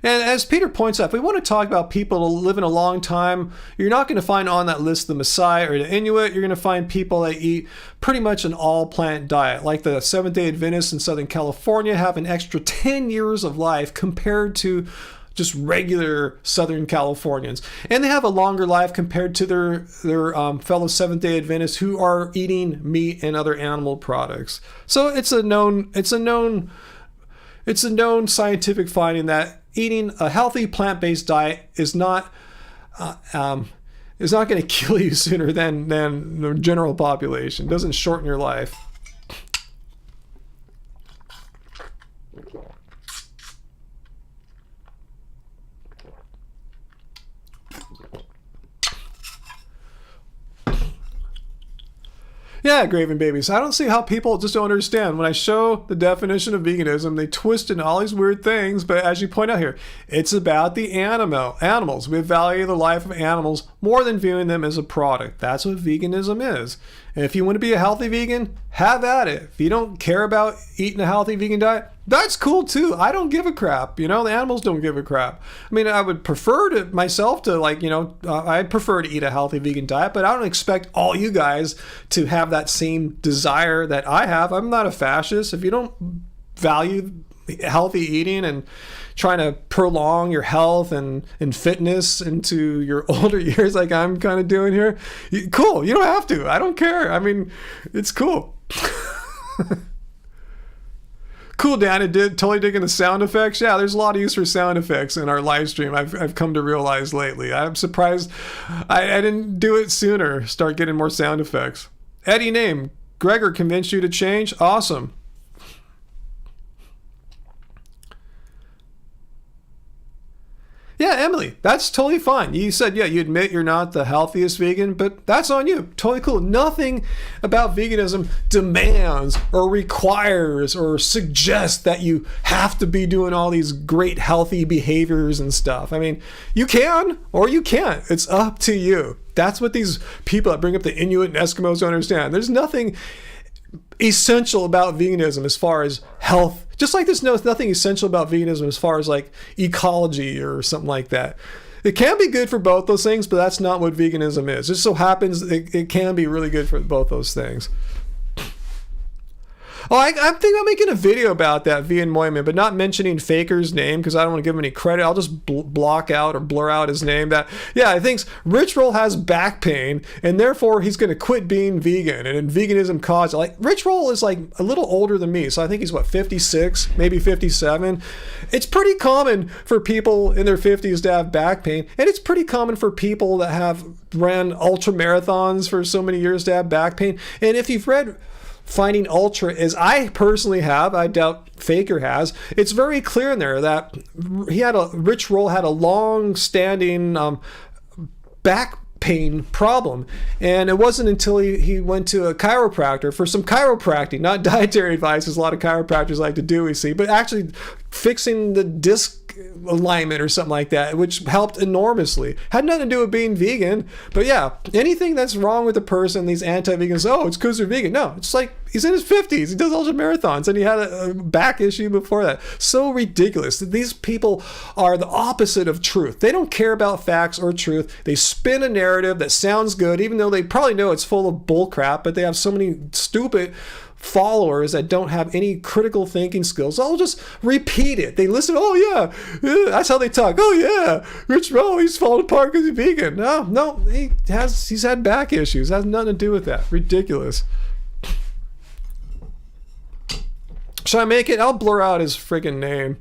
A: And as Peter points out, if we want to talk about people living a long time, you're not going to find on that list the Maasai or the Inuit. You're going to find people that eat pretty much an all-plant diet, like the Seventh-day Adventists in Southern California have an extra 10 years of life compared to just regular Southern Californians. And they have a longer life compared to their fellow Seventh-day Adventists who are eating meat and other animal products. So it's a known scientific finding that eating a healthy plant-based diet is not going to kill you sooner than the general population. It doesn't shorten your life. Yeah, Graven Babies. I don't see how people just don't understand. When I show the definition of veganism, they twist into all these weird things. But as you point out here, it's about the animals. We value the life of animals more than viewing them as a product. That's what veganism is. And if you want to be a healthy vegan, have at it. If you don't care about eating a healthy vegan diet, that's cool too. I don't give a crap. The animals don't give a crap. I mean, I would prefer I'd prefer to eat a healthy vegan diet, but I don't expect all you guys to have that same desire that I have. I'm not a fascist. If you don't value healthy eating and trying to prolong your health and fitness into your older years like I'm kind of doing here, cool. You don't have to. I don't care. I mean, it's cool. Cool, Dan. It did totally digging the sound effects. Yeah, there's a lot of use for sound effects in our live stream. I've come to realize lately. I'm surprised I didn't do it sooner. Start getting more sound effects. Eddie Name. Gregor convinced you to change? Awesome. Yeah, Emily, that's totally fine. You said, yeah, you admit you're not the healthiest vegan, but that's on you. Totally cool. Nothing about veganism demands or requires or suggests that you have to be doing all these great healthy behaviors and stuff. I mean, you can or you can't. It's up to you. That's what these people that bring up the Inuit and Eskimos don't understand. There's nothing essential about veganism as far as health. Just like there's nothing essential about veganism as far as like ecology or something like that. It can be good for both those things, but that's not what veganism is. It just so happens it can be really good for both those things. Oh, I think I'm making a video about that, Vian Moyman, but not mentioning Faker's name because I don't want to give him any credit. I'll just block out or blur out his name. I think Rich Roll has back pain, and therefore he's going to quit being vegan. And veganism caused, Rich Roll is like a little older than me, so I think he's 56, maybe 57. It's pretty common for people in their 50s to have back pain, and it's pretty common for people that have ran ultra marathons for so many years to have back pain. And if you've read Finding Ultra, as I personally have, I doubt Faker has, it's very clear in there that Rich Roll had a long-standing back pain problem. And it wasn't until he went to a chiropractor for some chiropractic, not dietary advice, as a lot of chiropractors like to do, we see, but actually fixing the disc alignment or something like that, which helped enormously. Had nothing to do with being vegan, but yeah, anything that's wrong with a person, these anti-vegans, oh, it's because they're vegan. No, it's like he's in his 50s, he does ultra marathons, and he had a back issue before that. So ridiculous. These people are the opposite of truth. They don't care about facts or truth. They spin a narrative that sounds good, even though they probably know it's full of bull crap, but they have so many stupid followers that don't have any critical thinking skills. I'll just repeat it. They listen, oh yeah, that's how they talk. Oh yeah, Rich Roll, he's falling apart because he's vegan. No, he's had back issues. It has nothing to do with that. Ridiculous. Should I make it? I'll blur out his friggin' name.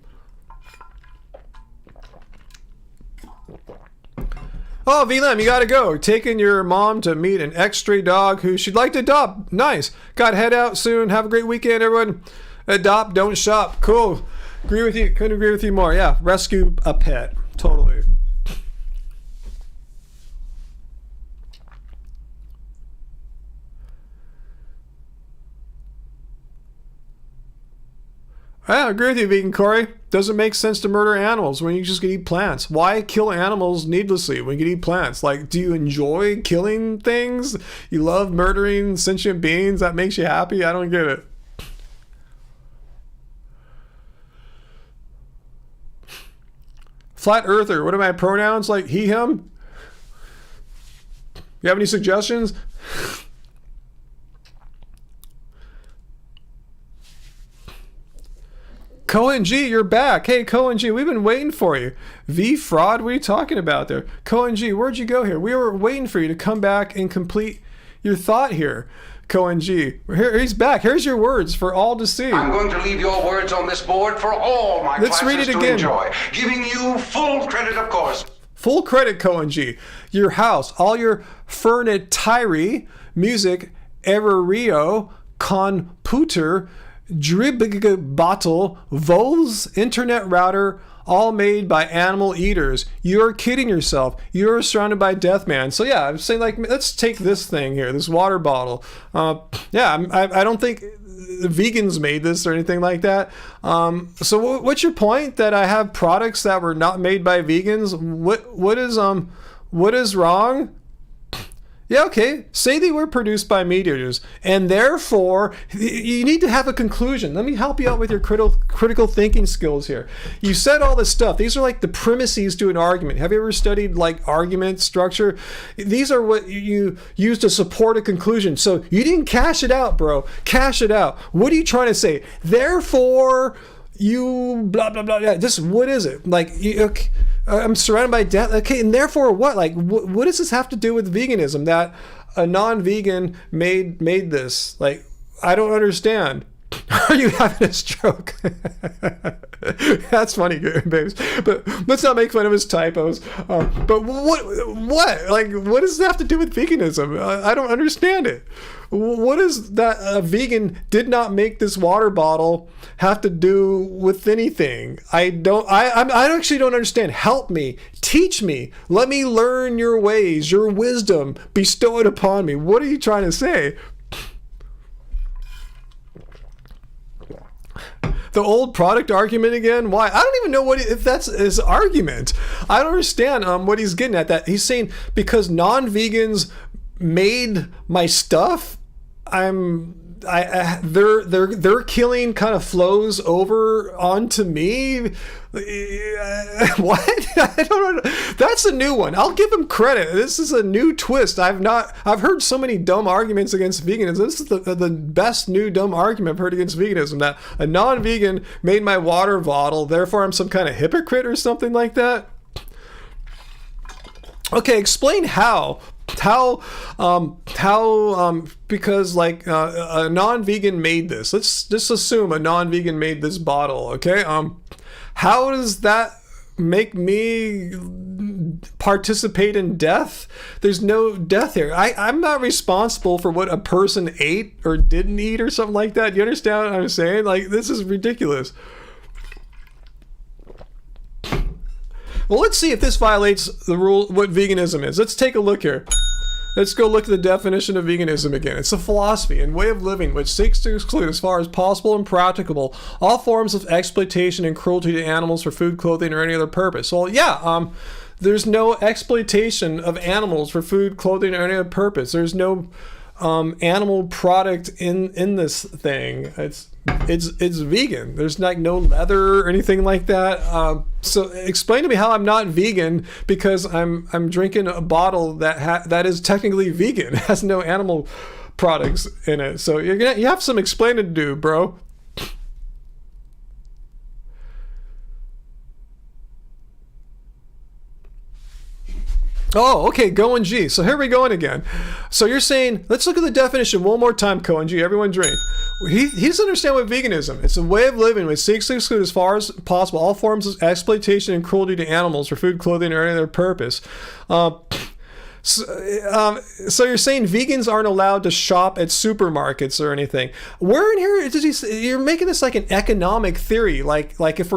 A: Oh, VLM, you gotta go. Taking your mom to meet an ex-stray dog who she'd like to adopt. Nice. Got to head out soon. Have a great weekend, everyone. Adopt, don't shop. Cool. Agree with you. Couldn't agree with you more. Yeah, rescue a pet. Totally. I agree with you, Vegan Corey. Doesn't make sense to murder animals when you just can eat plants. Why kill animals needlessly when you can eat plants? Like, do you enjoy killing things? You love murdering sentient beings? That makes you happy? I don't get it. Flat earther, what are my pronouns? Like he, him? You have any suggestions? Cohen G, you're back. Hey, Cohen G, we've been waiting for you. V fraud, what are you talking about there? Cohen G, where'd you go here? We were waiting for you to come back and complete your thought here. Cohen G, here, he's back. Here's your words for all to see.
B: I'm going to leave your words on this board for all my
A: Let's read it
B: classes to
A: again.
B: enjoy, giving you full credit, of course.
A: Full credit, Cohen G. Your house, all your furniture, music, Everio, computer, drib bottle, voles, internet router, all made by animal eaters. You're kidding yourself. You're surrounded by death, man. So yeah, I'm saying, like, let's take this thing here, this water bottle. Yeah, I don't think vegans made this or anything like that. So what's your point? That I have products that were not made by vegans? What is wrong? Yeah, okay. Say they were produced by meat eaters, and therefore you need to have a conclusion. Let me help you out with your critical thinking skills here. You said all this stuff. These are like the premises to an argument. Have you ever studied like argument structure? These are what you use to support a conclusion. So you didn't cash it out, bro. Cash it out. What are you trying to say? Therefore, you blah blah blah. Yeah, just what is it? Like okay, I'm surrounded by death. Okay, and therefore what? Like what does this have to do with veganism? That a non-vegan made this? Like I don't understand. Are you having a stroke? That's funny, babes. But let's not make fun of his typos. But what? Like, what does that have to do with veganism? I don't understand it. What does that a vegan did not make this water bottle have to do with anything? I actually don't understand. Help me. Teach me. Let me learn your ways, your wisdom. Bestow it upon me. What are you trying to say? The old product argument again? Why? I don't even know if that's his argument. I don't understand what he's getting at. That he's saying because non-vegans made my stuff, their killing kind of flows over onto me. What? I don't know. That's a new one. I'll give him credit. This is a new twist. I've heard so many dumb arguments against veganism. This is the best new dumb argument I've heard against veganism. That a non-vegan made my water bottle, therefore I'm some kind of hypocrite or something like that. Okay, explain how. Because like a non-vegan made this. Let's just assume a non-vegan made this bottle, okay? How does that make me participate in death? There's no death here. I'm not responsible for what a person ate or didn't eat or something like that. You understand what I'm saying? Like, this is ridiculous. Well, let's see if this violates the rule, what veganism is. Let's take a look here. Let's go look at the definition of veganism again. It's a philosophy and way of living which seeks to exclude, as far as possible and practicable, all forms of exploitation and cruelty to animals for food, clothing, or any other purpose. Well, yeah, there's no exploitation of animals for food, clothing, or any other purpose. There's no animal product in this thing. It's vegan. There's like no leather or anything like that. So explain to me how I'm not vegan because I'm drinking a bottle that is technically vegan. It has no animal products in it. So you have some explaining to do, bro. Oh, okay, Cohen G. So here we go again. So you're saying, let's look at the definition one more time, Cohen G. Everyone drink. He doesn't understand what veganism. It's a way of living which seeks to exclude, as far as possible, all forms of exploitation and cruelty to animals for food, clothing, or any other purpose. So you're saying vegans aren't allowed to shop at supermarkets or anything. Where in here you're making this like an economic theory, like if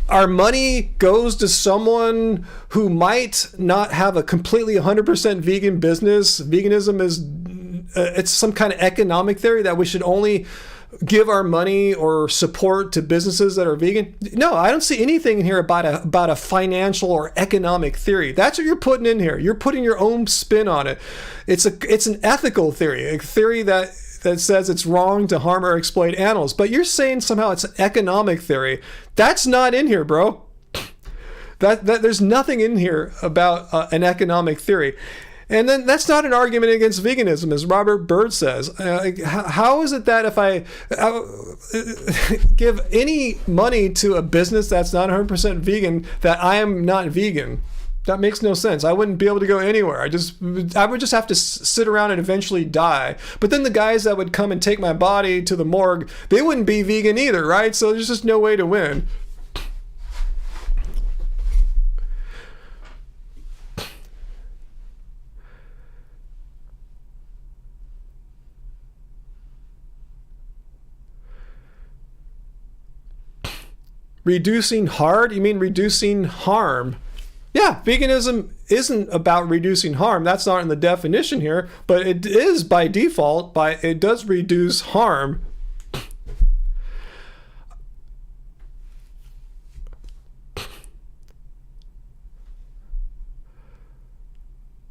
A: our money goes to someone who might not have a completely 100% vegan business. Veganism is it's some kind of economic theory that we should only give our money or support to businesses that are vegan. No, I don't see anything in here about a financial or economic theory. That's what you're putting in here. You're putting your own spin on it. It's an ethical theory, a theory that says it's wrong to harm or exploit animals. But you're saying somehow it's an economic theory. That's not in here, bro. That there's nothing in here about an economic theory. And then that's not an argument against veganism, as Robert Bird says. How is it that if I give any money to a business that's not 100% vegan, that I am not vegan? That makes no sense. I wouldn't be able to go anywhere. I would just have to sit around and eventually die. But then the guys that would come and take my body to the morgue, they wouldn't be vegan either, right? So there's just no way to win. Reducing hard? You mean reducing harm? Yeah, veganism isn't about reducing harm. That's not in the definition here, but it is by default. It does reduce harm.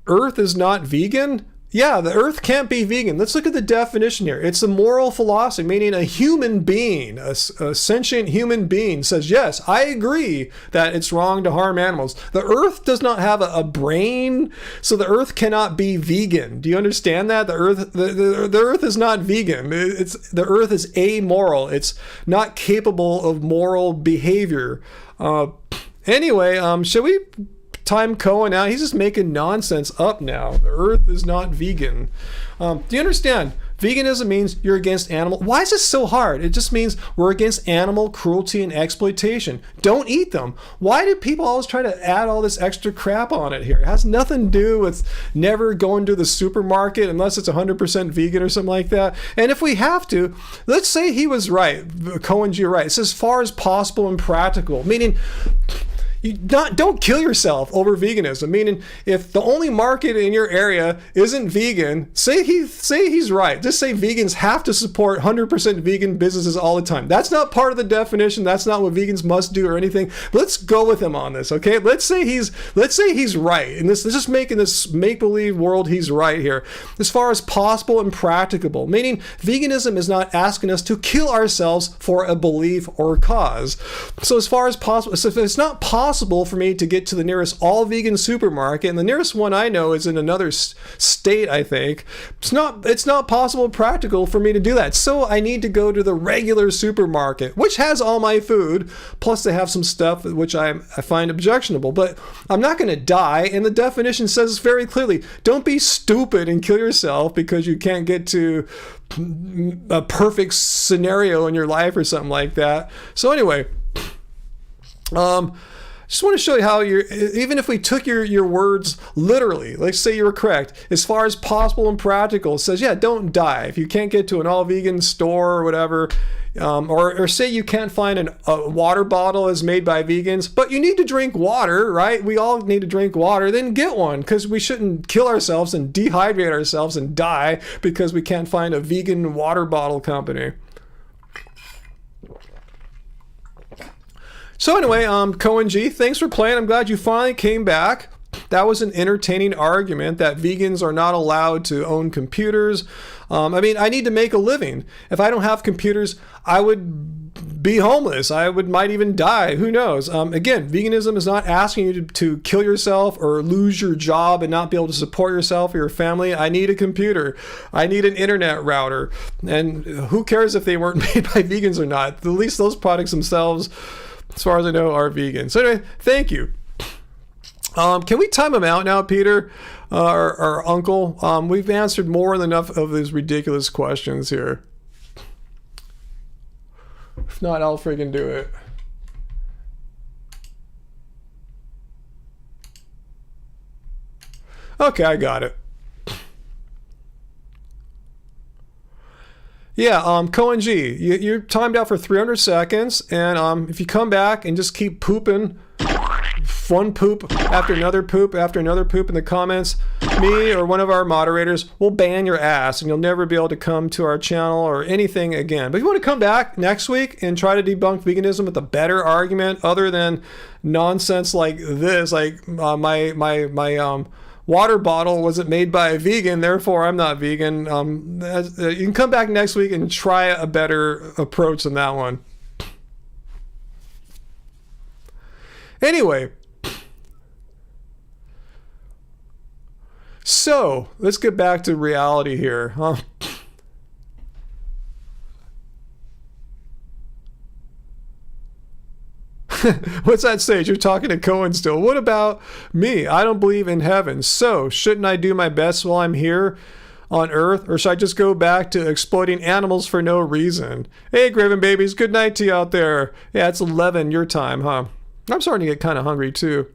A: Earth is not vegan? Yeah, the earth can't be vegan. Let's look at the definition here. It's a moral philosophy, meaning a human being, a sentient human being says, yes, I agree that it's wrong to harm animals. The earth does not have a brain, so the earth cannot be vegan. Do you understand that? The earth is not vegan. The earth is amoral. It's not capable of moral behavior. Anyway, should we time Cohen out? He's just making nonsense up now. The earth is not vegan. Do you understand? Veganism means you're against animal. Why is this so hard? It just means we're against animal cruelty and exploitation. Don't eat them. Why do people always try to add all this extra crap on it here? It has nothing to do with never going to the supermarket unless it's 100% vegan or something like that. And if we have to, let's say he was right. Cohen G. right. It's as far as possible and practical, meaning don't kill yourself over veganism. Meaning, if the only market in your area isn't vegan, say he's right. Just say vegans have to support 100% vegan businesses all the time. That's not part of the definition. That's not what vegans must do or anything. Let's go with him on this, okay? Let's say he's right. And let's just make in this make-believe world he's right here. As far as possible and practicable, meaning veganism is not asking us to kill ourselves for a belief or cause. So as far as possible, so if it's not possible for me to get to the nearest all-vegan supermarket, and the nearest one I know is in another state, I think. It's not possible or practical for me to do that. So I need to go to the regular supermarket, which has all my food, plus they have some stuff which I find objectionable. But I'm not going to die, and the definition says very clearly, don't be stupid and kill yourself because you can't get to a perfect scenario in your life or something like that. So anyway, Just want to show you how even if we took your words literally, let's say you were correct, as far as possible and practical, it says, yeah, don't die. If you can't get to an all-vegan store or whatever, or say you can't find a water bottle that's made by vegans, but you need to drink water, right? We all need to drink water, then get one, because we shouldn't kill ourselves and dehydrate ourselves and die because we can't find a vegan water bottle company. So anyway, Cohen G, thanks for playing. I'm glad you finally came back. That was an entertaining argument that vegans are not allowed to own computers. I mean, I need to make a living. If I don't have computers, I would be homeless. I might even die. Who knows? Again, veganism is not asking you to kill yourself or lose your job and not be able to support yourself or your family. I need a computer. I need an internet router. And who cares if they weren't made by vegans or not? At least those products themselves, as far as I know, are vegan. So anyway, thank you. Can we time him out now, Peter, or Uncle? We've answered more than enough of these ridiculous questions here. If not, I'll friggin' do it. Okay, I got it. Yeah, Cohen G, you're timed out for 300 seconds, and if you come back and just keep pooping, one poop after another poop after another poop in the comments, me or one of our moderators will ban your ass, and you'll never be able to come to our channel or anything again. But if you want to come back next week and try to debunk veganism with a better argument other than nonsense like this, like my water bottle wasn't made by a vegan, therefore I'm not vegan. You can come back next week and try a better approach than that one. Anyway, so let's get back to reality here. What's that stage? You're talking to Cohen still. What about me? I don't believe in heaven. So shouldn't I do my best while I'm here on Earth? Or should I just go back to exploiting animals for no reason? Hey, Graven babies, good night to you out there. Yeah, it's 11 your time, huh? I'm starting to get kind of hungry too.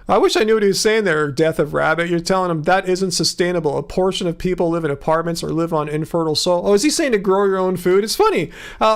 A: I wish I knew what he was saying there, Death of Rabbit. You're telling him that isn't sustainable. A portion of people live in apartments or live on infertile soil. Oh, is he saying to grow your own food? It's funny.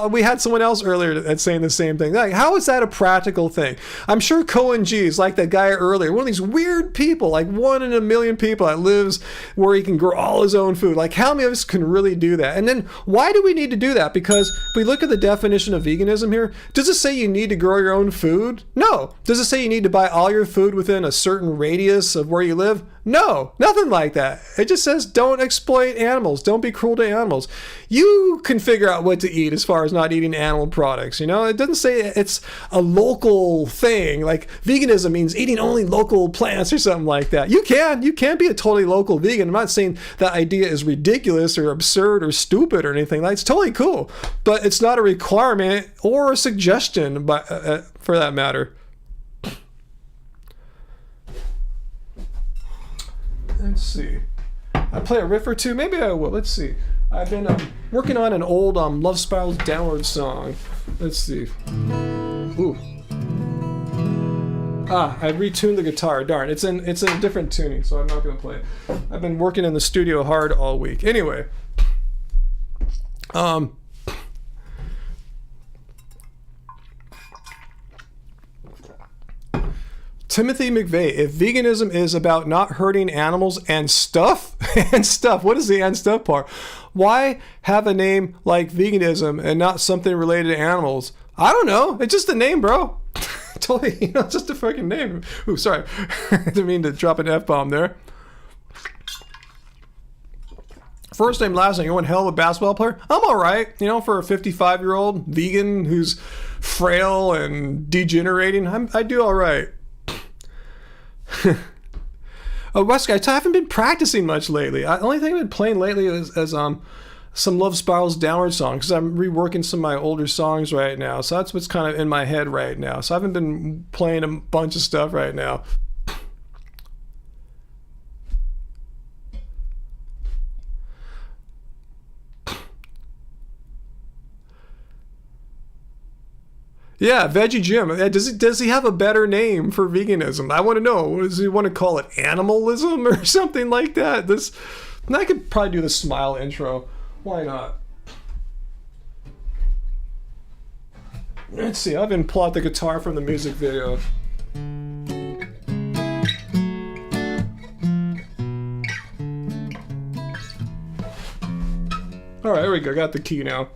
A: We had someone else earlier that's saying the same thing. Like, how is that a practical thing? I'm sure Cohen G is like that guy earlier. One of these weird people, like 1 in a million people that lives where he can grow all his own food. Like, how many of us can really do that? And then why do we need to do that? Because if we look at the definition of veganism here, does it say you need to grow your own food? No. Does it say you need to buy all your food within a certain radius of where you live? No, nothing like that. It just says don't exploit animals. Don't be cruel to animals. You can figure out what to eat as far as not eating animal products. You know, it doesn't say it's a local thing. Like veganism means eating only local plants or something like that. You can be a totally local vegan. I'm not saying that idea is ridiculous or absurd or stupid or anything. Like, it's totally cool, but it's not a requirement or a suggestion, for that matter. Let's see. I play a riff or two. Maybe I will. Let's see. I've been working on an old Love Spirals Downward song. Let's see. Ooh. I retuned the guitar. Darn. It's in a different tuning, so I'm not gonna play it. I've been working in the studio hard all week. Anyway. Timothy McVeigh, if veganism is about not hurting animals and stuff, what is the and stuff part? Why have a name like veganism and not something related to animals? I don't know. It's just a name, bro. Totally, it's just a fucking name. Ooh, sorry. I didn't mean to drop an F-bomb there. First name, last name. You want hell of a basketball player? I'm all right. For a 55-year-old vegan who's frail and degenerating, I do all right. West guy, I haven't been practicing much lately. The only thing I've been playing lately is some Love Spirals Downward songs, because I'm reworking some of my older songs right now. So that's what's kind of in my head right now. So I haven't been playing a bunch of stuff right now. Yeah, Veggie Jim. Does he have a better name for veganism? I want to know. Does he want to call it animalism or something like that? I could probably do the smile intro. Why not? Let's see. I've been pull out the guitar from the music video. All right, here we go. Got the key now.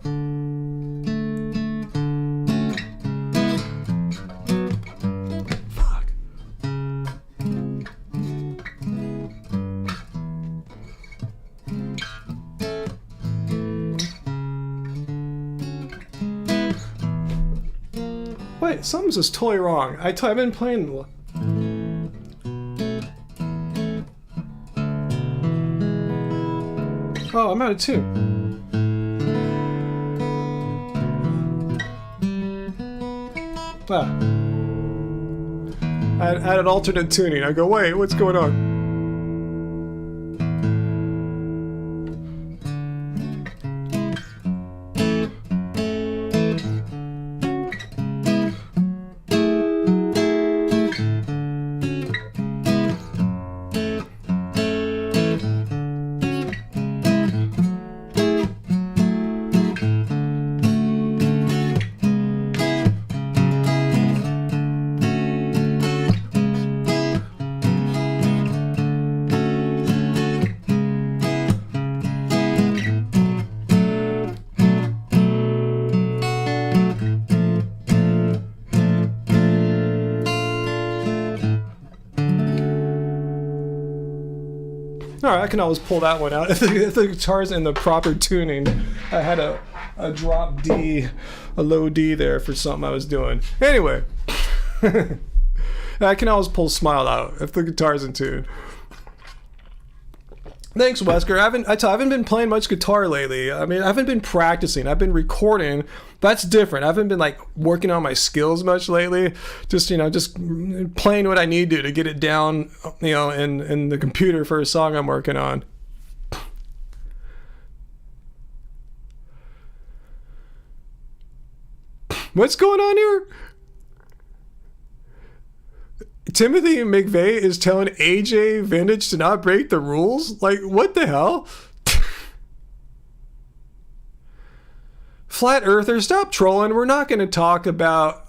A: Fuck. Wait, something's just totally wrong. I've been playing. Oh, I'm out of tune. Ah. I had an alternate tuning. I go, wait, what's going on? Alright, I can always pull that one out. If the guitar's in the proper tuning, I had a drop D, a low D there for something I was doing. Anyway, I can always pull Smile out if the guitar's in tune. Thanks, Wesker. I haven't been playing much guitar lately. I mean, I haven't been practicing. I've been recording. That's different. I haven't been like working on my skills much lately. Just playing what I need to get it down, in the computer for a song I'm working on. What's going on here? Timothy McVeigh is telling AJ Vintage to not break the rules? Like, what the hell? Flat Earthers, stop trolling. We're not going to talk about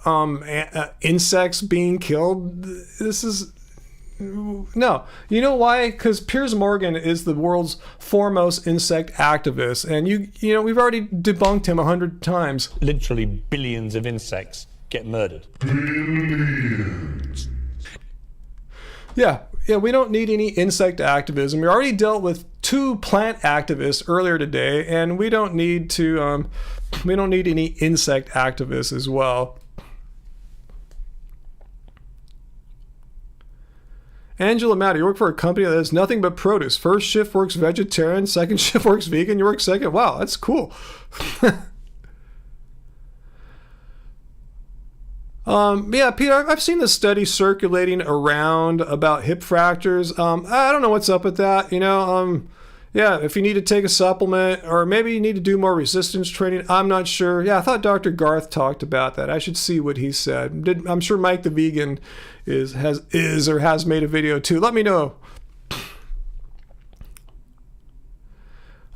A: insects being killed. This is... No. You know why? Because Piers Morgan is the world's foremost insect activist. And, we've already debunked him 100 times.
D: Literally billions of insects get murdered. Billions.
A: Yeah, we don't need any insect activism. We already dealt with 2 plant activists earlier today, and we don't need to. We don't need any insect activists as well. Angela Matter, you work for a company that has nothing but produce. First shift works vegetarian, second shift works vegan. You work second. Wow, that's cool. Yeah, Peter, I've seen the study circulating around about hip fractures. I don't know what's up with that. Yeah, if you need to take a supplement or maybe you need to do more resistance training, I'm not sure. Yeah, I thought Dr. Garth talked about that. I should see what he said. I'm sure Mike the Vegan has made a video too. Let me know.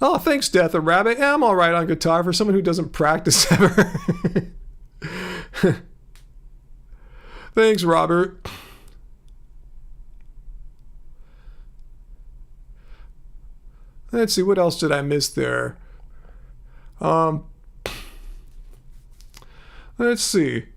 A: Oh, thanks, Death of Rabbit. Yeah, I'm all right on guitar for someone who doesn't practice ever. Thanks, Robert. Let's see, what else did I miss there? Let's see.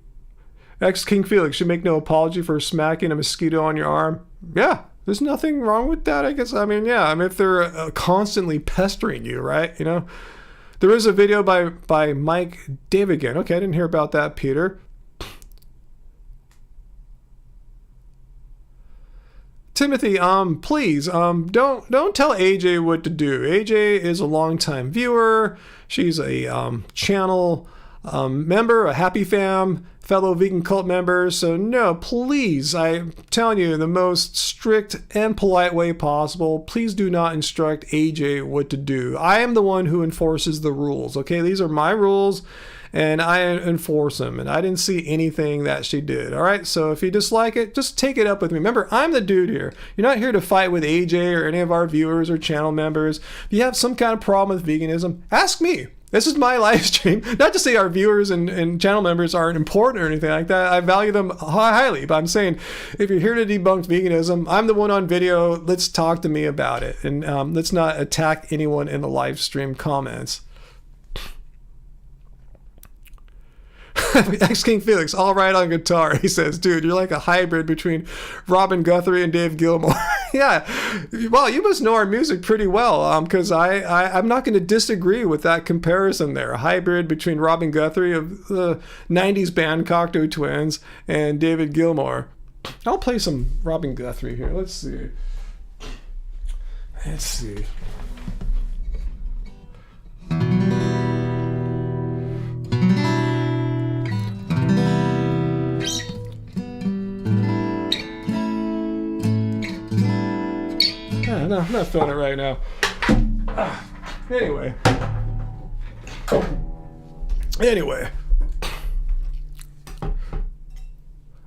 A: Ex-King Felix should make no apology for smacking a mosquito on your arm. Yeah, there's nothing wrong with that, I guess. I mean, if they're constantly pestering you, right? There is a video by Mike Davigan. Okay, I didn't hear about that, Peter. Timothy, please, don't tell AJ what to do. AJ is a longtime viewer. She's a channel member, a happy fam, fellow vegan cult member. So no, please, I'm telling you in the most strict and polite way possible, please do not instruct AJ what to do. I am the one who enforces the rules. Okay, these are my rules. and I enforce them. And I didn't see anything that she did. All right, so if you dislike it, just take it up with me. Remember, I'm the dude here. You're not here to fight with AJ or any of our viewers or channel members. If you have some kind of problem with veganism, ask me. This is my live stream. Not to say our viewers and channel members aren't important or anything like that. I value them highly. But I'm saying, if you're here to debunk veganism, I'm the one on video. Let's talk to me about it. And let's not attack anyone in the live stream comments. X-King Felix, all right on guitar. He says, dude, you're like a hybrid between Robin Guthrie and Dave Gilmour. Yeah. Well, you must know our music pretty well, because I'm not going to disagree with that comparison there. A hybrid between Robin Guthrie of the 90s band Cocteau Twins and David Gilmour. I'll play some Robin Guthrie here. Let's see. No, I'm not feeling it right now. Anyway. All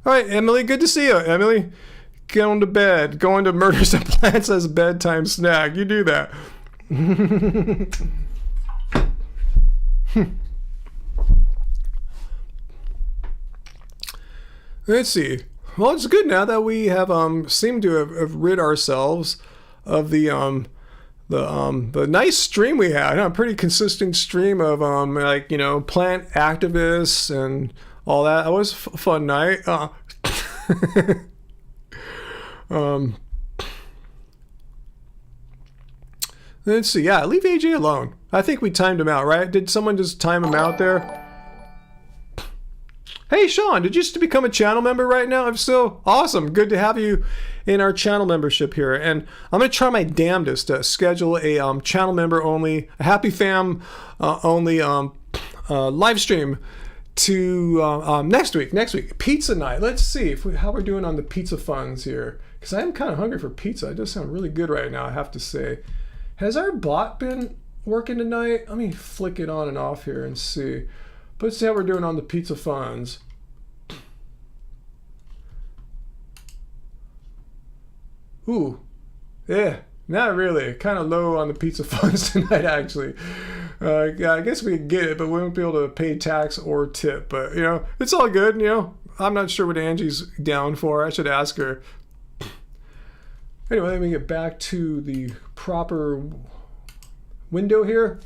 A: right, Emily, good to see you. Emily, going to bed. Going to murder some plants as a bedtime snack. You do that. Let's see. Well, it's good now that we have seemed to have rid ourselves of the nice stream we had. A pretty consistent stream of plant activists and all that. That was a fun night. Let's see. Yeah, leave AJ alone. I think we timed him out, right? Did someone just time him out there? Hey, Sean, did you just become a channel member right now? If so, awesome. Good to have you in our channel membership here. And I'm going to try my damnedest to schedule a channel member only, a happy fam only live stream to next week, pizza night. Let's see how we're doing on the pizza funds here. Because I am kind of hungry for pizza. It does sound really good right now, I have to say. Has our bot been working tonight? Let me flick it on and off here and see. Let's see how we're doing on the pizza funds. Ooh, yeah, not really. Kind of low on the pizza funds tonight, actually. I guess we could get it, but we won't be able to pay tax or tip. But, it's all good, I'm not sure what Angie's down for. I should ask her. Anyway, let me get back to the proper window here.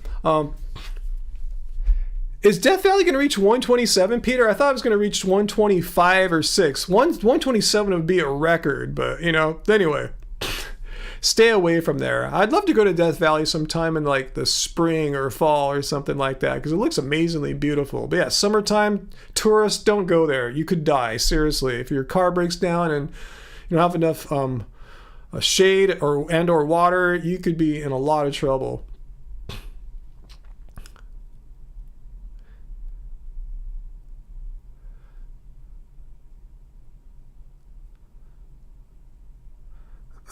A: Is Death Valley going to reach 127, Peter? I thought it was going to reach 125 or 6. 127 would be a record, but, anyway. Stay away from there. I'd love to go to Death Valley sometime in, the spring or fall or something like that, because it looks amazingly beautiful. But yeah, summertime, tourists, don't go there. You could die, seriously. If your car breaks down and you don't have enough shade or water, you could be in a lot of trouble.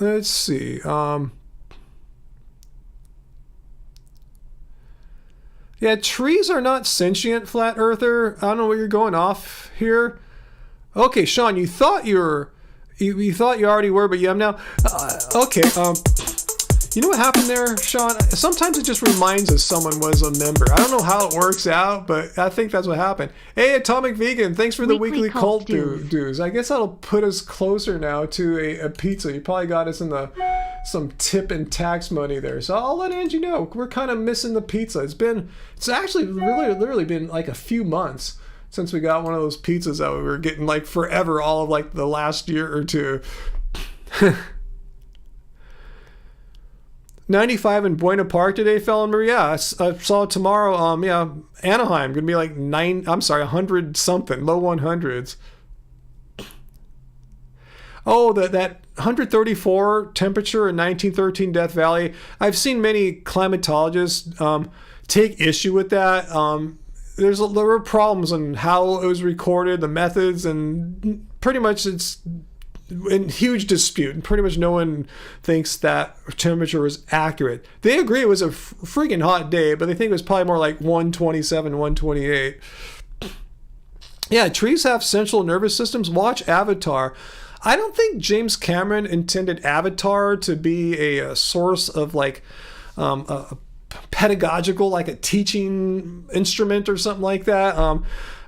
A: Let's see. Yeah, trees are not sentient, Flat Earther. I don't know where you're going off here. Okay, Sean, you thought you thought you already were, but you have now. Okay. You know what happened there, Sean? Sometimes it just reminds us someone was a member. I don't know how it works out, but I think that's what happened. Hey, Atomic Vegan, thanks for the weekly cult dues. I guess that'll put us closer now to a pizza. You probably got us in some tip and tax money there. So I'll let Angie know. We're kind of missing the pizza. It's actually literally been like a few months since we got one of those pizzas that we were getting forever, all of the last year or two. 95 in Buena Park today, Felon Marie. Yeah, I saw it tomorrow. Anaheim gonna be 100 something, low 100s. Oh, that 134 temperature in 1913 Death Valley. I've seen many climatologists take issue with that. There were problems on how it was recorded, the methods, and pretty much it's in huge dispute, and pretty much no one thinks that temperature was accurate. They agree it was a freaking hot day, but they think it was probably more like 127, 128. Yeah, trees have central nervous systems. Watch Avatar. I don't think James Cameron intended Avatar to be a source of like a pedagogical, like a teaching instrument or something like that.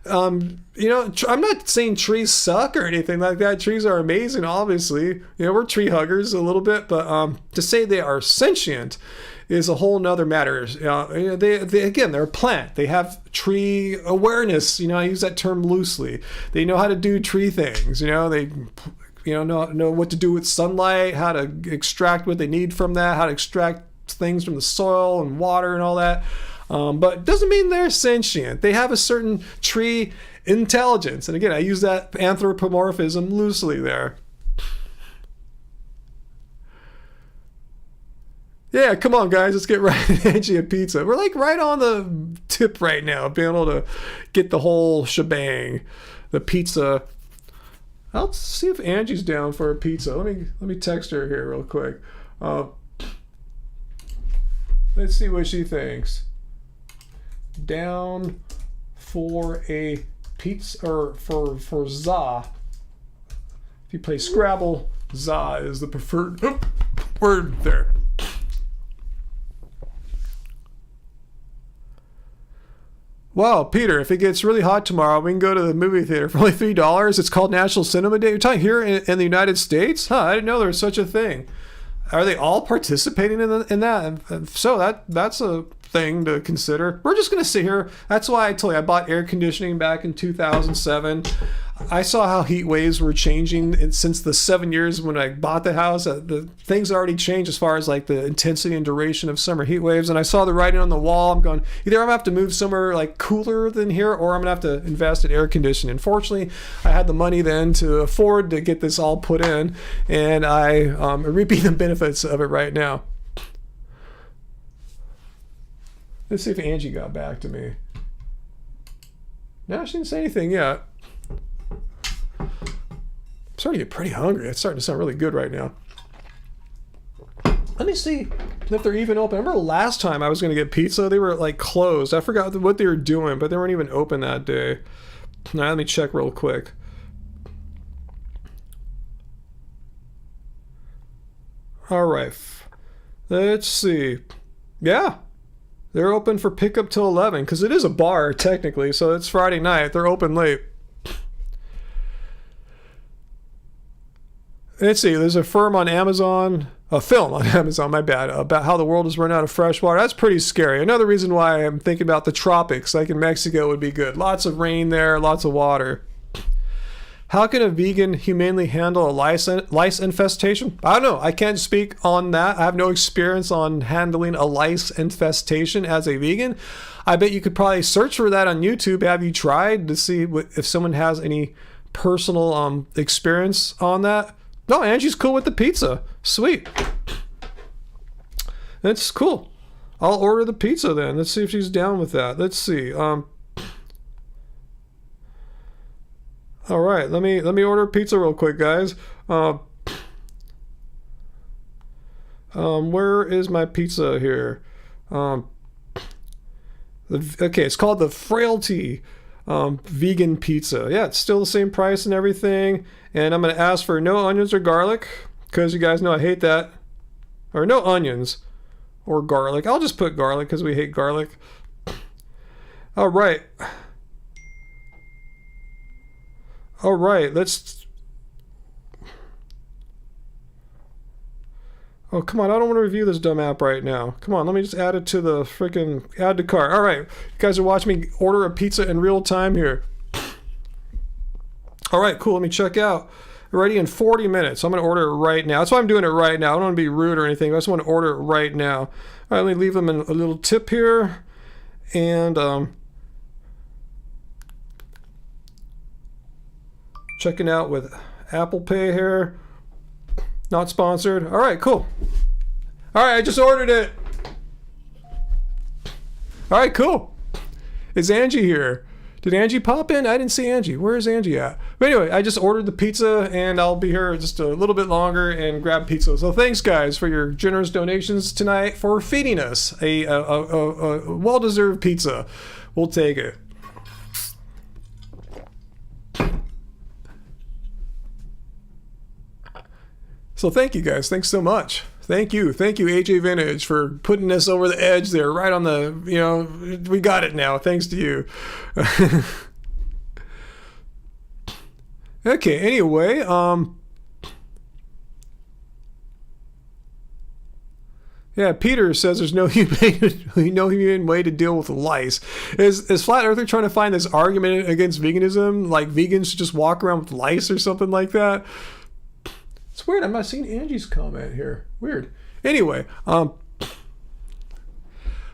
A: You know, I'm not saying trees suck or anything like that. Trees are amazing, obviously. You know, we're tree huggers a little bit, but to say they are sentient is a whole nother matter. They're a plant. They have tree awareness. You know, I use that term loosely. They know how to do tree things. You know, they know what to do with sunlight, how to extract what they need from that, how to extract things from the soil and water and all that. But it doesn't mean they're sentient. They have a certain tree intelligence. And again, I use that anthropomorphism loosely there. Yeah, come on, guys. Let's get right to Angie a pizza. We're like right on the tip right now, being able to get the whole shebang. The pizza. I'll see if Angie's down for a pizza. Let me text her here real quick. Let's see what she thinks. Down for a pizza, or for za. If you play Scrabble, za is the preferred word there. Wow, Peter, if it gets really hot tomorrow, we can go to the movie theater for only $3. It's called National Cinema Day. You're talking here in the United States? Huh, I didn't know there was such a thing. Are they all participating in that? And so that's a thing to consider. We're just going to sit here. That's why I told you I bought air conditioning back in 2007. I saw how heat waves were changing since the 7 years when I bought the house. The things already changed as far as like the intensity and duration of summer heat waves. And I saw the writing on the wall. I'm going, either I'm going to have to move somewhere like cooler than here, or I'm going to have to invest in air conditioning. Fortunately, I had the money then to afford to get this all put in, and I am reaping the benefits of it right now. Let's see if Angie got back to me. No, she didn't say anything yet. I'm starting to get pretty hungry. It's starting to sound really good right now. Let me see if they're even open. I remember last time I was going to get pizza, they were like closed. I forgot what they were doing, but they weren't even open that day. Now let me check real quick. All right. Let's see. Yeah. They're open for pickup till 11 because it is a bar technically, so it's Friday night. They're open late. Let's see. There's a film on Amazon, my bad, about how the world has run out of fresh water. That's pretty scary. Another reason why I'm thinking about the tropics, like in Mexico, would be good. Lots of rain there, lots of water. How can a vegan humanely handle a lice infestation? I don't know. I can't speak on that. I have no experience on handling a lice infestation as a vegan. I bet you could probably search for that on YouTube. Have you tried to see if someone has any personal experience on that? No, Angie's cool with the pizza. Sweet. That's cool. I'll order the pizza then. Let's see if she's down with that. Let's see. All right, let me order pizza real quick, guys. Where is my pizza here? Okay, it's called the Frailty vegan pizza. Yeah, it's still the same price and everything. And I'm gonna ask for no onions or garlic, because you guys know I hate that. Or no onions or garlic. I'll just put garlic because we hate garlic. All right. All right, let's... Oh, come on, I don't want to review this dumb app right now. Come on, let me just add it to the freaking add to cart. All right, you guys are watching me order a pizza in real time here. All right, cool, let me check out. Ready in 40 minutes. I'm going to order it right now. That's why I'm doing it right now. I don't want to be rude or anything. I just want to order it right now. All right, let me leave them a little tip here. And... checking out with Apple Pay here. Not sponsored. All right, cool. All right, I just ordered it. All right, cool. Is Angie here? Did Angie pop in? I didn't see Angie. Where is Angie at? But anyway, I just ordered the pizza, and I'll be here just a little bit longer and grab pizza. So thanks, guys, for your generous donations tonight for feeding us a well-deserved pizza. We'll take it. So thank you, guys. Thanks so much. Thank you, AJ Vintage, for putting us over the edge there, right on the, we got it now, thanks to you. Okay, anyway, yeah, Peter says there's no humane way to deal with lice. Is Flat Earther trying to find this argument against veganism, like vegans should just walk around with lice or something like that? It's weird. I'm not seeing Angie's comment here. Weird. Anyway,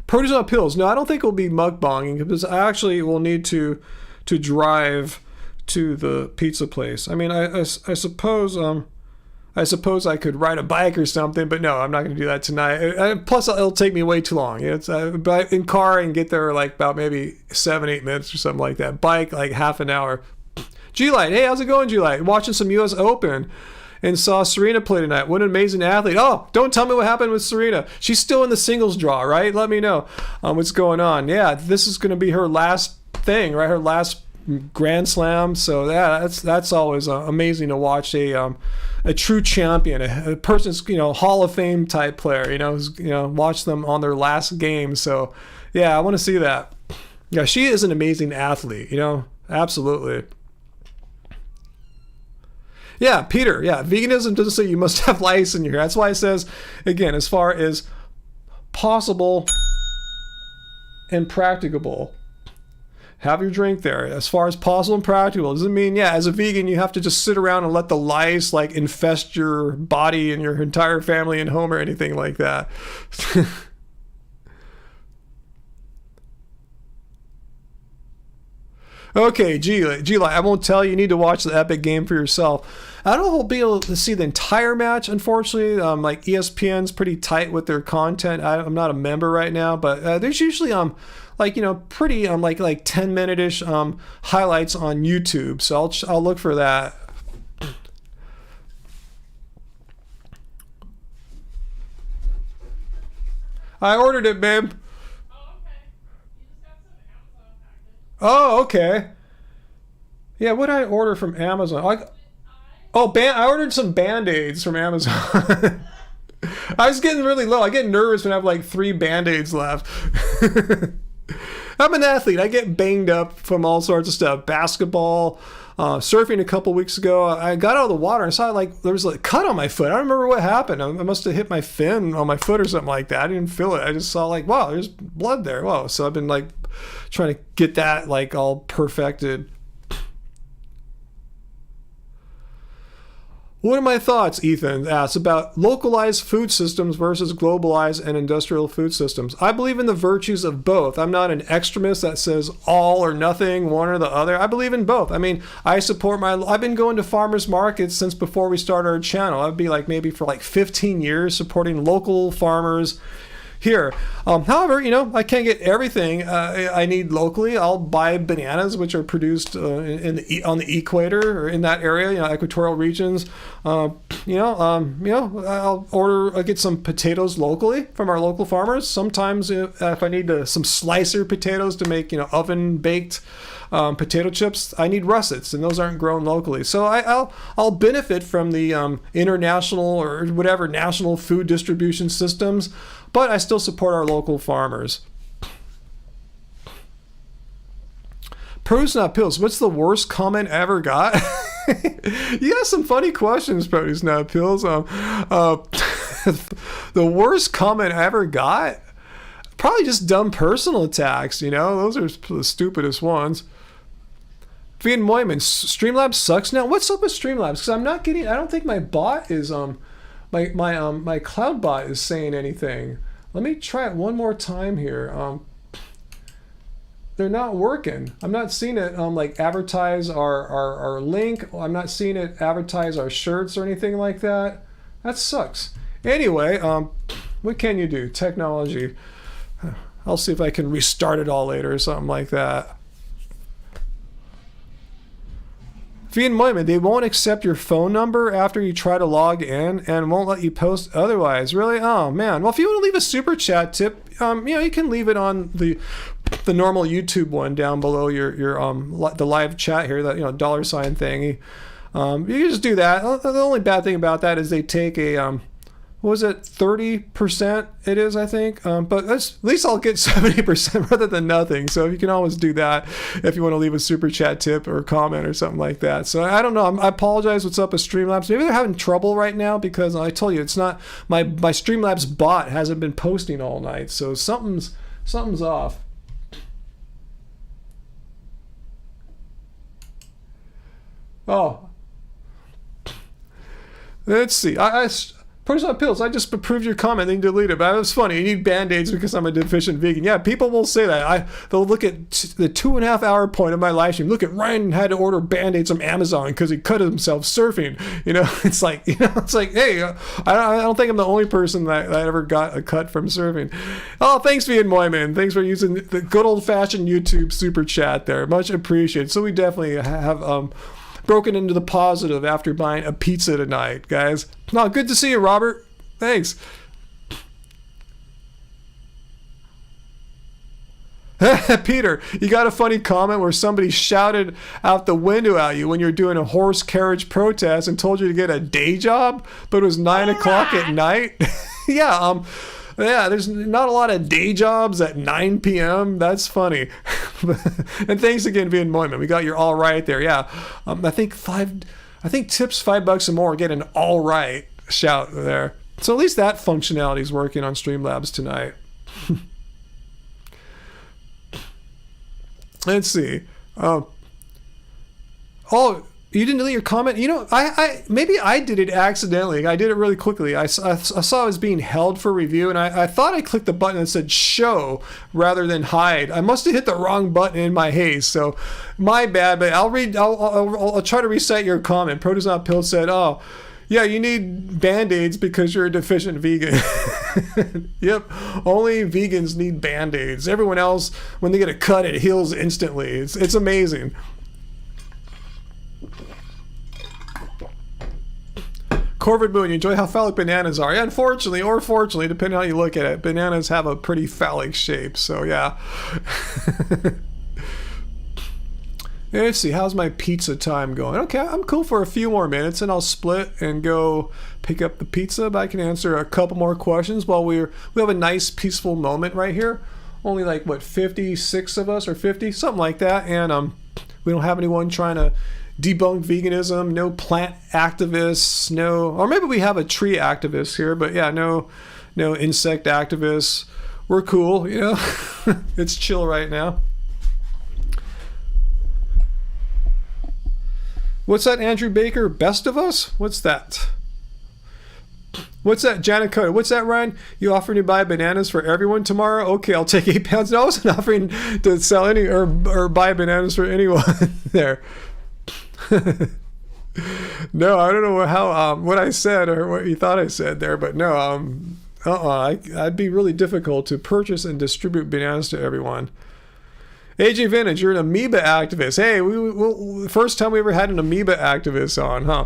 A: produce on pills. No, I don't think it'll be mukbanging because I actually will need to drive to the pizza place. I mean, I suppose I could ride a bike or something, but no, I'm not going to do that tonight. Plus, it'll take me way too long. It's but in car and get there like about maybe 7-8 minutes or something like that. Bike like half an hour. G-Light, hey, how's it going, G-Light? Watching some U.S. Open. And saw Serena play tonight. What an amazing athlete. Oh, don't tell me what happened with Serena. She's still in the singles draw, right? Let me know what's going on. Yeah, this is going to be her last thing, right? Her last Grand Slam. So yeah, that's always amazing to watch a true champion, a person's Hall of Fame type player. Watch them on their last game. So yeah, I want to see that. Yeah, she is an amazing athlete. Absolutely. Yeah, Peter, yeah, veganism doesn't say you must have lice in your hair. That's why it says, again, as far as possible and practicable. Have your drink there. As far as possible and practicable. Doesn't mean, yeah, as a vegan, you have to just sit around and let the lice, like, infest your body and your entire family and home or anything like that. Okay, G-Light, I won't tell you. You need to watch the epic game for yourself. I don't know if we'll be able to see the entire match, unfortunately. Like ESPN's pretty tight with their content. I'm not a member right now, but there's usually pretty like 10-minute-ish highlights on YouTube. So I'll look for that. I ordered it, babe. Oh, okay. Yeah, what did I order from Amazon? I ordered some Band-Aids from Amazon. I was getting really low. I get nervous when I have like 3 Band-Aids left. I'm an athlete. I get banged up from all sorts of stuff. Basketball, surfing a couple weeks ago. I got out of the water and saw there was a cut on my foot. I don't remember what happened. I must have hit my fin on my foot or something like that. I didn't feel it. I just saw wow, there's blood there. Whoa. So I've been trying to get that all perfected. What are my thoughts, Ethan asks, about localized food systems versus globalized and industrial food systems? I believe in the virtues of both. I'm not an extremist that says all or nothing, one or the other. I believe in both. I mean, I've been going to farmers markets since before we started our channel. I'd be maybe for 15 years supporting local farmers here. However, I can't get everything I need locally. I'll buy bananas, which are produced on the equator or in that area, equatorial regions. I'll get some potatoes locally from our local farmers. Sometimes if I need some slicer potatoes to make, oven baked potato chips, I need russets, and those aren't grown locally. So I'll benefit from the international or whatever national food distribution systems, but I still support our local farmers. Produce Not Pills. What's the worst comment I ever got? You got some funny questions, Produce Not Pills. The worst comment I ever got? Probably just dumb personal attacks, Those are the stupidest ones. Vian Moyman, Streamlabs sucks now? What's up with Streamlabs? Because I'm not getting... I don't think my bot is... My cloud bot is saying anything. Let me try it one more time here. They're not working. I'm not seeing it advertise our link. I'm not seeing it advertise our shirts or anything like that. That sucks. Anyway, what can you do? Technology. I'll see if I can restart it all later or something like that. Vegan Moyman, they won't accept your phone number after you try to log in and won't let you post otherwise. Really? Oh, man. Well, if you want to leave a super chat tip, you can leave it on the normal YouTube one down below your the live chat here, that $sign thingy. You can just do that. The only bad thing about that is they take a what was it, 30% it is, I think. But at least I'll get 70% rather than nothing. So you can always do that if you want to leave a super chat tip or comment or something like that. So I don't know. I apologize what's up with Streamlabs. Maybe they're having trouble right now because I told you, it's not my Streamlabs bot hasn't been posting all night. So something's off. Oh. Let's see. Personal pills, I just approved your comment, then delete it. But it was funny. You need Band-Aids because I'm a deficient vegan. Yeah, people will say that. They'll look at the 2.5 hour point of my live stream. Look at Ryan had to order Band-Aids from Amazon because he cut himself surfing. It's like, hey, I don't think I'm the only person that ever got a cut from surfing. Oh, thanks, Vegan Moyman. Thanks for using the good old-fashioned YouTube super chat there. Much appreciated. So we definitely have broken into the positive after buying a pizza tonight, guys. No, good to see you, Robert. Thanks. Peter, you got a funny comment where somebody shouted out the window at you when you're doing a horse carriage protest and told you to get a day job, but it was 9 o'clock at night. Yeah, there's not a lot of day jobs at 9 p.m. That's funny. And thanks again, Vegan Moyman. We got your all right there. Yeah, I think tips $5 or more get an all right shout there. So at least that functionality is working on Streamlabs tonight. Let's see. You didn't delete your comment? I maybe I did it accidentally. I did it really quickly. I saw it was being held for review, and I thought I clicked the button that said show rather than hide. I must have hit the wrong button in my haste, so my bad. But I'll try to reset your comment. Produce Not Pill said, oh, yeah, you need Band-Aids because you're a deficient vegan. Yep, only vegans need Band-Aids. Everyone else, when they get a cut, it heals instantly. It's amazing. Corvid Moon, you enjoy how phallic bananas are. Yeah, unfortunately, or fortunately, depending on how you look at it, bananas have a pretty phallic shape, so yeah. Let's see, how's my pizza time going? Okay, I'm cool for a few more minutes, and I'll split and go pick up the pizza, but I can answer a couple more questions while we have a nice, peaceful moment right here. Only like, 56 of us, or 50, something like that, and we don't have anyone trying to debunk veganism, no plant activists, or maybe we have a tree activist here, but yeah, no insect activists. We're cool, it's chill right now. What's that, Andrew Baker? Best of Us? What's that? What's that, Janet Coda? What's that, Ryan? You offering to buy bananas for everyone tomorrow? Okay, I'll take 8 pounds. No, I wasn't offering to sell any or buy bananas for anyone there. No, I don't know how what I said or what you thought I said there, but no, I'd be really difficult to purchase and distribute bananas to everyone. AJ Vintage, you're an amoeba activist. Hey, we first time we ever had an amoeba activist on, huh?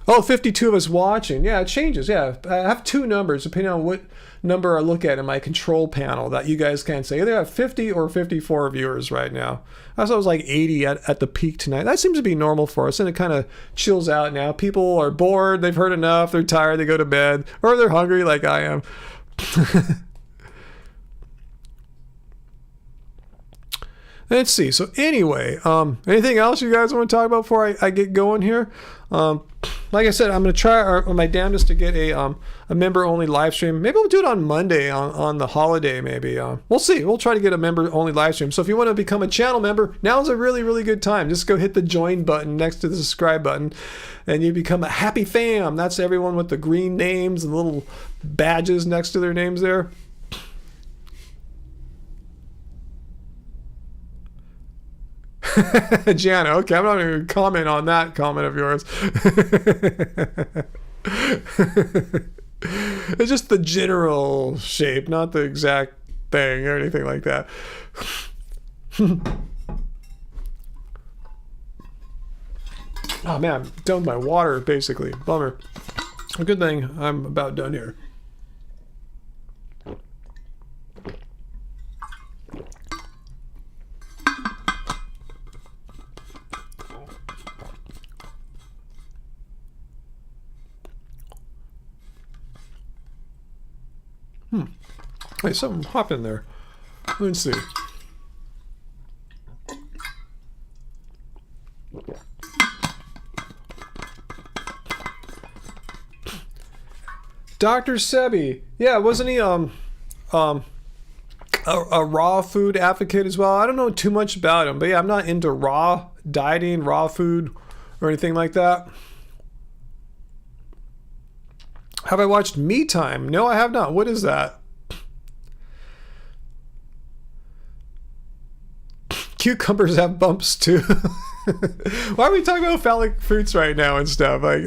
A: Oh, 52 of us watching. Yeah, it changes. Yeah, I have 2 numbers depending on what number I look at in my control panel that you guys can say. Either have 50 or 54 viewers right now. I thought it was like 80 at the peak tonight. That seems to be normal for us, and it kind of chills out now. People are bored. They've heard enough. They're tired. They go to bed, or they're hungry like I am. Let's see. So anyway, anything else you guys want to talk about before I get going here? Like I said, I'm going to try my damnedest to get a member-only live stream. Maybe we'll do it on Monday on the holiday, maybe. We'll see. We'll try to get a member-only live stream. So if you want to become a channel member, now's a really, really good time. Just go hit the join button next to the subscribe button, and you become a happy fam. That's everyone with the green names and little badges next to their names there. Jana, okay, I'm not going to comment on that comment of yours. It's just the general shape, not the exact thing or anything like that. Oh man, I'm done with my water, basically. Bummer. A good thing I'm about done here. Hey, something hopped in there. Let's see. Dr. Sebi. Yeah, wasn't he a raw food advocate as well? I don't know too much about him, but yeah, I'm not into raw dieting, raw food, or anything like that. Have I watched Me Time? No, I have not. What is that? Cucumbers have bumps too. Why are we talking about phallic fruits right now and stuff? Like,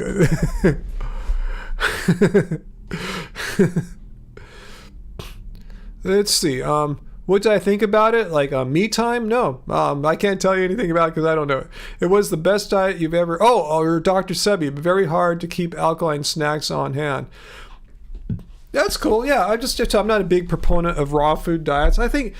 A: let's see. What did I think about it? Like Me Time? No, I can't tell you anything about it because I don't know it. It was the best diet you've ever. Or Dr. Sebi. Very hard to keep alkaline snacks on hand. That's cool. Yeah, I'm not a big proponent of raw food diets. I think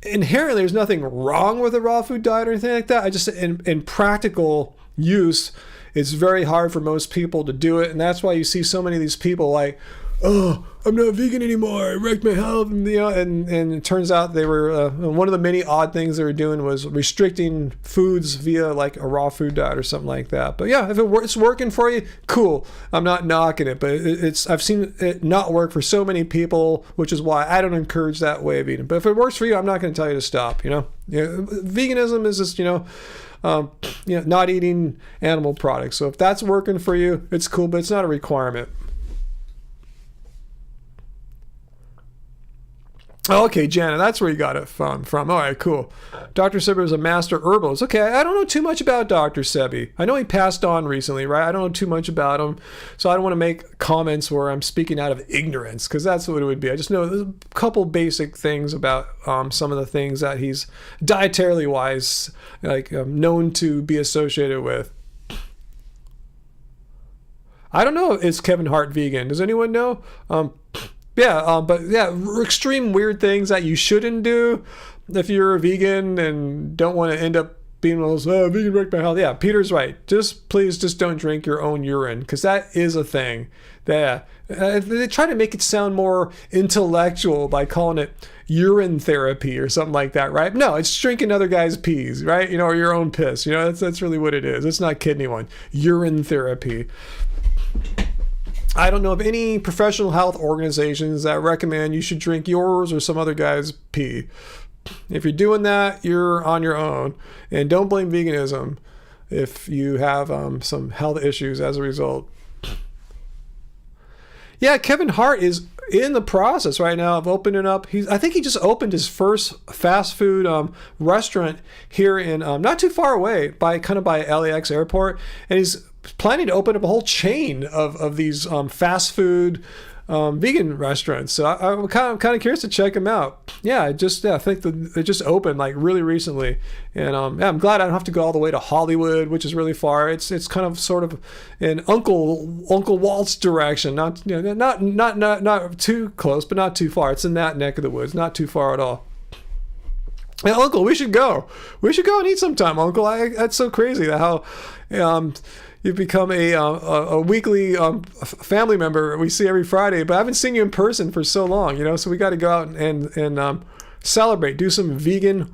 A: inherently there's nothing wrong with a raw food diet or anything like that. I just in practical use, it's very hard for most people to do it, and that's why you see so many of these people like, oh, I'm not vegan anymore, I wrecked my health, and it turns out they were one of the many odd things they were doing was restricting foods via like a raw food diet or something like that. But yeah, if it's working for you, cool. I'm not knocking it, but I've seen it not work for so many people, which is why I don't encourage that way of eating. But if it works for you, I'm not going to tell you to stop. Veganism is just not eating animal products. So if that's working for you, it's cool, but it's not a requirement. Oh, okay, Janet, that's where you got it from. All right, cool. Dr. Sebi was a master herbalist. Okay, I don't know too much about Dr. Sebi. I know he passed on recently, right? I don't know too much about him, so I don't want to make comments where I'm speaking out of ignorance, because that's what it would be. I just know a couple basic things about some of the things that he's dietarily wise, like known to be associated with. I don't know. Is Kevin Hart vegan? Does anyone know? But extreme weird things that you shouldn't do if you're a vegan and don't want to end up being one of those, vegan wrecked my health. Yeah, Peter's right. Please don't drink your own urine, because that is a thing. They try to make it sound more intellectual by calling it urine therapy or something like that, right? No, it's drinking other guys' peas, right? Or your own piss. That's really what it is. It's not kidding anyone. Urine therapy. I don't know of any professional health organizations that recommend you should drink yours or some other guy's pee. If you're doing that, you're on your own. And don't blame veganism if you have some health issues as a result. Yeah, Kevin Hart is in the process right now of opening up. I think he just opened his first fast food restaurant here in not too far away by LAX airport, and he's planning to open up a whole chain of these fast food vegan restaurants. So I'm kind of curious to check them out. Yeah, I think that they just opened like really recently, and I'm glad I don't have to go all the way to Hollywood, which is really far. It's kind of sort of in Uncle Walt's direction, not too close, but not too far. It's in that neck of the woods, not too far at all. Hey, Uncle, we should go. We should go and eat sometime, Uncle. That's so crazy that how you've become a weekly family member we see every Friday, but I haven't seen you in person for so long, so we got to go out and celebrate, do some vegan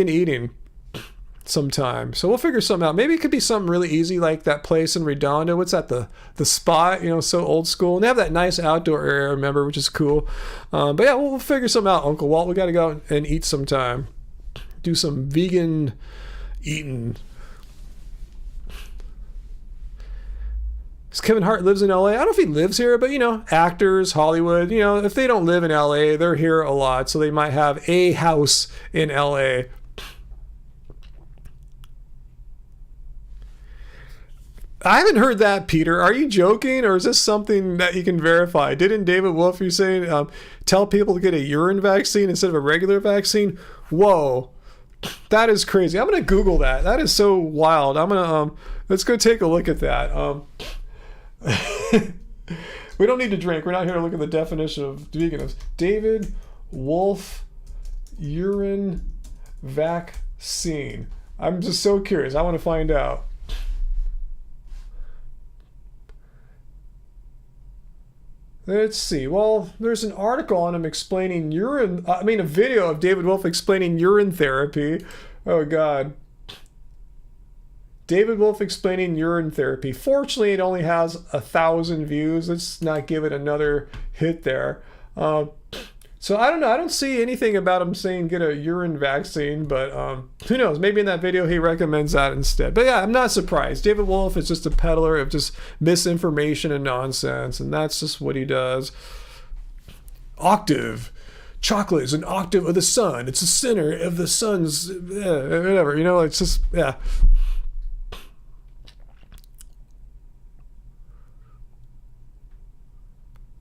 A: eating sometime. So we'll figure something out. Maybe it could be something really easy like that place in Redondo. What's that, the Spot, so old school. And they have that nice outdoor area, remember, which is cool. But yeah, we'll figure something out, Uncle Walt. We got to go out and eat sometime. Do some vegan eating. Kevin Hart lives in LA. I don't know if he lives here, but actors, Hollywood, if they don't live in LA, they're here a lot. So they might have a house in LA. I haven't heard that, Peter. Are you joking, or is this something that you can verify? Didn't David Wolf, you say, tell people to get a urine vaccine instead of a regular vaccine? Whoa. That is crazy. I'm going to Google that. That is so wild. I'm going to Let's go take a look at that. We don't need to drink. We're not here to look at the definition of veganism. David Wolf urine vaccine. I'm just so curious. I want to find out. Let's see. Well, there's an article on him explaining a video of David Wolf explaining urine therapy. Oh, God. David Wolf explaining urine therapy. Fortunately, it only has 1,000 views. Let's not give it another hit there. So I don't know. I don't see anything about him saying get a urine vaccine, but who knows? Maybe in that video he recommends that instead. But yeah, I'm not surprised. David Wolf is just a peddler of just misinformation and nonsense, and that's just what he does. Octave. Chocolate is an octave of the sun. It's the center of the sun's whatever. You know, it's just, yeah.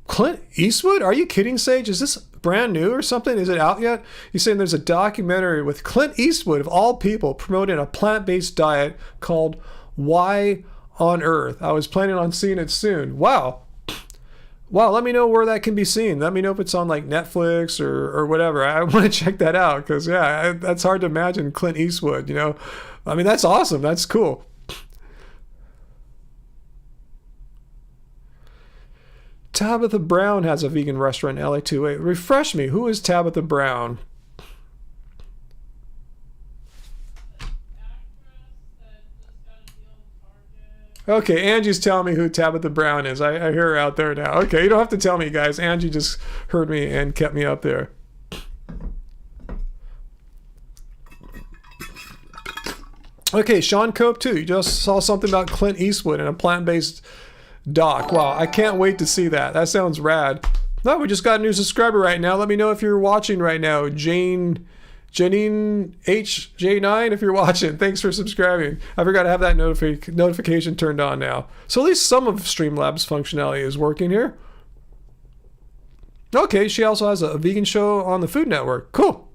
A: Clint Eastwood? Are you kidding, Sage? Is this brand new or something? Is it out yet? He's saying there's a documentary with Clint Eastwood, of all people, promoting a plant-based diet called Why on Earth. I was planning on seeing it soon. Wow. Wow, let me know where that can be seen. Let me know if it's on like Netflix or whatever. I want to check that out because, yeah, that's hard to imagine Clint Eastwood, you know. I mean, that's awesome. That's cool. Tabitha Brown has a vegan restaurant in LA too. Wait, refresh me. Who is Tabitha Brown? Okay, Angie's telling me who Tabitha Brown is. I hear her out there now. Okay, you don't have to tell me, guys. Angie just heard me and kept me up there. Okay, Sean Cope too. You just saw something about Clint Eastwood and a plant-based doc. Wow, I can't wait to see that. That sounds rad. No, we just got a new subscriber right now. Let me know if you're watching right now. Janine HJ9, if you're watching. Thanks for subscribing. I forgot to have that notification turned on now. So at least some of Streamlabs functionality is working here. Okay, she also has a vegan show on the Food Network. Cool.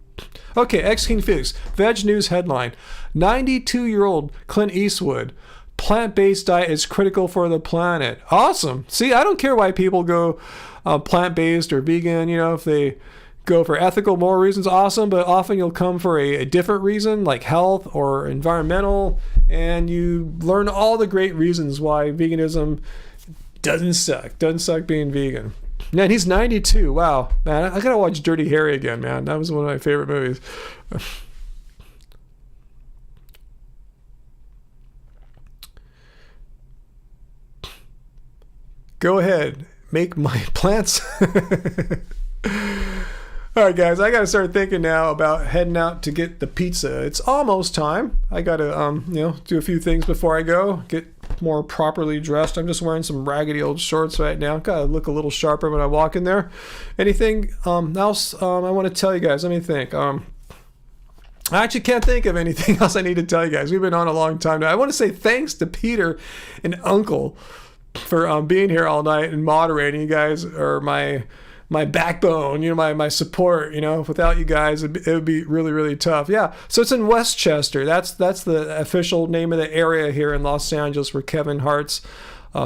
A: Okay, X King Felix. Veg News headline. 92-year-old Clint Eastwood. Plant-based diet is critical for the planet. Awesome. See, I don't care why people go plant-based or vegan. You know, if they go for ethical, moral reasons, awesome. But often you'll come for a different reason, like health or environmental, and you learn all the great reasons why veganism doesn't suck. Doesn't suck being vegan. Man, he's 92. Wow, man, I gotta watch Dirty Harry again, man. That was one of my favorite movies. Go ahead, make my plants. All right, guys, I got to start thinking now about heading out to get the pizza. It's almost time. I got to, do a few things before I go, get more properly dressed. I'm just wearing some raggedy old shorts right now. Got to look a little sharper when I walk in there. Anything else I want to tell you guys? Let me think. I actually can't think of anything else I need to tell you guys. We've been on a long time now. I want to say thanks to Peter and Uncle for being here all night and moderating. You guys are my backbone, my support. Without you guys it would be really, really tough. Yeah, so it's in Westchester. That's the official name of the area here in Los Angeles where Kevin Hart's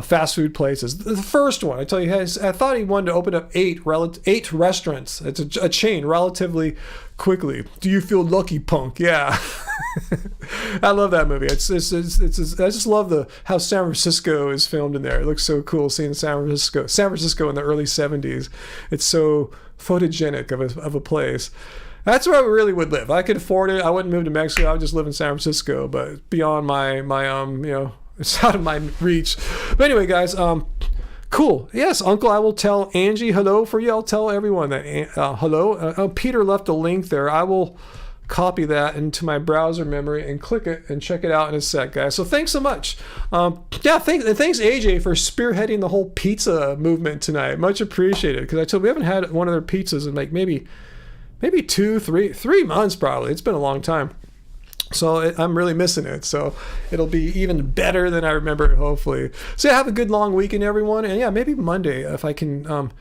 A: fast food places. The first one, I tell you guys, I thought he wanted to open up eight restaurants. It's a chain relatively quickly. Do you feel lucky, punk? Yeah. I love that movie. I just love how San Francisco is filmed in there. It looks so cool seeing San Francisco in the early 70s. It's so photogenic of a place. That's where I really would live. I could afford it. I wouldn't move to Mexico. I would just live in San Francisco, but beyond my it's out of my reach. But anyway, guys, cool. Yes, Uncle, I will tell Angie hello for you. I'll tell everyone that hello. Peter left a link there. I will copy that into my browser memory and click it and check it out in a sec, guys. So thanks so much. Thanks AJ for spearheading the whole pizza movement tonight. Much appreciated, because I told we haven't had one of their pizzas in like maybe 3 months probably. It's been a long time. So I'm really missing it. So it'll be even better than I remember it, hopefully. So yeah, have a good long weekend, everyone. And yeah, maybe Monday, if I can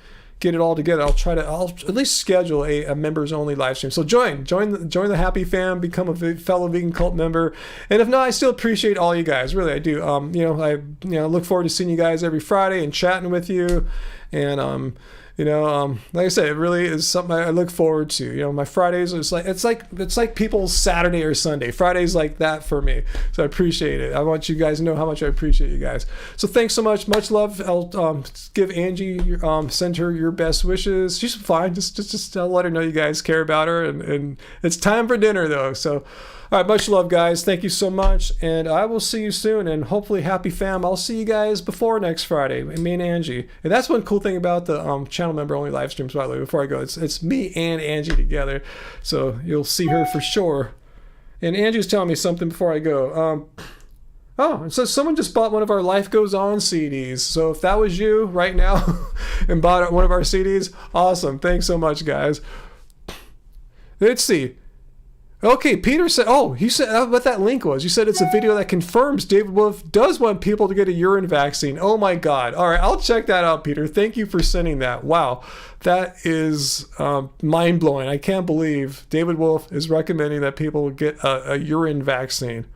A: get it all together, I'll at least schedule a members only live stream. So join the happy fam, become a fellow vegan cult member. And if not, I still appreciate all you guys. Really, I do. I look forward to seeing you guys every Friday and chatting with you. And like I said, it really is something I look forward to. My Fridays it's like people's Saturday or Sunday. Friday's like that for me. So I appreciate it. I want you guys to know how much I appreciate you guys. So thanks so much. Much love. I'll give Angie, send her your best wishes. She's fine. Just let her know you guys care about her. And it's time for dinner though. So. All right, much love, guys. Thank you so much, and I will see you soon, and hopefully, happy fam. I'll see you guys before next Friday, me and Angie. And that's one cool thing about the channel member-only live streams, by the way, before I go. It's me and Angie together, so you'll see her for sure. And Angie's telling me something before I go. So someone just bought one of our Life Goes On CDs. So if that was you right now and bought one of our CDs, awesome. Thanks so much, guys. Let's see. Okay, Peter said, he said what that link was. You said it's a video that confirms David Wolf does want people to get a urine vaccine. Oh my God. All right, I'll check that out, Peter. Thank you for sending that. Wow, that is mind-blowing. I can't believe David Wolf is recommending that people get a urine vaccine.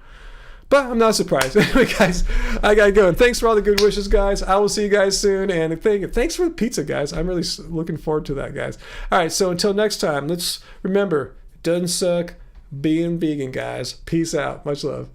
A: But I'm not surprised. Anyway, guys, I gotta go. And thanks for all the good wishes, guys. I will see you guys soon. And thanks for the pizza, guys. I'm really looking forward to that, guys. All right, so until next time, let's remember, it doesn't suck being vegan, guys. Peace out. Much love.